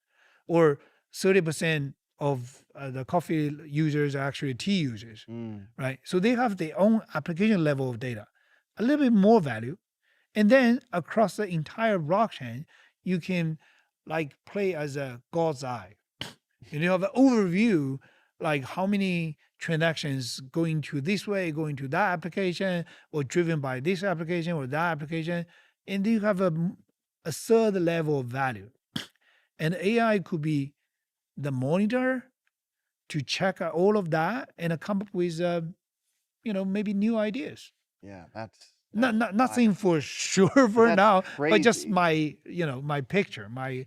or 30% of the coffee users are actually tea users, Mm. right? So they have their own application level of data, a little bit more value. And then across the entire blockchain, you can like play as a God's eye. And you have an overview, like how many transactions going to this way, going to that application, or driven by this application or that application. And you have a third level of value. And AI could be the monitor to check out all of that and come up with, maybe new ideas. Yeah. That's Nothing for sure for that's now, but just crazy. my picture, my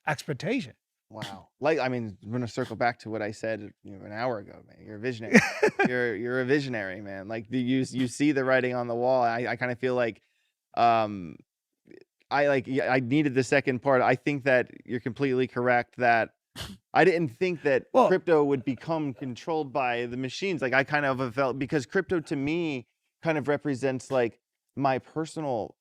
expectation. Wow. Like, I mean, I'm gonna circle back to what I said, an hour ago, man. You're a visionary. you're a visionary, man. Like you see the writing on the wall. I kind of feel like, um, I needed the second part. I think that you're completely correct that I didn't think that Well, crypto would become controlled by the machines. Like I kind of have felt, because crypto to me kind of represents like my personal,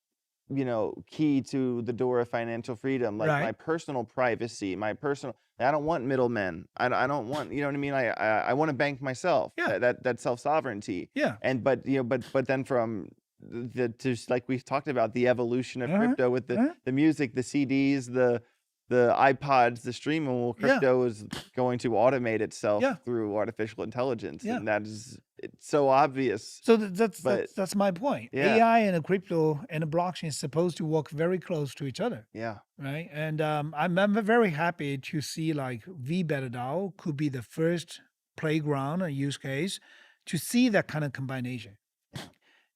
key to the door of financial freedom, like my right. personal privacy, my personal. I don't want middlemen. I don't want, you know what I mean. I want to bank myself. Yeah. That self sovereignty. Yeah. And but then from the just like we talked about the evolution of Uh-huh. crypto with the music, the CDs, the iPods, the streaming. Well, Yeah. crypto is going to automate itself Yeah. through artificial intelligence, Yeah. and it's so obvious. So But that's my point. yeah, AI and the crypto and the blockchain is supposed to work very close to each other, yeah, right? And I'm very happy to see like VBetter DAO could be the first playground and use case to see that kind of combination.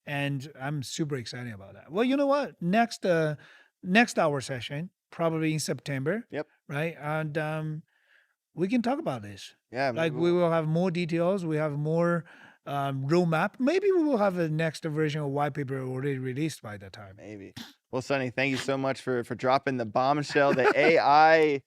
And I'm super excited about that. Well, you know what? Next hour session, probably in September, yep, right? And we can talk about this. yeah. Like Maybe we will have more details. We have more roadmap. Maybe we will have a next version of white paper already released by that time. maybe. Well, Sonny, thank you so much for dropping the bombshell, the AI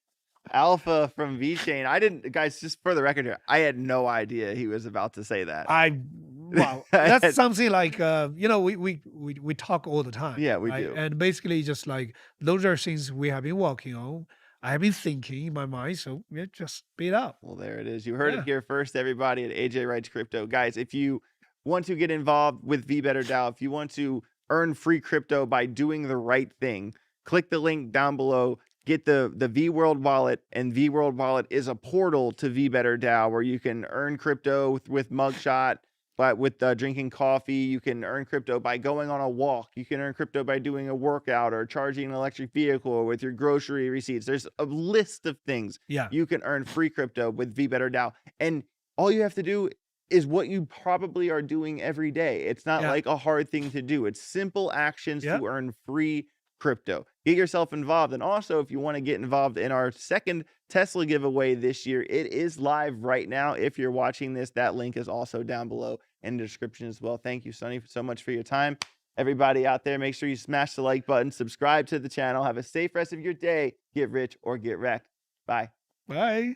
alpha from VeChain. I didn't, guys. Just for the record here, I had no idea he was about to say that. Wow, that's something like we talk all the time. Yeah, we right? do. And basically just like those are things we have been working on. I have been thinking in my mind, so yeah, just spit out. Well, there it is. You heard Yeah. it here first, everybody, at Ajwritescrypto. Guys, if you want to get involved with VeBetter DAO, if you want to earn free crypto by doing the right thing, click the link down below. Get the vWorld wallet, and vWorld wallet is a portal to VeBetter DAO where you can earn crypto with Mugshot, but with drinking coffee. You can earn crypto by going on a walk. You can earn crypto by doing a workout or charging an electric vehicle or with your grocery receipts. There's a list of things Yeah. you can earn free crypto with VeBetter DAO. And all you have to do is what you probably are doing every day. It's not Yeah. like a hard thing to do. It's simple actions Yeah. to earn free crypto. Get yourself involved. And also, if you want to get involved in our second Tesla giveaway this year, it is live right now. If you're watching this, that link is also down below in the description as well. Thank you, Sonny, so much for your time. Everybody out there, make sure you smash the like button, subscribe to the channel. Have a safe rest of your day. Get rich or get wrecked. Bye. Bye.